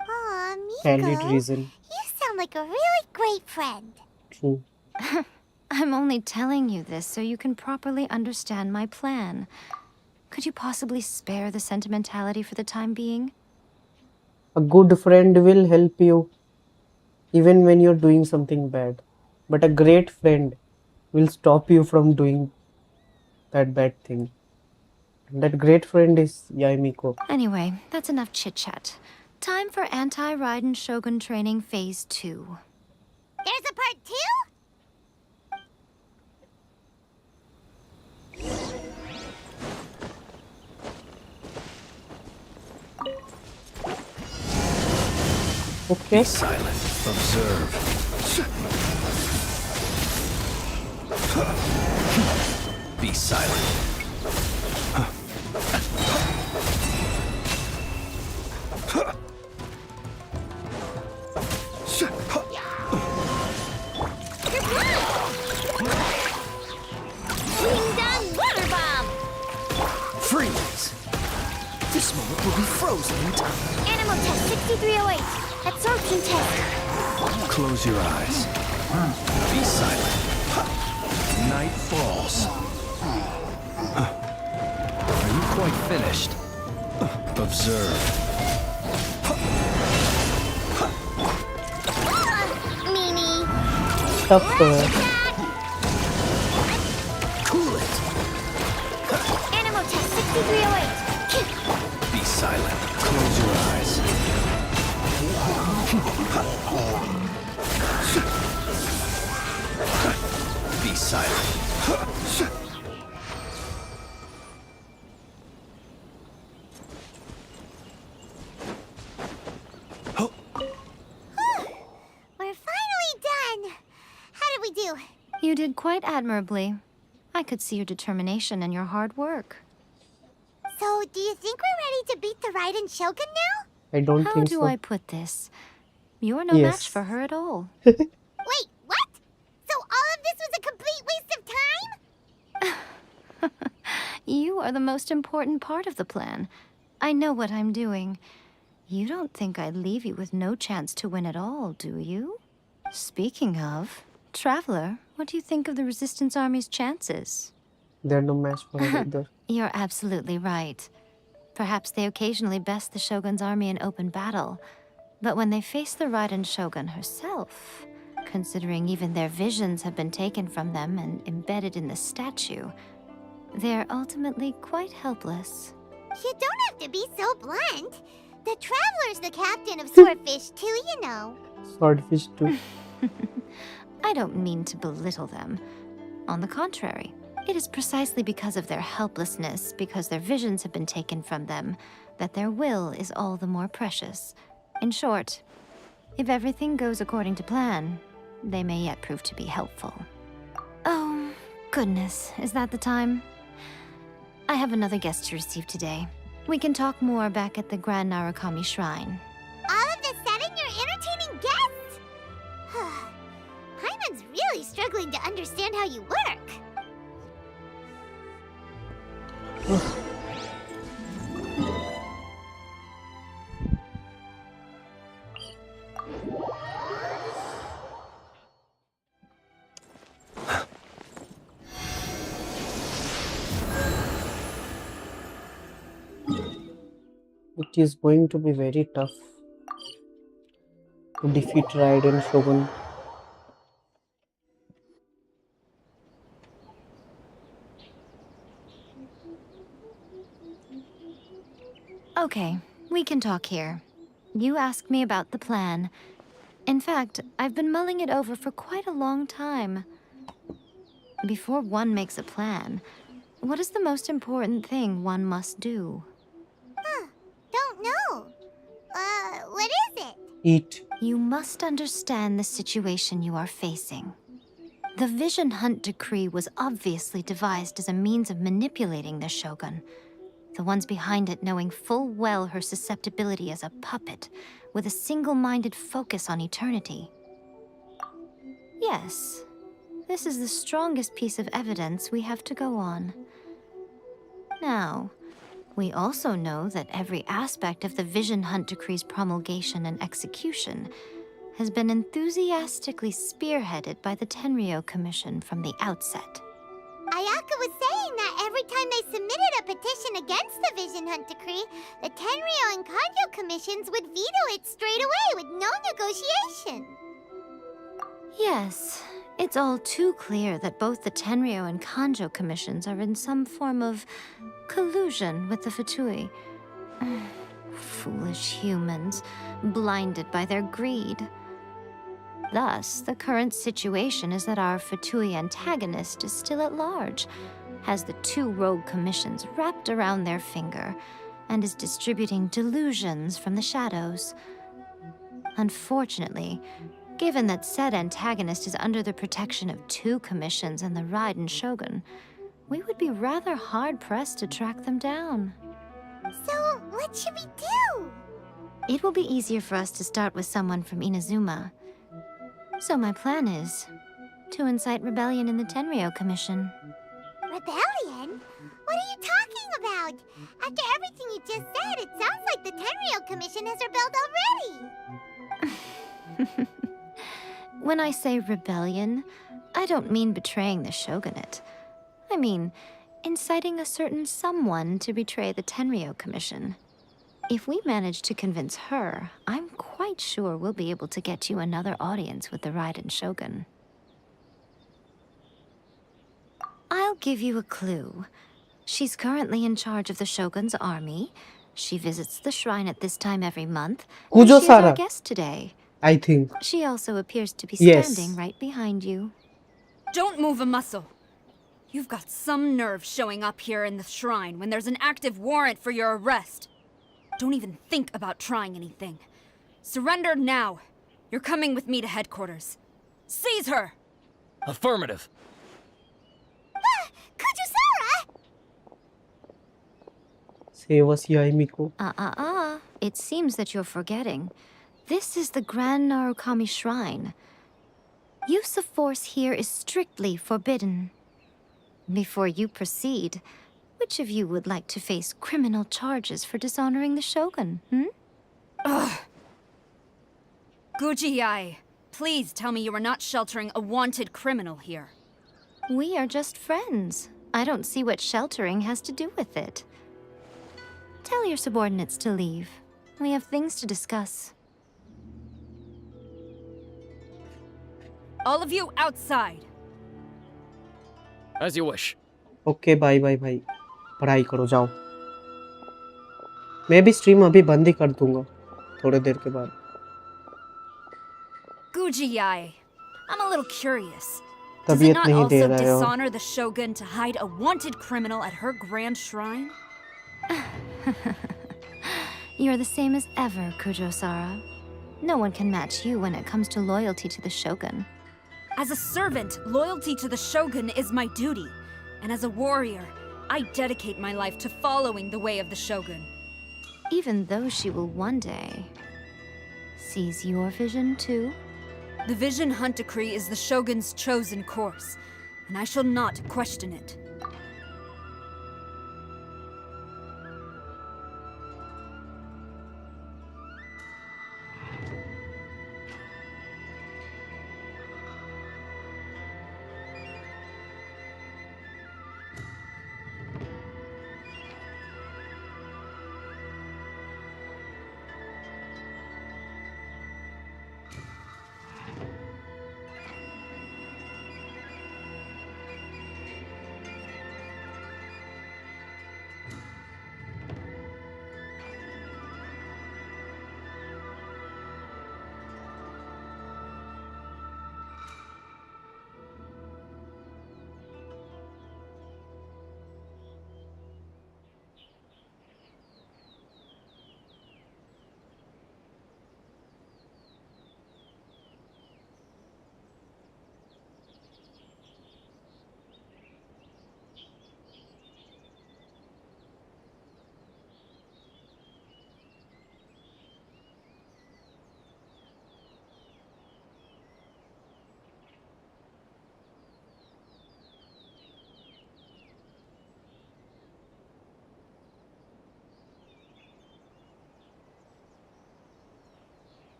Aw, Valid Miko, reason. you sound like a really great friend. True. I'm only telling you this so you can properly understand my plan. Could you possibly spare the sentimentality for the time being? A good friend will help you even when you're doing something bad. But a great friend will stop you from doing that bad thing. And that great friend is Yaimiko. Anyway, that's enough chit-chat. Time for anti-Raiden Shogun training phase 2. There's a part 2? Okay. Be silent. Observe. Be silent. Water bomb! Freeze! This moment will be frozen in time. Animal test 6308. Absorption test. Close your eyes. Be silent. Night falls. Are you quite finished? Observe. Meanie. Tough. Cool it. Animal test 6308. Be silent. Close your eyes. Be silent. We're finally done. How did we do? You did quite admirably. I could see your determination and your hard work. So, do you think we're ready to beat the Raiden Shogun now? I don't How think do so. I put this? You're no Yes. match for her at all. Wait, what? So all of this was a complete waste of time? You are the most important part of the plan. I know what I'm doing. You don't think I'd leave you with no chance to win at all, do you? Speaking of, Traveler, what do you think of the Resistance Army's chances? They're no match for her either. You're absolutely right. Perhaps they occasionally best the Shogun's army in open battle, but when they face the Raiden Shogun herself, considering even their visions have been taken from them and embedded in the statue, they're ultimately quite helpless. You don't have to be so blunt. The Traveler's the captain of Swordfish too, you know. Swordfish too. I don't mean to belittle them. On the contrary, it is precisely because of their helplessness, because their visions have been taken from them, that their will is all the more precious. In short, if everything goes according to plan, they may yet prove to be helpful. Oh, goodness, is that the time? I have another guest to receive today. We can talk more back at the Grand Narukami Shrine. All of the sudden, you're entertaining guests? Paimon's really struggling to understand how you work. It is going to be very tough to defeat Raiden Shogun. Okay, we can talk here. You asked me about the plan. In fact, I've been mulling it over for quite a long time. Before one makes a plan, what is the most important thing one must do? Don't know. What is it? Eat. You must understand the situation you are facing. The Vision Hunt decree was obviously devised as a means of manipulating the Shogun, the ones behind it knowing full well her susceptibility as a puppet, with a single-minded focus on eternity. Yes, this is the strongest piece of evidence we have to go on. Now, we also know that every aspect of the Vision Hunt Decree's promulgation and execution has been enthusiastically spearheaded by the Tenryou Commission from the outset. Ayaka was saying that every time they submitted a petition against the Vision Hunt Decree, the Tenryou and Kanjo commissions would veto it straight away with no negotiation. Yes, it's all too clear that both the Tenryou and Kanjo commissions are in some form of collusion with the Fatui. Foolish humans, blinded by their greed. Thus, the current situation is that our Fatui antagonist is still at large, has the two rogue commissions wrapped around their finger, and is distributing delusions from the shadows. Unfortunately, given that said antagonist is under the protection of two commissions and the Raiden Shogun, we would be rather hard-pressed to track them down. So, what should we do? It will be easier for us to start with someone from Inazuma. So my plan is to incite rebellion in the Tenryou Commission. Rebellion? What are you talking about? After everything you just said, it sounds like the Tenryou Commission has rebelled already. When I say rebellion, I don't mean betraying the shogunate. I mean inciting a certain someone to betray the Tenryou Commission. If we manage to convince her, I'm quite sure we'll be able to get you another audience with the Raiden Shogun. I'll give you a clue. She's currently in charge of the Shogun's army. She visits the shrine at this time every month. And she's our guest today. I think. She also appears to be Yes. standing right behind you. Don't move a muscle. You've got some nerve showing up here in the shrine when there's an active warrant for your arrest. Don't even think about trying anything. Surrender now. You're coming with me to headquarters. Seize her! Affirmative. Kujusara! Save us, Yaimiko. It seems that you're forgetting. This is the Grand Narukami Shrine. Use of force here is strictly forbidden. Before you proceed, which of you would like to face criminal charges for dishonoring the Shogun, Ugh. Guji-ai, please tell me you are not sheltering a wanted criminal here. We are just friends. I don't see what sheltering has to do with it. Tell your subordinates to leave. We have things to discuss. All of you outside. As you wish. Okay bye bye भाई, पढ़ाई करो जाओ। मैं भी stream अभी बंद ही कर दूंगा थोड़ी देर के बाद। Guji-ai, I'm a little curious. Does it तबीयत not नहीं दे also रहा है और dishonor the Shogun to hide a wanted criminal at her grand shrine? You're the same as ever, Kujo-sara. No one can match you when it comes to loyalty to the Shogun. As a servant, loyalty to the Shogun is my duty. And as a warrior, I dedicate my life to following the way of the Shogun. Even though she will one day seize your vision too? The Vision Hunt Decree is the Shogun's chosen course, and I shall not question it.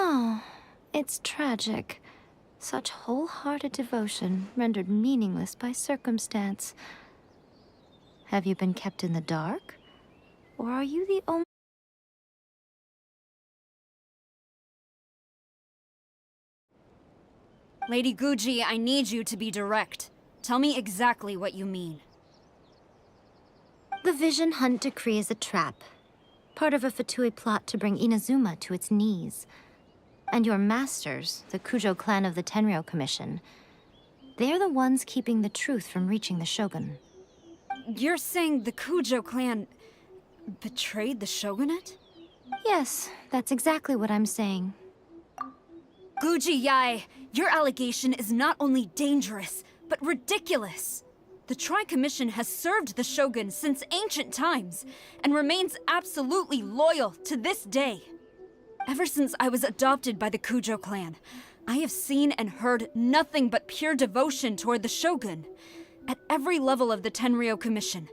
Oh, it's tragic. Such wholehearted devotion rendered meaningless by circumstance. Have you been kept in the dark? Or are you the only... Lady Guji, I need you to be direct. Tell me exactly what you mean. The Vision Hunt decree is a trap. Part of a Fatui plot to bring Inazuma to its knees. And your masters, the Kujo clan of the Tenryou Commission, they're the ones keeping the truth from reaching the Shogun. You're saying the Kujo clan betrayed the shogunate? Yes, that's exactly what I'm saying. Guji Yae, your allegation is not only dangerous, but ridiculous. The Tri-Commission has served the Shogun since ancient times, and remains absolutely loyal to this day. Ever since I was adopted by the Kujo clan, I have seen and heard nothing but pure devotion toward the Shogun. At every level of the Tenryou Commission,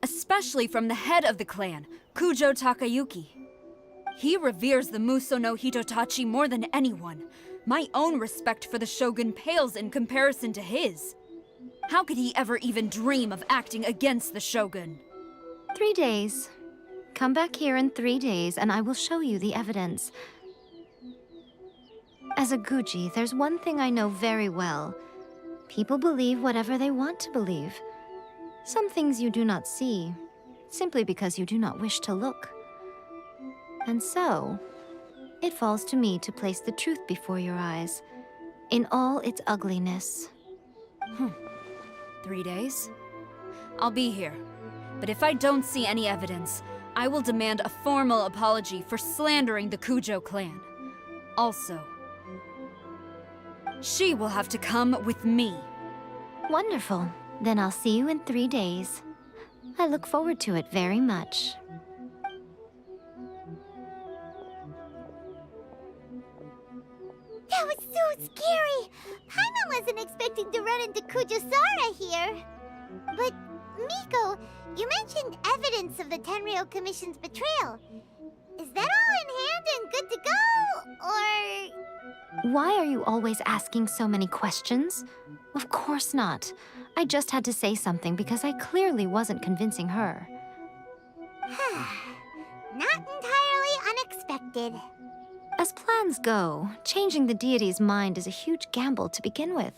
especially from the head of the clan, Kujo Takayuki. He reveres the Muso no Hitotachi more than anyone. My own respect for the Shogun pales in comparison to his. How could he ever even dream of acting against the Shogun? 3 days. Come back here in 3 days and I will show you the evidence. As a Guji, there's one thing I know very well. People believe whatever they want to believe. Some things you do not see, simply because you do not wish to look. And so, it falls to me to place the truth before your eyes, in all its ugliness. 3 days? I'll be here. But if I don't see any evidence, I will demand a formal apology for slandering the Kujo clan. Also, she will have to come with me. Wonderful. Then I'll see you in 3 days. I look forward to it very much. That was so scary! Paimon wasn't expecting to run into Kujosara here. But, Miko, you mentioned evidence of the Tenryou Commission's betrayal. Is that all in hand and good to go, or...? Why are you always asking so many questions? Of course not. I just had to say something because I clearly wasn't convincing her. Not entirely unexpected. As plans go, changing the deity's mind is a huge gamble to begin with.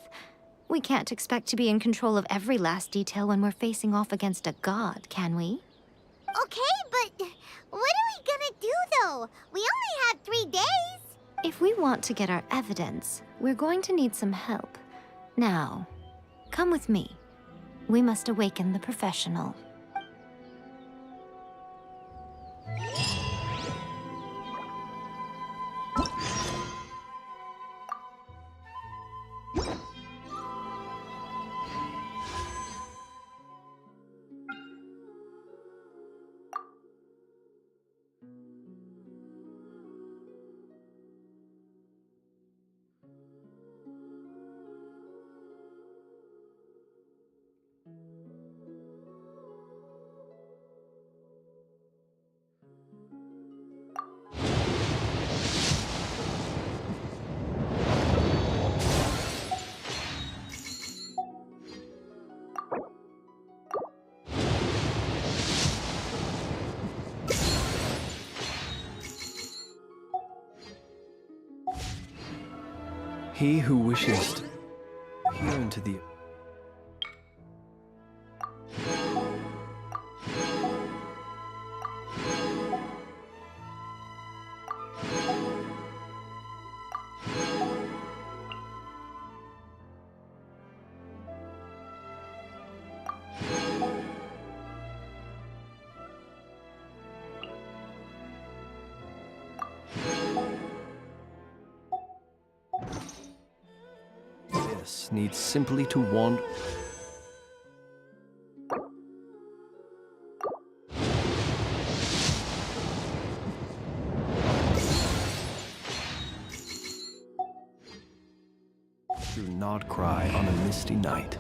We can't expect to be in control of every last detail when we're facing off against a god, can we? Okay, but what are we gonna do, though? We only have 3 days! If we want to get our evidence, we're going to need some help. Now, come with me. We must awaken the professional. He who wishes to peer into the... needs simply to wander. Do not cry on a misty night.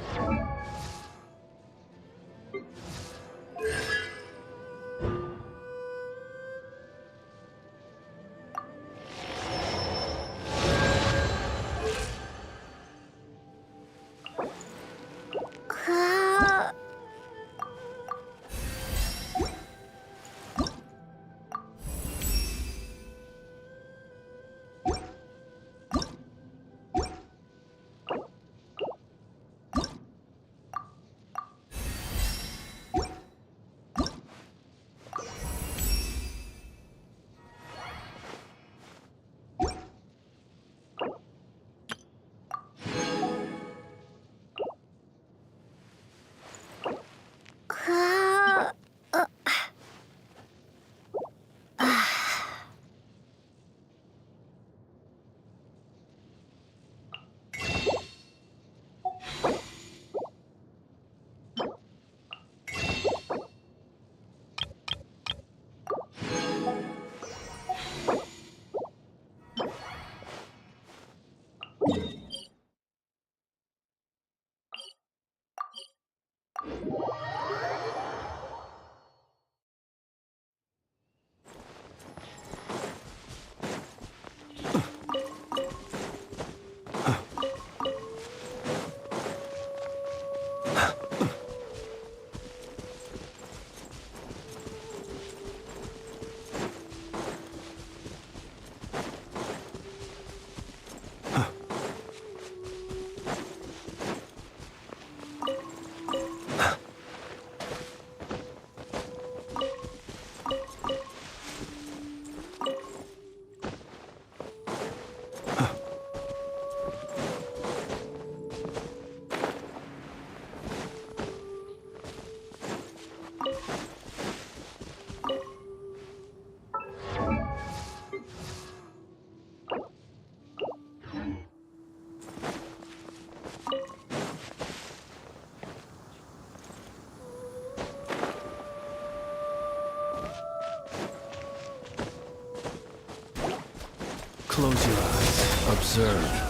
Close your eyes. Observe.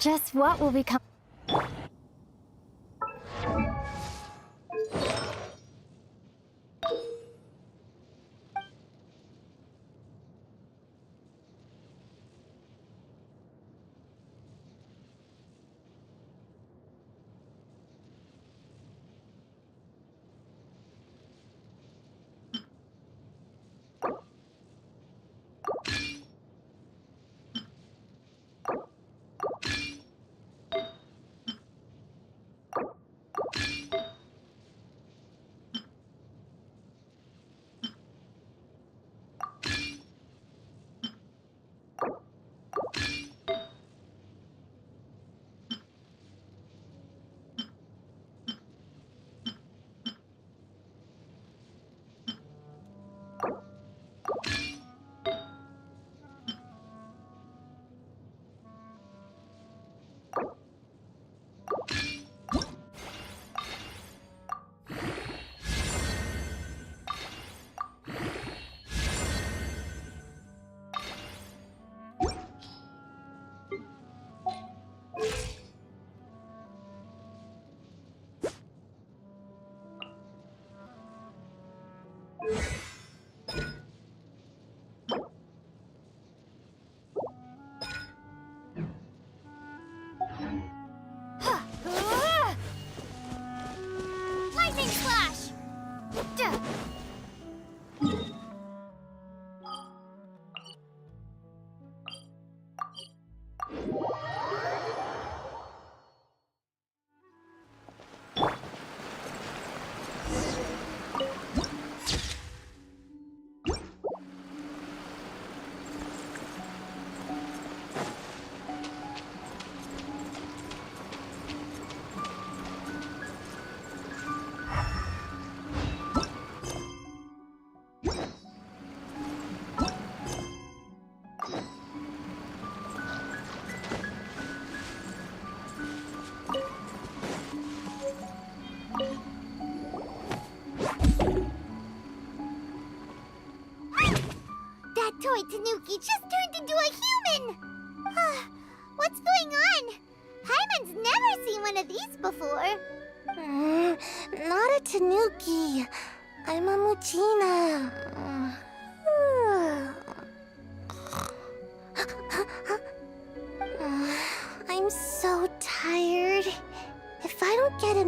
Just what will become... Lightning Flash! Duh. That toy Tanuki just turned into a human! What's going on? Paimon's never seen one of these before. Not a Tanuki. I'm a Muchina.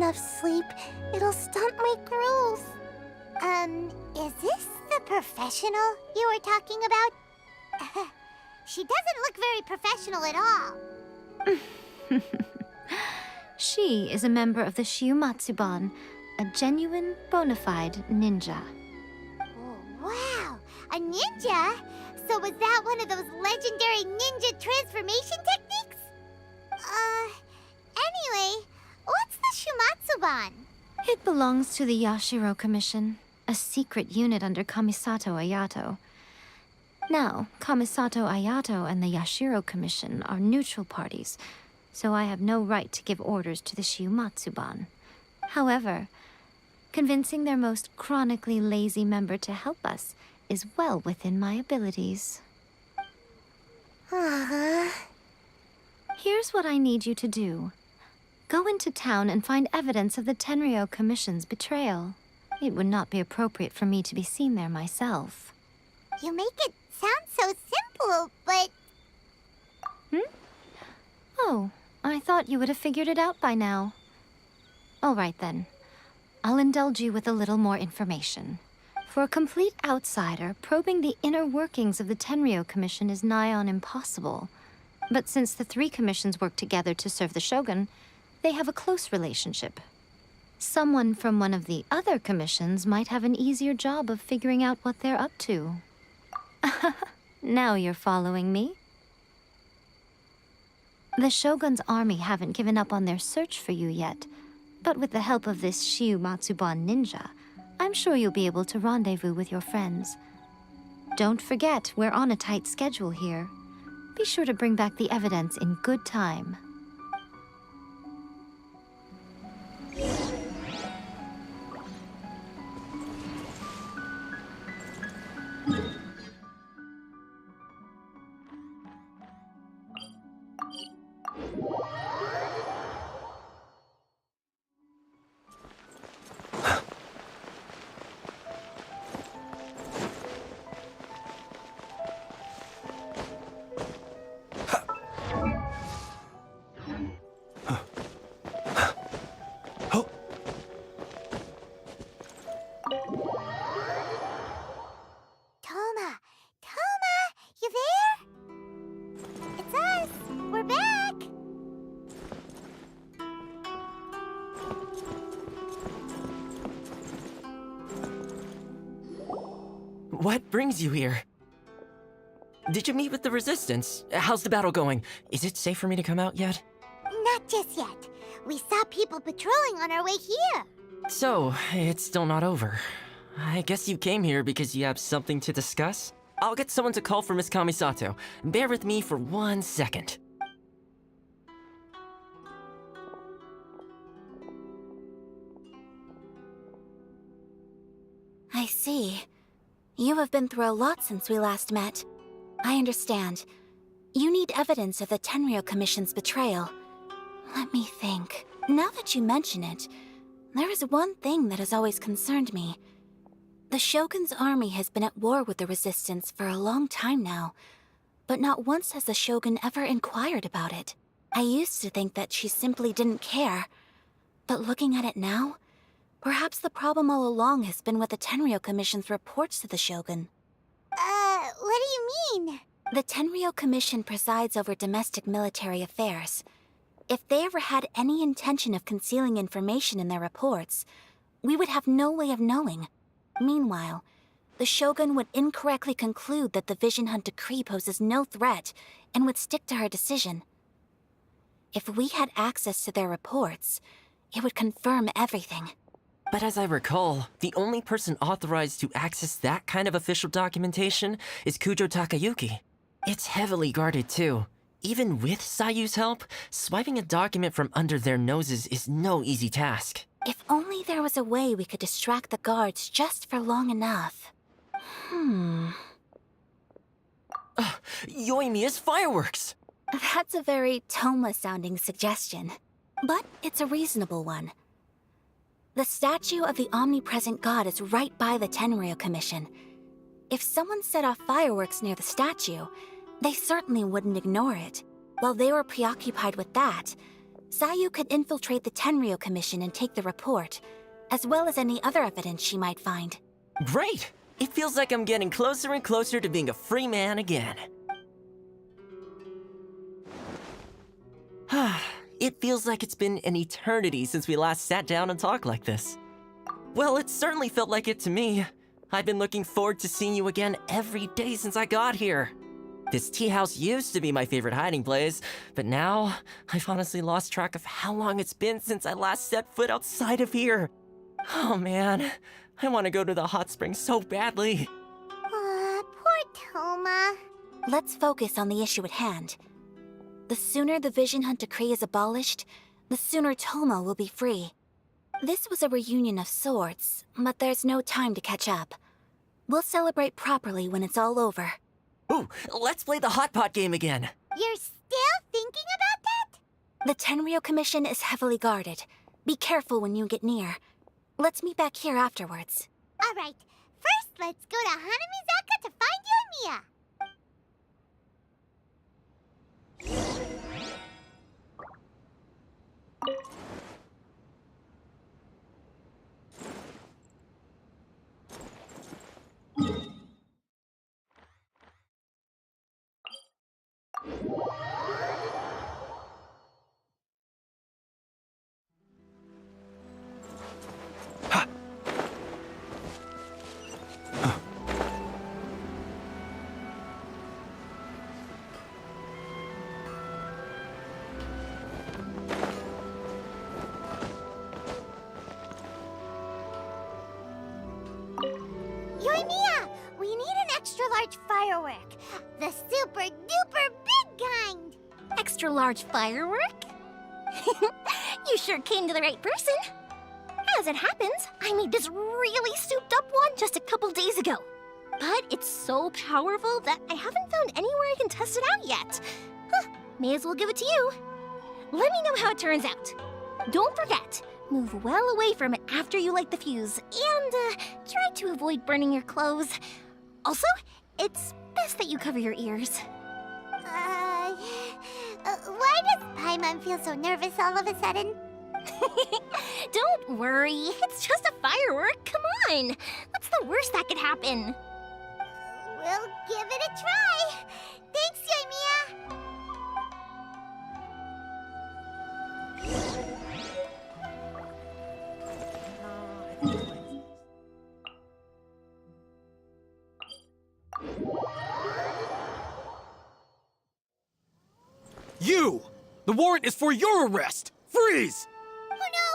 enough sleep, it'll stunt my growth. Is this the professional you were talking about? She doesn't look very professional at all. She is a member of the Shiumatsuban, a genuine, bona fide ninja. Oh, wow! A ninja? So was that one of those legendary ninja transformation techniques? Anyway, what's the Shiumatsuban? It belongs to the Yashiro Commission, a secret unit under Kamisato Ayato. Now, Kamisato Ayato and the Yashiro Commission are neutral parties, so I have no right to give orders to the Shiumatsuban. However, convincing their most chronically lazy member to help us is well within my abilities. Here's what I need you to do. Go into town and find evidence of the Tenryou Commission's betrayal. It would not be appropriate for me to be seen there myself. You make it sound so simple, but... Oh, I thought you would have figured it out by now. All right then. I'll indulge you with a little more information. For a complete outsider, probing the inner workings of the Tenryou Commission is nigh on impossible. But since the three commissions work together to serve the Shogun, they have a close relationship. Someone from one of the other commissions might have an easier job of figuring out what they're up to. Now you're following me. The Shogun's army haven't given up on their search for you yet, but with the help of this Shiumatsuban ninja, I'm sure you'll be able to rendezvous with your friends. Don't forget, we're on a tight schedule here. Be sure to bring back the evidence in good time. What brings you here? Did you meet with the Resistance? How's the battle going? Is it safe for me to come out yet? Not just yet. We saw people patrolling on our way here. So, it's still not over. I guess you came here because you have something to discuss? I'll get someone to call for Miss Kamisato. Bear with me for 1 second. I see. You have been through a lot since we last met. I understand. You need evidence of the Tenryou Commission's betrayal. Let me think. Now that you mention it, there is one thing that has always concerned me. The Shogun's army has been at war with the Resistance for a long time now, but not once has the Shogun ever inquired about it. I used to think that she simply didn't care, but looking at it now, perhaps the problem all along has been with the Tenryou Commission's reports to the Shogun. What do you mean? The Tenryou Commission presides over domestic military affairs. If they ever had any intention of concealing information in their reports, we would have no way of knowing. Meanwhile, the Shogun would incorrectly conclude that the Vision Hunt decree poses no threat and would stick to her decision. If we had access to their reports, it would confirm everything. But as I recall, the only person authorized to access that kind of official documentation is Kujo Takayuki. It's heavily guarded too. Even with Sayu's help, swiping a document from under their noses is no easy task. If only there was a way we could distract the guards just for long enough. Yoimiya's fireworks! That's a very Toma-sounding suggestion, but it's a reasonable one. The statue of the omnipresent god is right by the Tenryou Commission. If someone set off fireworks near the statue, they certainly wouldn't ignore it. While they were preoccupied with that, Sayu could infiltrate the Tenryou Commission and take the report, as well as any other evidence she might find. Great! It feels like I'm getting closer and closer to being a free man again. It feels like it's been an eternity since we last sat down and talked like this. Well, it certainly felt like it to me. I've been looking forward to seeing you again every day since I got here. This tea house used to be my favorite hiding place, but now I've honestly lost track of how long it's been since I last set foot outside of here. Oh man, I want to go to the hot springs so badly. Poor Toma. Let's focus on the issue at hand. The sooner the Vision Hunt Decree is abolished, the sooner Toma will be free. This was a reunion of sorts, but there's no time to catch up. We'll celebrate properly when it's all over. Ooh, let's play the hot pot game again. You're still thinking about that? The Tenryou Commission is heavily guarded. Be careful when you get near. Let's meet back here afterwards. Alright, first let's go to Hanamizaka to find Yoimiya. Yoimiya, we need an extra large firework. The super duper big kind. Extra large firework? You sure came to the right person. As it happens, I made this really souped up one just a couple days ago. But it's so powerful that I haven't found anywhere I can test it out yet. May as well give it to you. Let me know how it turns out. Don't forget, move well away from it after you light the fuse, and try to avoid burning your clothes. Also, it's best that you cover your ears. Why does Paimon feel so nervous all of a sudden? Don't worry, it's just a firework, come on! What's the worst that could happen? We'll give it a try. Thanks, Yoimiya. You! The warrant is for your arrest! Freeze! Oh no,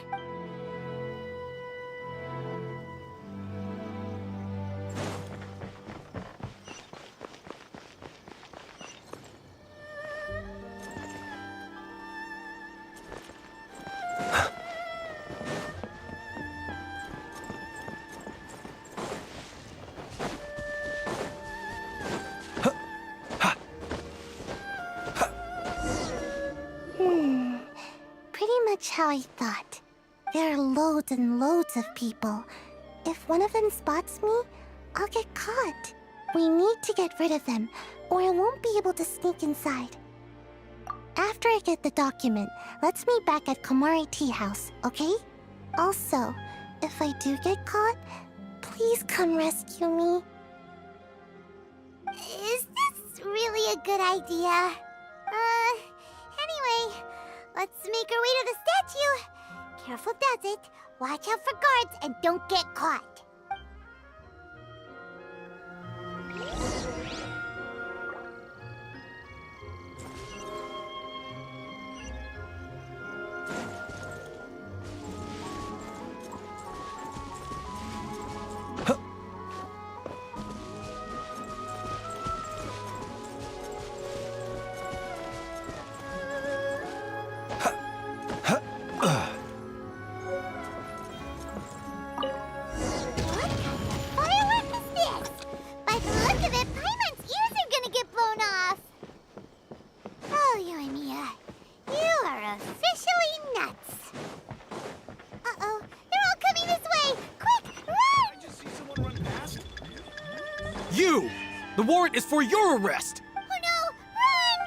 run! Pretty much how I thought. There are loads and loads of people. If one of them spots me, I'll get caught. We need to get rid of them, or I won't be able to sneak inside. After I get the document, let's meet back at Komari Tea House, okay? Also, if I do get caught, please come rescue me. Is this really a good idea? Anyway, let's make our way to the statue. Careful does it. Watch out for guards and don't get caught. You! The warrant is for your arrest! Oh no, run!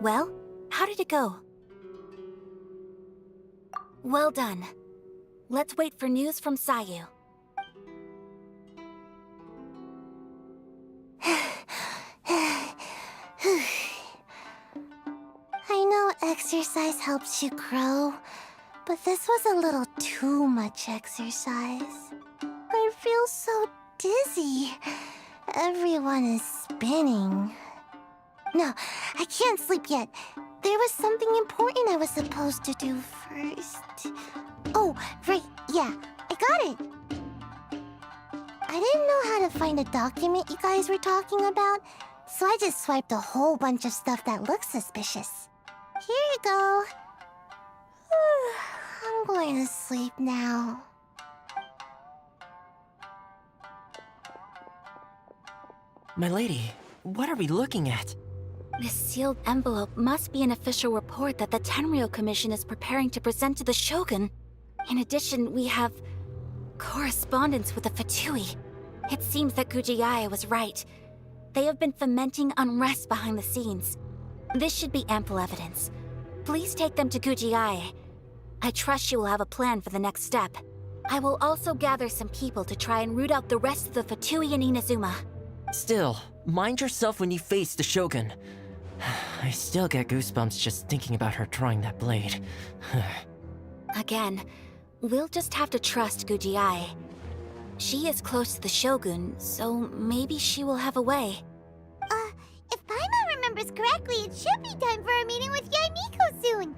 Well, how did it go? Well done. Let's wait for news from Sayu. I know exercise helps you grow, but this was a little too much exercise. I feel so dizzy. Everyone is spinning. No, I can't sleep yet. There was something important I was supposed to do first. Oh, right, yeah, I got it. I didn't know how to find a document you guys were talking about, so I just swiped a whole bunch of stuff that looks suspicious. Here you go. I'm going to sleep now. My lady, what are we looking at? This sealed envelope must be an official report that the Tenryou Commission is preparing to present to the Shogun. In addition, we have correspondence with the Fatui. It seems that Gujiaya was right. They have been fomenting unrest behind the scenes. This should be ample evidence. Please take them to Gujiaya. I trust she will have a plan for the next step. I will also gather some people to try and root out the rest of the Fatui in Inazuma. Still, mind yourself when you face the Shogun. I still get goosebumps just thinking about her drawing that blade. Again, we'll just have to trust Gujiai. She is close to the Shogun, so maybe she will have a way. If Paimon remembers correctly, it should be time for a meeting with Yaimiko soon.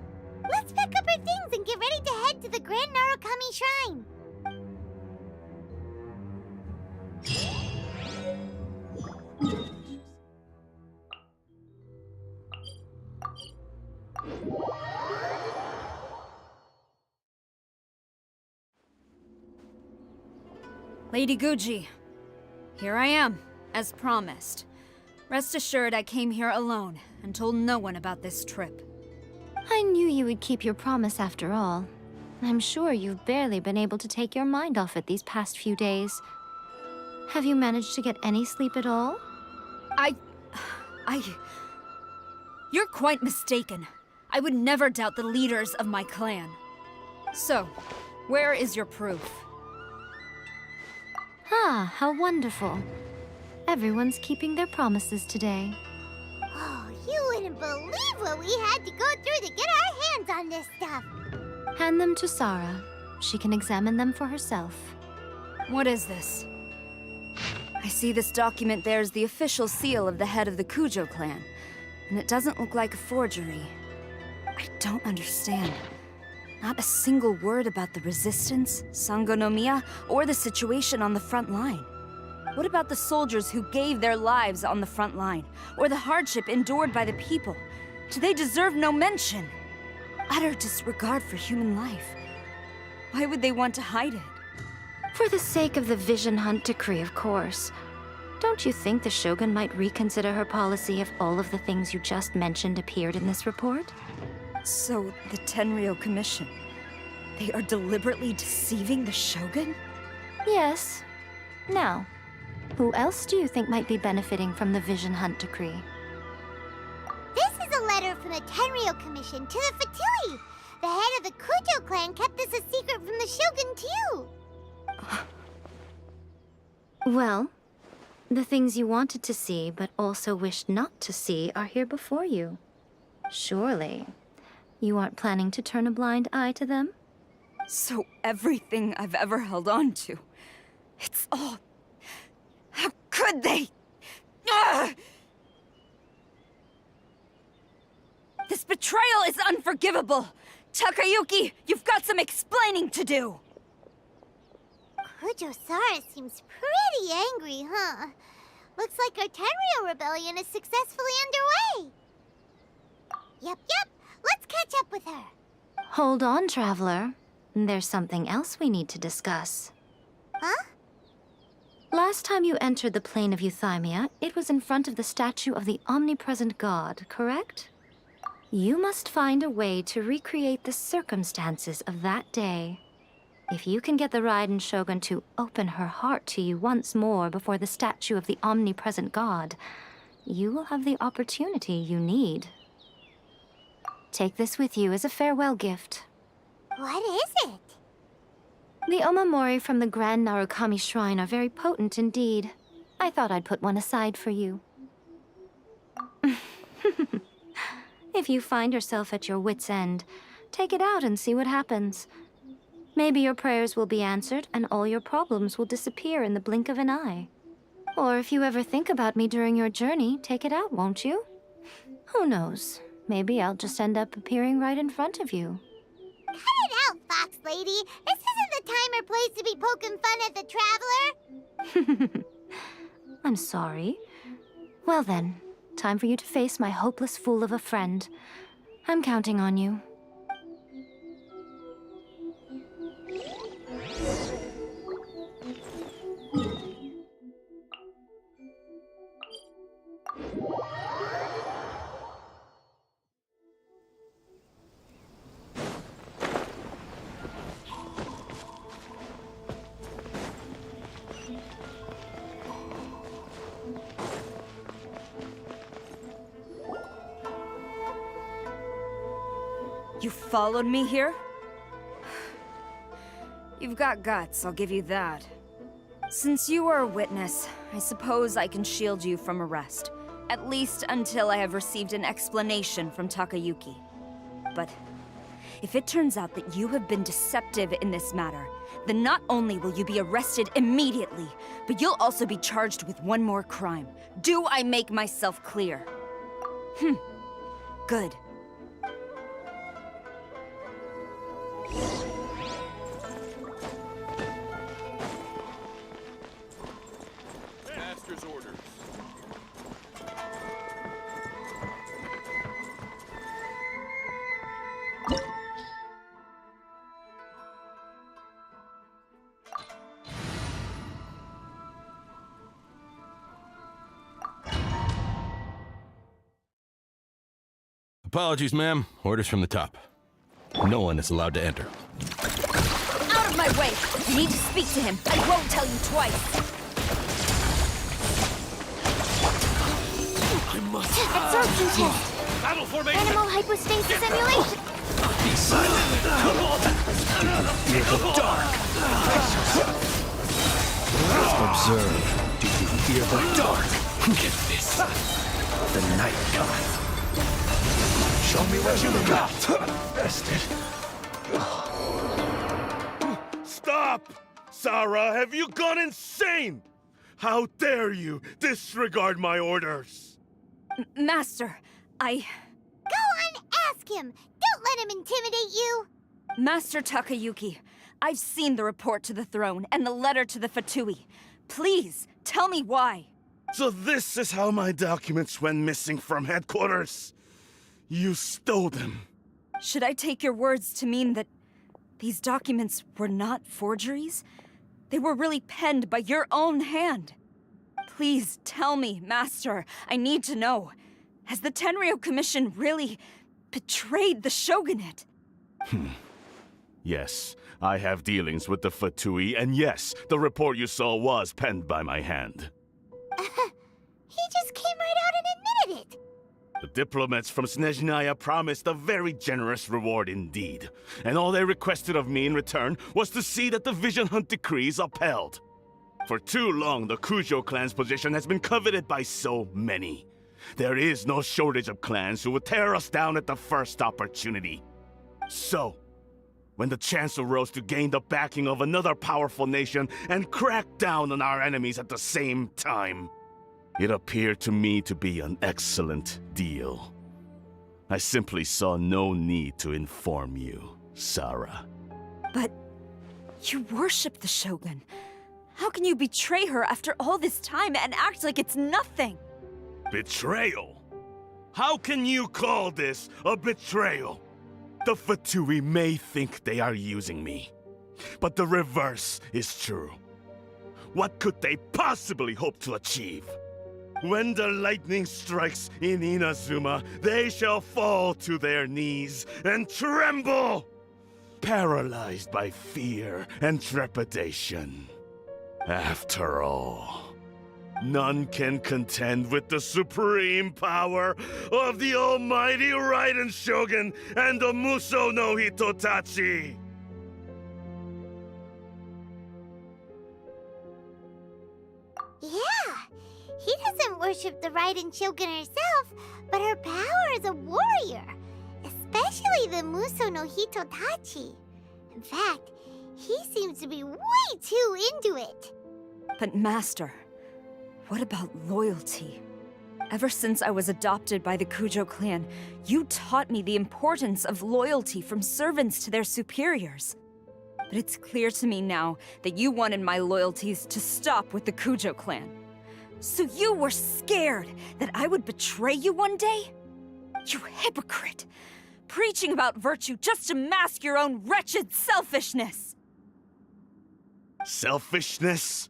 Let's pack up our things and get ready to head to the Grand Narukami Shrine. Lady Guji, here I am, as promised. Rest assured I came here alone and told no one about this trip. I knew you would keep your promise after all. I'm sure you've barely been able to take your mind off it these past few days. Have you managed to get any sleep at all? You're quite mistaken. I would never doubt the leaders of my clan. So, where is your proof? Ah, how wonderful. Everyone's keeping their promises today. Oh, you wouldn't believe what we had to go through to get our hands on this stuff. Hand them to Sarah. She can examine them for herself. What is this? I see this document bears the official seal of the head of the Kujo clan, and it doesn't look like a forgery. I don't understand. Not a single word about the resistance, Sangonomiya, or the situation on the front line. What about the soldiers who gave their lives on the front line, or the hardship endured by the people? Do they deserve no mention? Utter disregard for human life. Why would they want to hide it? For the sake of the Vision Hunt decree, of course. Don't you think the Shogun might reconsider her policy if all of the things you just mentioned appeared in this report? So, the Tenryou Commission, they are deliberately deceiving the Shogun? Yes. Now, who else do you think might be benefiting from the Vision Hunt decree? This is a letter from the Tenryou Commission to the Fatui. The head of the Kujo clan kept this a secret from the Shogun, too. Well, the things you wanted to see but also wished not to see are here before you. Surely, you aren't planning to turn a blind eye to them? So everything I've ever held on to, it's all... How could they? Ugh! This betrayal is unforgivable! Takayuki, you've got some explaining to do! Kujo-Sara seems pretty angry, huh? Looks like our Tenryou rebellion is successfully underway. Yep. Let's catch up with her. Hold on, Traveler. There's something else we need to discuss. Huh? Last time you entered the plane of Euthymia, it was in front of the statue of the omnipresent god, correct? You must find a way to recreate the circumstances of that day. If you can get the Raiden Shogun to open her heart to you once more before the statue of the omnipresent god, you will have the opportunity you need. Take this with you as a farewell gift. What is it? The omamori from the Grand Narukami Shrine are very potent indeed. I thought I'd put one aside for you. If you find yourself at your wit's end, take it out and see what happens. Maybe your prayers will be answered and all your problems will disappear in the blink of an eye. Or if you ever think about me during your journey, take it out, won't you? Who knows? Maybe I'll just end up appearing right in front of you. Cut it out, Fox Lady. This isn't the time or place to be poking fun at the Traveler. I'm sorry. Well then, time for you to face my hopeless fool of a friend. I'm counting on you. You followed me here? You've got guts, I'll give you that. Since you are a witness, I suppose I can shield you from arrest. At least until I have received an explanation from Takayuki. But if it turns out that you have been deceptive in this matter, then not only will you be arrested immediately, but you'll also be charged with one more crime. Do I make myself clear? Good. Master's orders. Apologies, ma'am. Orders from the top. No one is allowed to enter. Out of my way! You need to speak to him. I won't tell you twice. I must. Absorption test. Battle formation. Animal hypostasis emulation. Be silent. Fear the dark. Observe. Do you fear the dark? Get this. The night cometh. Show me what you got. Bested. Stop! Sarah, have you gone insane? How dare you disregard my orders? Master, Go on, ask him. Don't let him intimidate you. Master Takayuki, I've seen the report to the throne and the letter to the Fatui. Please, tell me why. So this is how my documents went missing from headquarters. You stole them. Should I take your words to mean that these documents were not forgeries? They were really penned by your own hand. Please tell me, Master. I need to know. Has the Tenryou Commission really betrayed the Shogunate? Yes, I have dealings with the Fatui, and yes, the report you saw was penned by my hand. He just came right out and admitted it. The diplomats from Snezhnaya promised a very generous reward indeed, and all they requested of me in return was to see that the Vision Hunt decree is upheld. For too long, the Kujo clan's position has been coveted by so many. There is no shortage of clans who would tear us down at the first opportunity. So, when the chance arose to gain the backing of another powerful nation and crack down on our enemies at the same time, it appeared to me to be an excellent deal. I simply saw no need to inform you, Sarah. But you worship the Shogun. How can you betray her after all this time and act like it's nothing? Betrayal? How can you call this a betrayal? The Fatui may think they are using me, but the reverse is true. What could they possibly hope to achieve? When the lightning strikes in Inazuma, they shall fall to their knees and tremble, paralyzed by fear and trepidation. After all, None can contend with the supreme power of the almighty Raiden Shogun and the Muso no Hitotachi! Yeah, he doesn't worship the Raiden Shogun herself, but her power as a warrior, especially the Muso no Hitotachi. In fact, he seems to be way too into it. But Master, what about loyalty? Ever since I was adopted by the Kujo clan, you taught me the importance of loyalty from servants to their superiors. But it's clear to me now that you wanted my loyalties to stop with the Kujo clan. So you were scared that I would betray you one day? You hypocrite! Preaching about virtue just to mask your own wretched selfishness! Selfishness?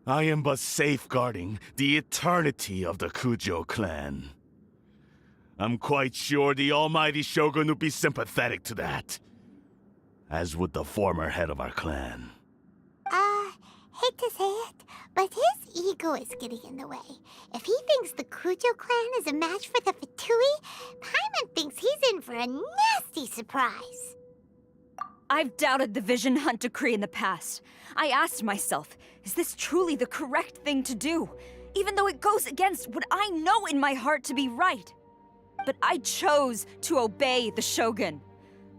I am but safeguarding the eternity of the Kujo clan. I'm quite sure the almighty Shogun would be sympathetic to that. As would the former head of our clan. Hate to say it, but his ego is getting in the way. If he thinks the Kujo clan is a match for the Fatui, Paimon thinks he's in for a nasty surprise. I've doubted the Vision Hunt decree in the past. I asked myself, is this truly the correct thing to do? Even though it goes against what I know in my heart to be right. But I chose to obey the Shogun.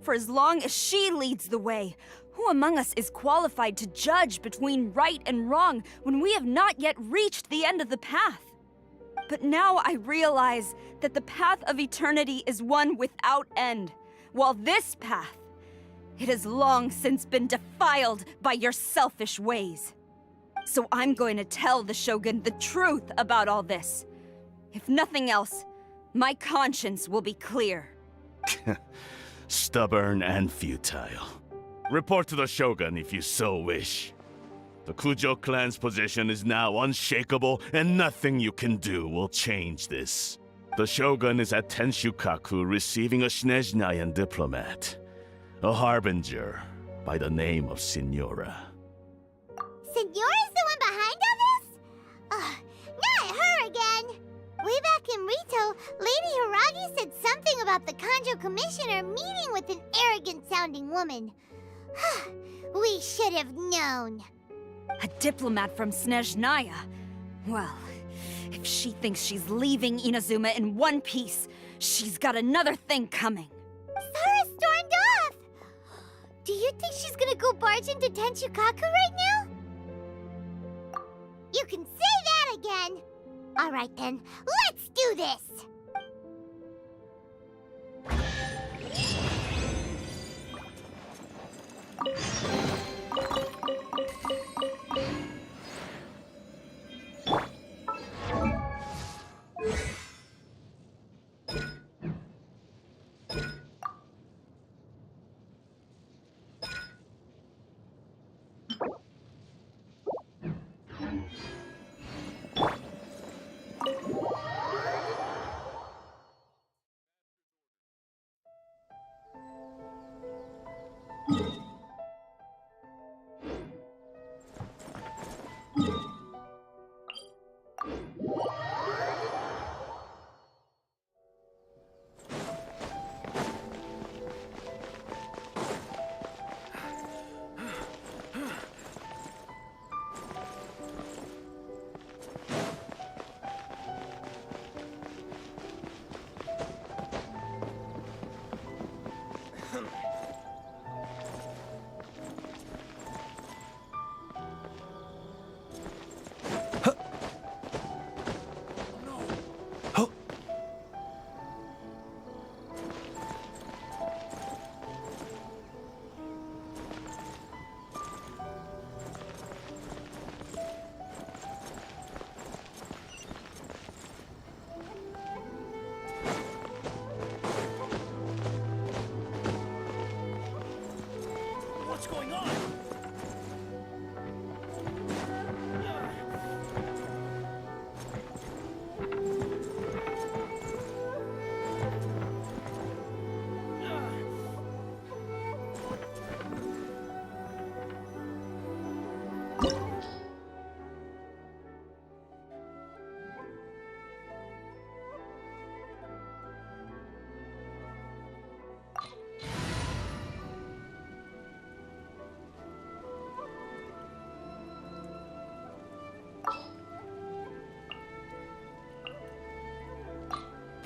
For as long as she leads the way, who among us is qualified to judge between right and wrong when we have not yet reached the end of the path? But now I realize that the path of eternity is one without end, while this path, it has long since been defiled by your selfish ways. So I'm going to tell the Shogun the truth about all this. If nothing else, my conscience will be clear. Stubborn and futile. Report to the Shogun if you so wish. The Kujo clan's position is now unshakable, and nothing you can do will change this. The Shogun is at Tenshukaku receiving a Snezhnayan diplomat, a harbinger by the name of Signora. Signora's the one behind all this? Ugh, not her again! Way back in RITOU, Lady Hiragi said something about the Kanjo Commissioner meeting with an arrogant-sounding woman. We should have known. A diplomat from Snezhnaya? Well, if she thinks she's leaving Inazuma in one piece, she's got another thing coming. Sara stormed off! Do you think she's gonna go barge into Tenshukaku right now? You can say that again! Alright then, let's do this!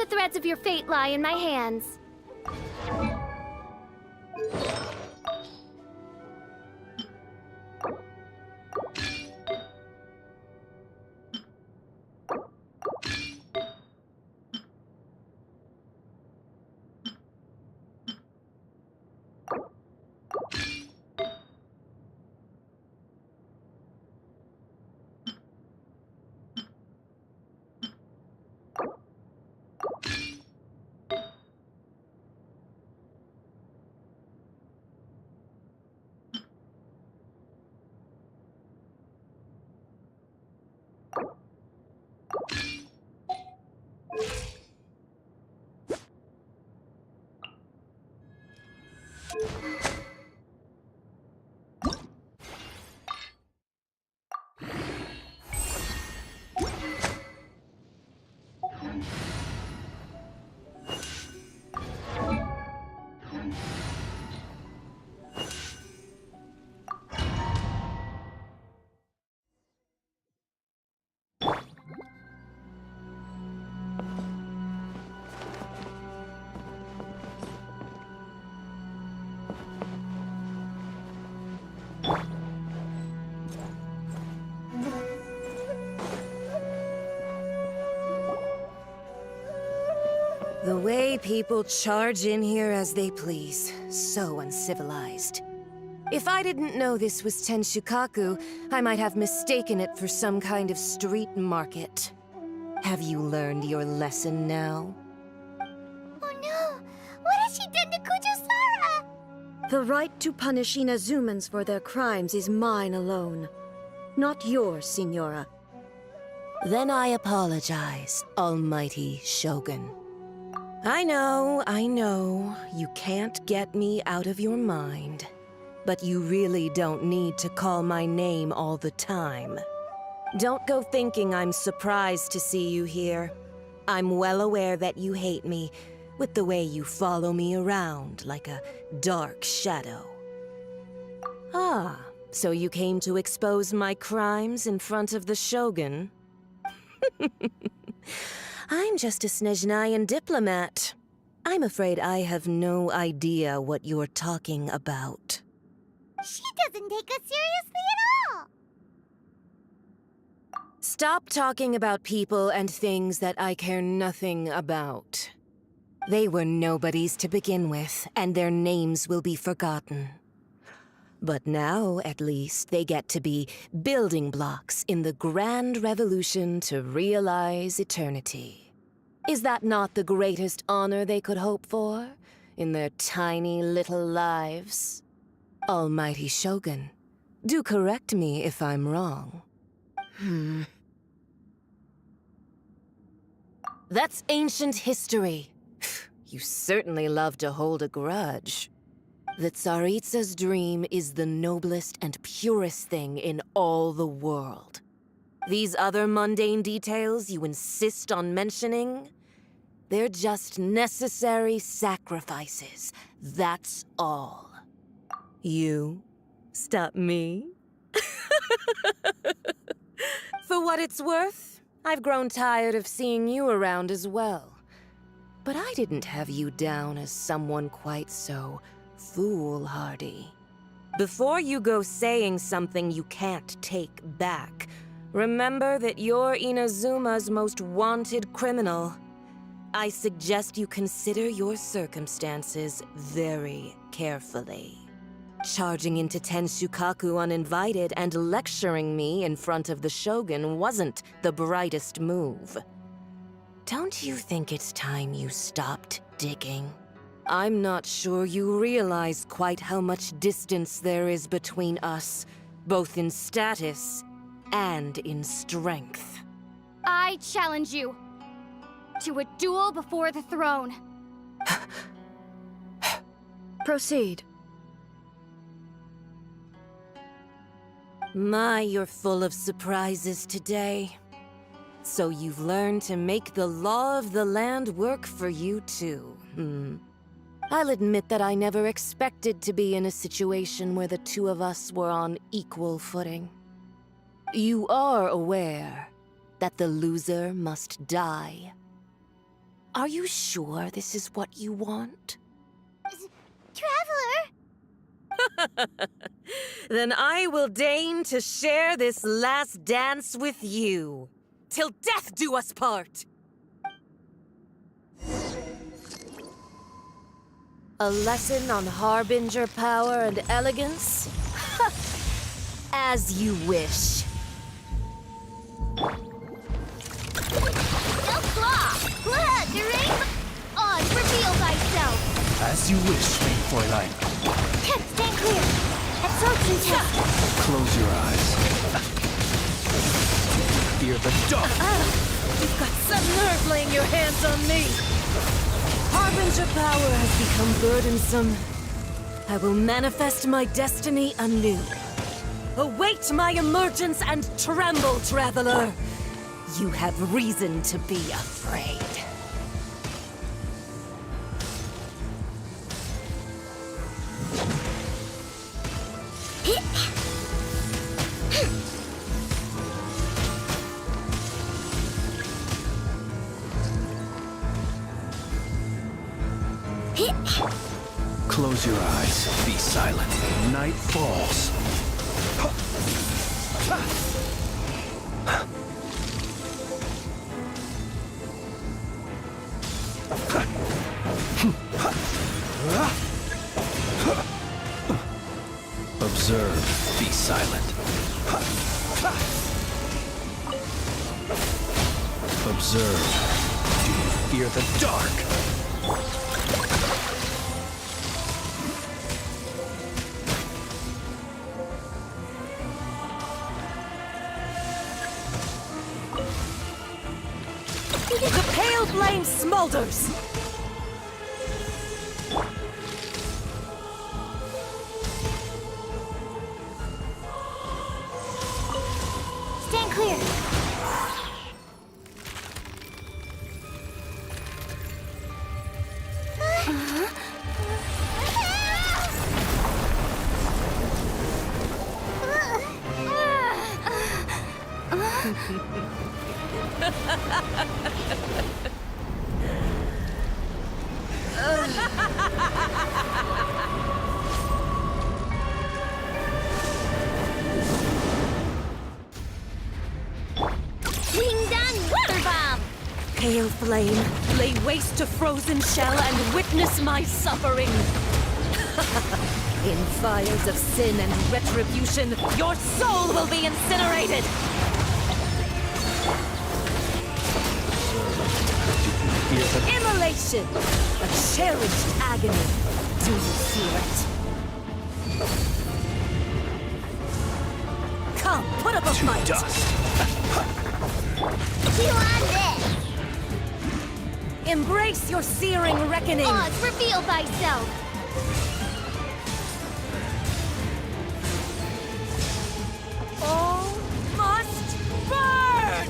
threads of your fate lie in my hands. The way people charge in here as they please. So uncivilized. If I didn't know this was Tenshukaku, I might have mistaken it for some kind of street market. Have you learned your lesson now? Oh no! What has she done to Kujusara? The right to punish Inazumans for their crimes is mine alone. Not yours, Signora. Then I apologize, Almighty Shogun. I know, you can't get me out of your mind. But you really don't need to call my name all the time. Don't go thinking I'm surprised to see you here. I'm well aware that you hate me, with the way you follow me around like a dark shadow. Ah, so you came to expose my crimes in front of the Shogun? I'm just a Snezhnayan diplomat. I'm afraid I have no idea what you're talking about. She doesn't take us seriously at all! Stop talking about people and things that I care nothing about. They were nobodies to begin with, and their names will be forgotten. But now, at least, they get to be building blocks in the grand revolution to realize eternity. Is that not the greatest honor they could hope for in their tiny little lives? Almighty Shogun, do correct me if I'm wrong. That's ancient history. You certainly love to hold a grudge. The Tsaritsa's dream is the noblest and purest thing in all the world. These other mundane details you insist on mentioning, they're just necessary sacrifices, that's all. You stop me? For what it's worth, I've grown tired of seeing you around as well. But I didn't have you down as someone quite so foolhardy. Before you go saying something you can't take back, remember that you're Inazuma's most wanted criminal. I suggest you consider your circumstances very carefully. Charging into Tenshukaku uninvited and lecturing me in front of the Shogun wasn't the brightest move. Don't you think it's time you stopped digging? I'm not sure you realize quite how much distance there is between us, both in status and in strength. I challenge you to a duel before the throne. Proceed. My, you're full of surprises today. So you've learned to make the law of the land work for you too, I'll admit that I never expected to be in a situation where the two of us were on equal footing. You are aware that the loser must die. Are you sure this is what you want? Traveler! Then I will deign to share this last dance with you. Till death do us part! A lesson on harbinger power and elegance? As you wish. On, reveal thyself! As you wish, Main Fräulein. Stand clear! Absorption test! Close your eyes. Fear the dark! You've got some nerve laying your hands on me! Harbinger power has become burdensome. I will manifest my destiny anew. Await my emergence and tremble, traveler! You have reason to be afraid. Close your eyes. Be silent. Night falls. Observe. Be silent. Observe. Do you fear the dark? The pale flame smolders! Stand clear! Pale flame, lay waste to frozen shell and witness my suffering. In fires of sin and retribution, your soul will be incinerated! Immolation! A cherished agony. Do you feel it? Come, put up a fight! You on this! Embrace your searing reckoning! Oz, reveal thyself! All must burn!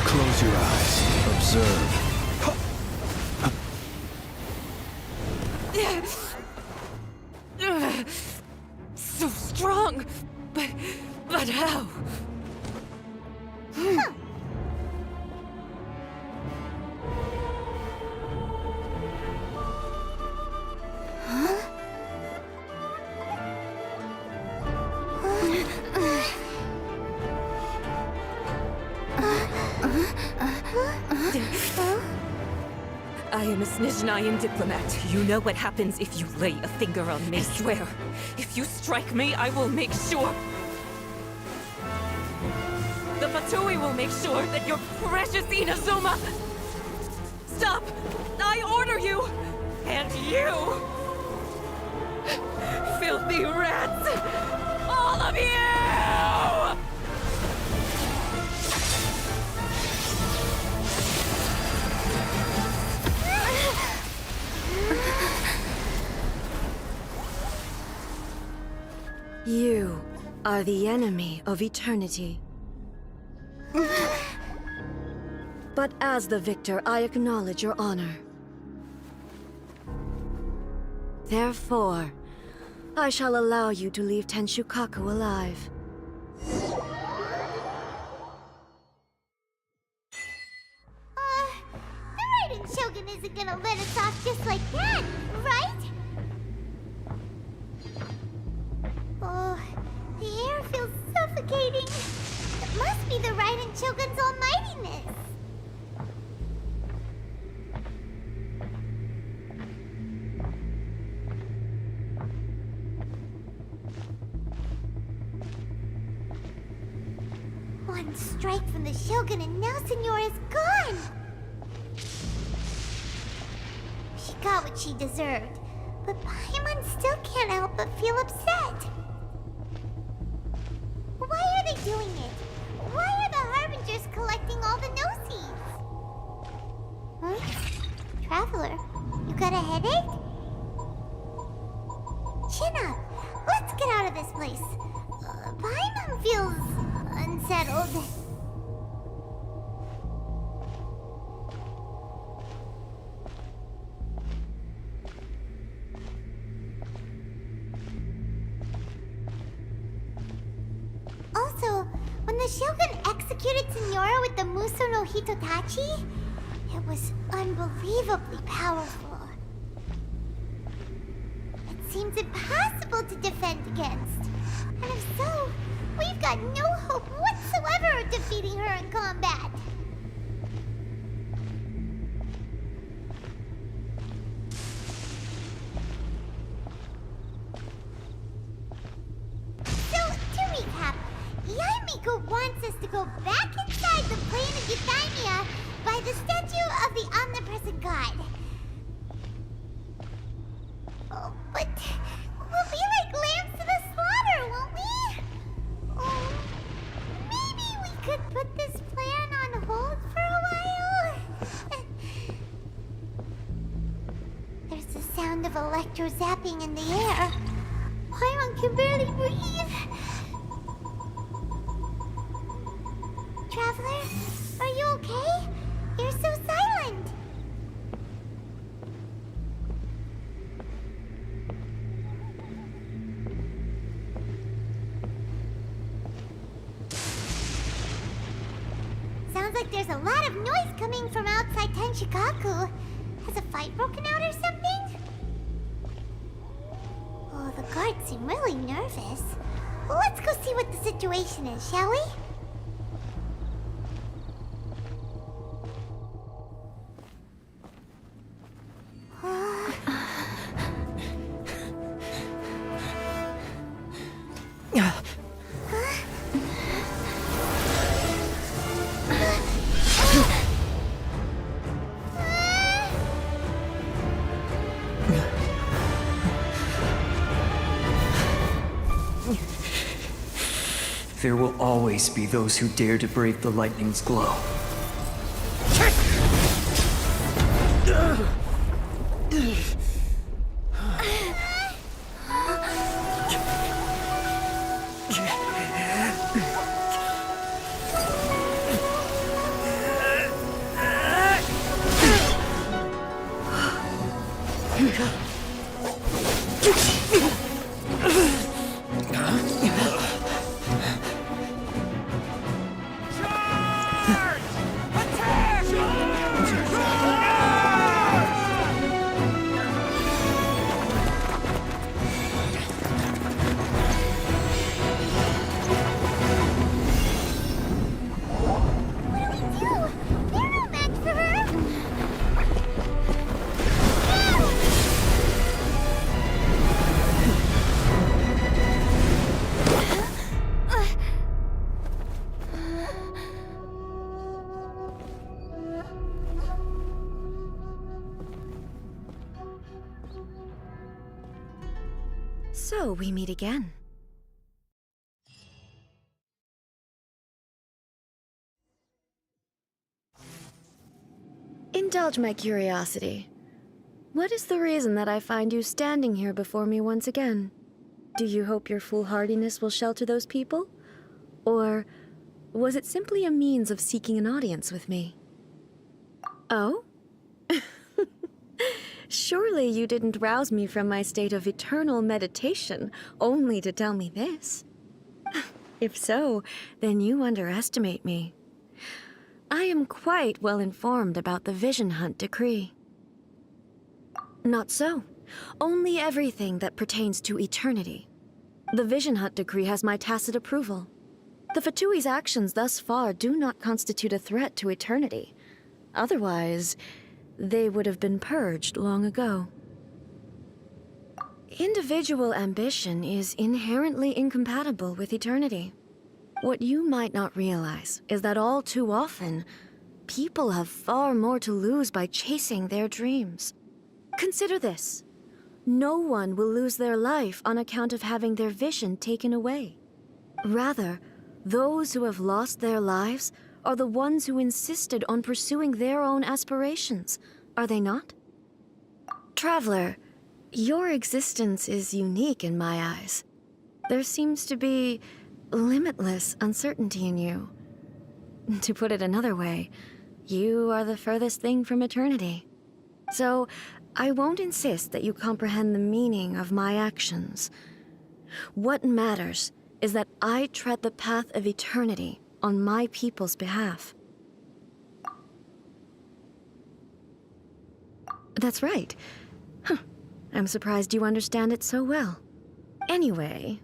Close your eyes. Observe. So strong, but how? I am a Snizhnayan diplomat. You know what happens if you lay a finger on me. I swear, if you strike me, I will make sure... The Fatui will make sure that your precious Inazuma... Stop! I order you! And you! Filthy rats! All of you! You are the enemy of eternity. But as the victor, I acknowledge your honor. Therefore, I shall allow you to leave Tenshukaku alive. The Raiden Shogun isn't gonna let us off just like that, right? Oh, the air feels suffocating. It must be the Raiden Shogun's almightiness. One strike from the Shogun and now Senora is gone! She got what she deserved, but Paimon still can't help but feel upset. Why are they doing it? Why are the Harbingers collecting all the no-seeds? Huh? Traveler, you got a headache? Chin up! Let's get out of this place. Paimon feels unsettled. Also, when the Shogun executed Senora with the Muso no Hitotachi, it was unbelievably powerful. It seems impossible to defend against. And if so, we've got no hope whatsoever of defeating her in combat. So, to recap, Yaemiko wants us to go back inside the plane of Euthymia by the statue of the omnipresent god. Oh, but we'll be like lambs to the slaughter, won't we? Oh, maybe we could put this plan on hold for a while? There's the sound of electro zapping in the air. Paimon can barely breathe. Traveler, are you okay? You're so silent. Sounds like there's a lot of noise coming from outside Tenshukaku. Has a fight broken out or something? Oh, the guards seem really nervous. Well, let's go see what the situation is, shall we? There will always be those who dare to brave the lightning's glow. So we meet again. Indulge my curiosity. What is the reason that I find you standing here before me once again? Do you hope your foolhardiness will shelter those people? Or was it simply a means of seeking an audience with me? Oh? Surely you didn't rouse me from my state of eternal meditation only to tell me this. If so, then you underestimate me. I am quite well informed about the Vision Hunt decree. Not so. Only everything that pertains to eternity. The Vision Hunt decree has my tacit approval. The Fatui's actions thus far do not constitute a threat to eternity. Otherwise, they would have been purged long ago. Individual ambition is inherently incompatible with eternity. What you might not realize is that all too often, people have far more to lose by chasing their dreams. Consider this. No one will lose their life on account of having their vision taken away. Rather, those who have lost their lives are the ones who insisted on pursuing their own aspirations, are they not? Traveler, your existence is unique in my eyes. There seems to be limitless uncertainty in you. To put it another way, you are the furthest thing from eternity. So, I won't insist that you comprehend the meaning of my actions. What matters is that I tread the path of eternity on my people's behalf. That's right. Huh. I'm surprised you understand it so well. Anyway,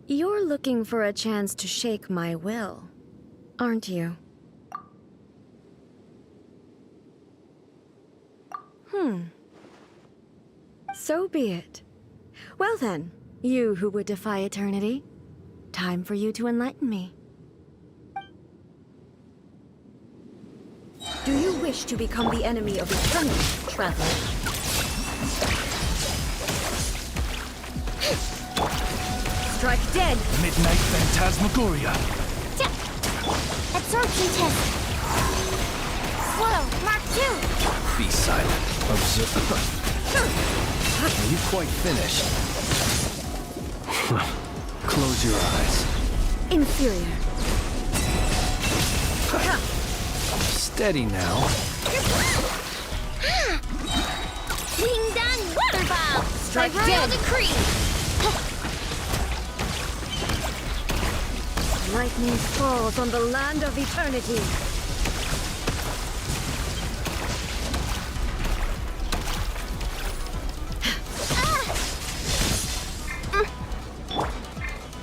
you're looking for a chance to shake my will, aren't you? So be it. Well then, you who would defy eternity, time for you to enlighten me. Do you wish to become the enemy of eternity, traveler? Strike dead! Midnight Phantasmagoria. Absorption test. Slow, Mark 2. Be silent. Observe. Are you quite finished? Close your eyes. Inferior. Steady now. Ding dong water bomb. Strike Royal dead. decree. Lightning falls on the land of eternity.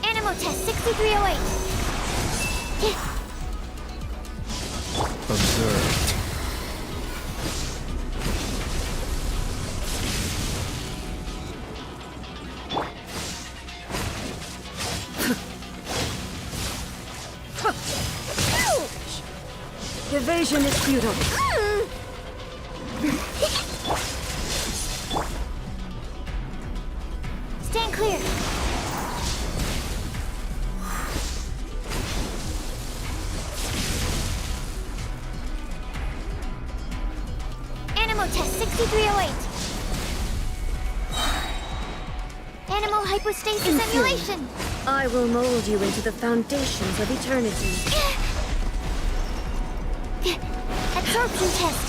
Animal test 6308. Observed. Evasion is futile. Stand clear. Animal test 6308. Animal hypostasis emulation. I will mold you into the foundations of eternity. Absorption test.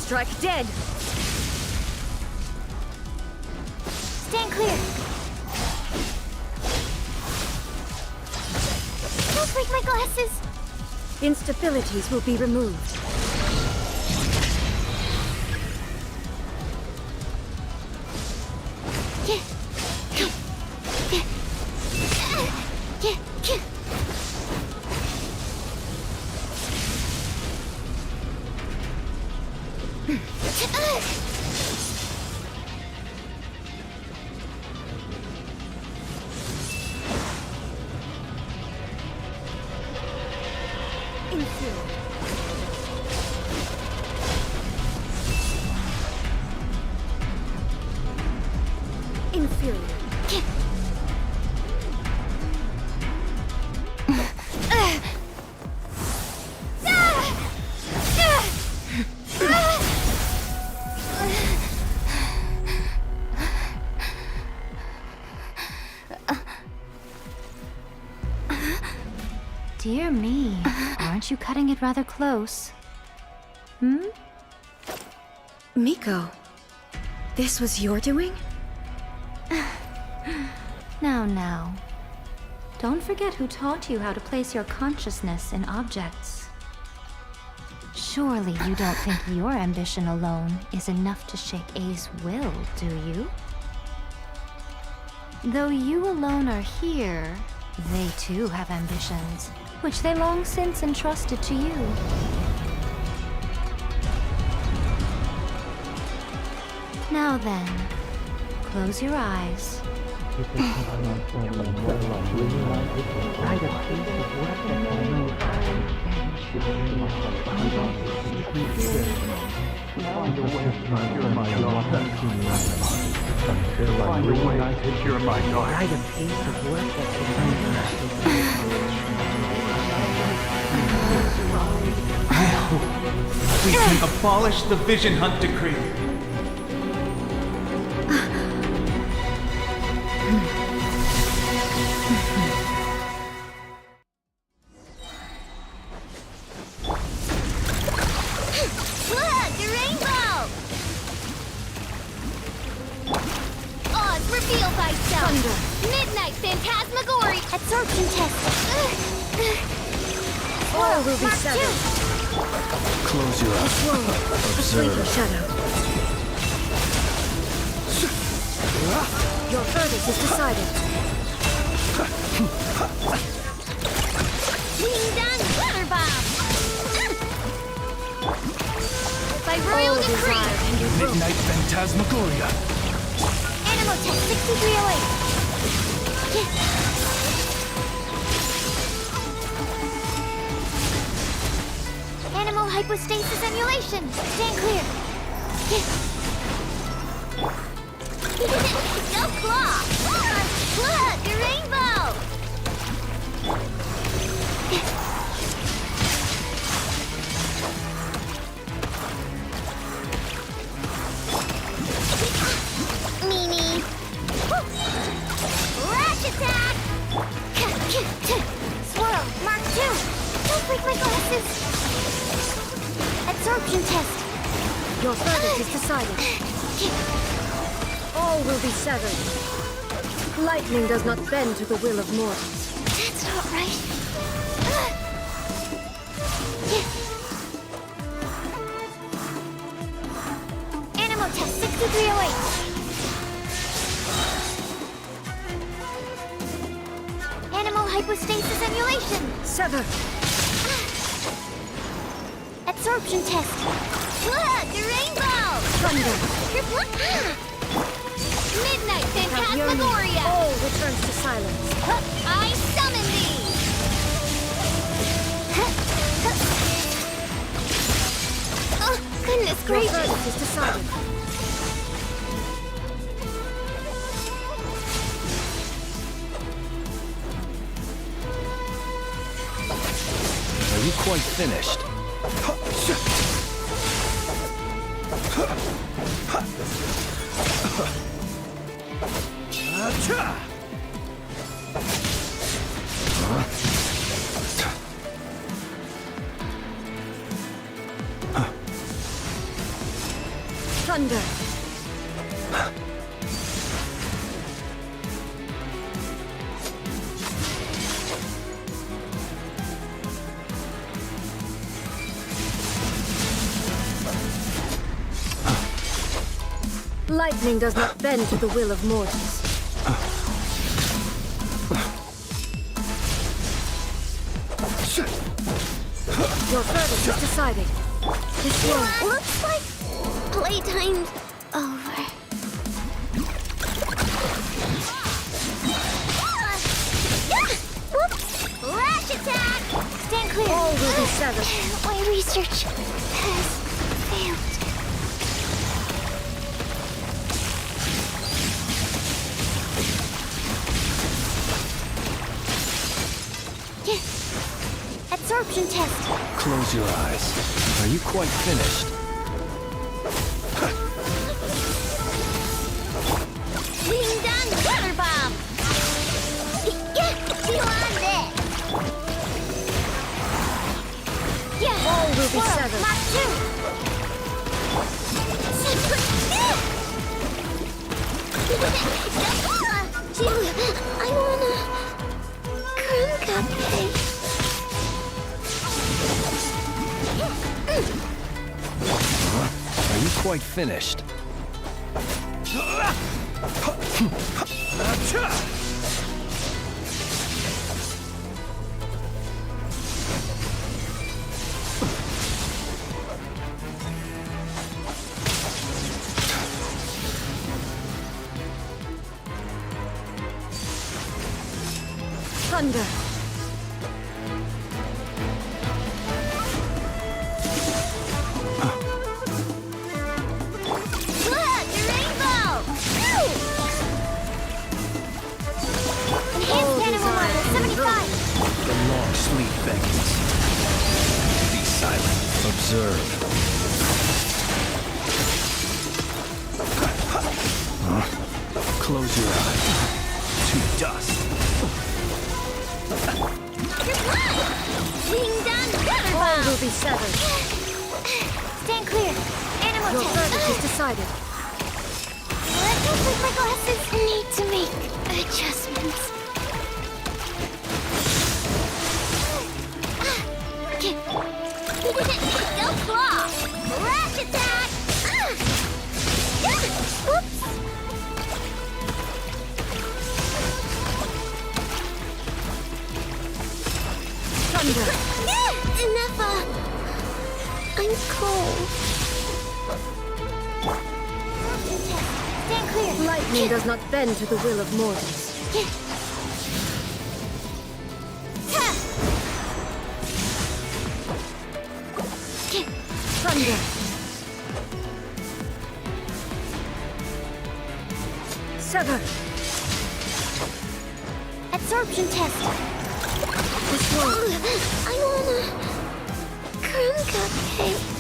Strike dead. Stand clear. Don't break my glasses. Instabilities will be removed. Dear me, aren't you cutting it rather close? Hmm? Miko, this was your doing? Now. Don't forget who taught you how to place your consciousness in objects. Surely you don't think your ambition alone is enough to shake A's will, do you? Though you alone are here, they too have ambitions, which they long since entrusted to you. Now then, close your eyes. We can abolish the Vision Hunt Decree. Look, the rainbow! Oz, reveal thyself! Midnight Phantasmagoria! Absorption test! All will be Mark settled. Close your eyes. A sleepy Observe. shadow. Your verdict is decided. Wing Dang Glitter Bomb! By royal All decree! desire can be broken. Midnight Phantasmagoria. Animal Tech 6308! Animal hypostasis emulation! Stand clear! Go claw! Look, a rainbow! Meanie! Lash attack! Swirl, Mark 2! Don't break my glasses! Absorption test! Your verdict is decided. All will be severed. Lightning does not bend to the will of mortals. That's not right. Animal test 6308. Animal hypostasis emulation. Sever. Absorption test. Look, the rainbow. Thunder. Midnight Have yearning. Phantasmagoria. All returns to silence. I summon thee. Oh, goodness Your gracious. verdict is decided. Are you quite finished? Thunder. Lightning does not bend to the will of mortals. Your verdict is decided. This will. Looks like playtime's over. Whoops! Lash attack! Stand clear. All will be severed. My research has failed. Absorption test. Close your eyes. Are you quite finished? Wing Dang Glitter Bomb. Feel on this. be severed. Mark 2! I wanna... Crumb cupcake. Are you quite finished? Thunder. The long sleep beckons. Be silent. Observe. Close your eyes. To dust. Wing down, All will be severed. Stand clear. Animal Your test. verdict is decided. It looks like my glasses need to make adjustments. Go claw! Rash attack! Oops! Thunder. Enough! I'm cold. Stand clear. Lightning does not bend to the will of mortals. Thunder. Sever. Absorption test. This world. I wanna... Crumb cupcake.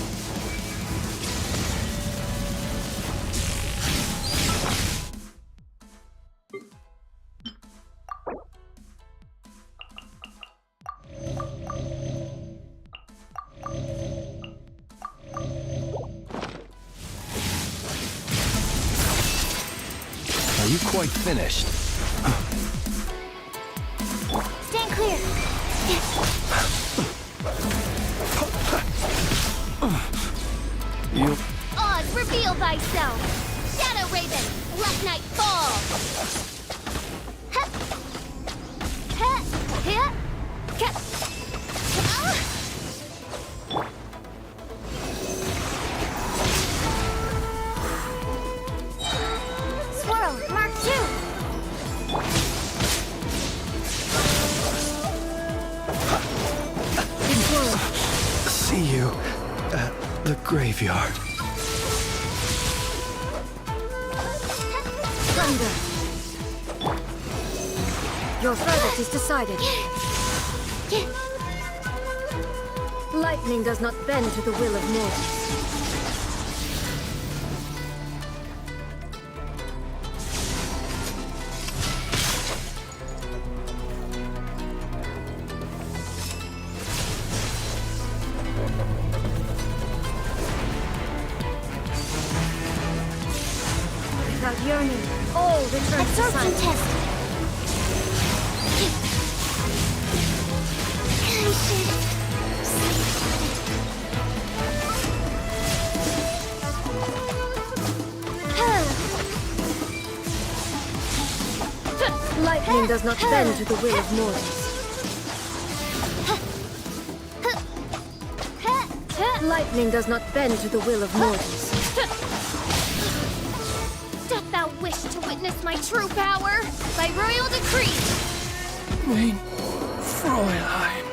Are you quite finished? Stand clear. You... Oz, reveal thyself! Shadow Raven, Black Knight fall! Hup. Hup. Hup. Hup. Ah. Swirl, Mark 2. See you at the graveyard. Thunder. Your verdict is decided. Lightning does not bend to the will of mortals. Without yearning, all returns to Absorption silence. test. Lightning does not bend to the will of mortals. Lightning does not bend to the will of mortals. Doth thou wish to witness my true power? By royal decree! Mein Fräulein.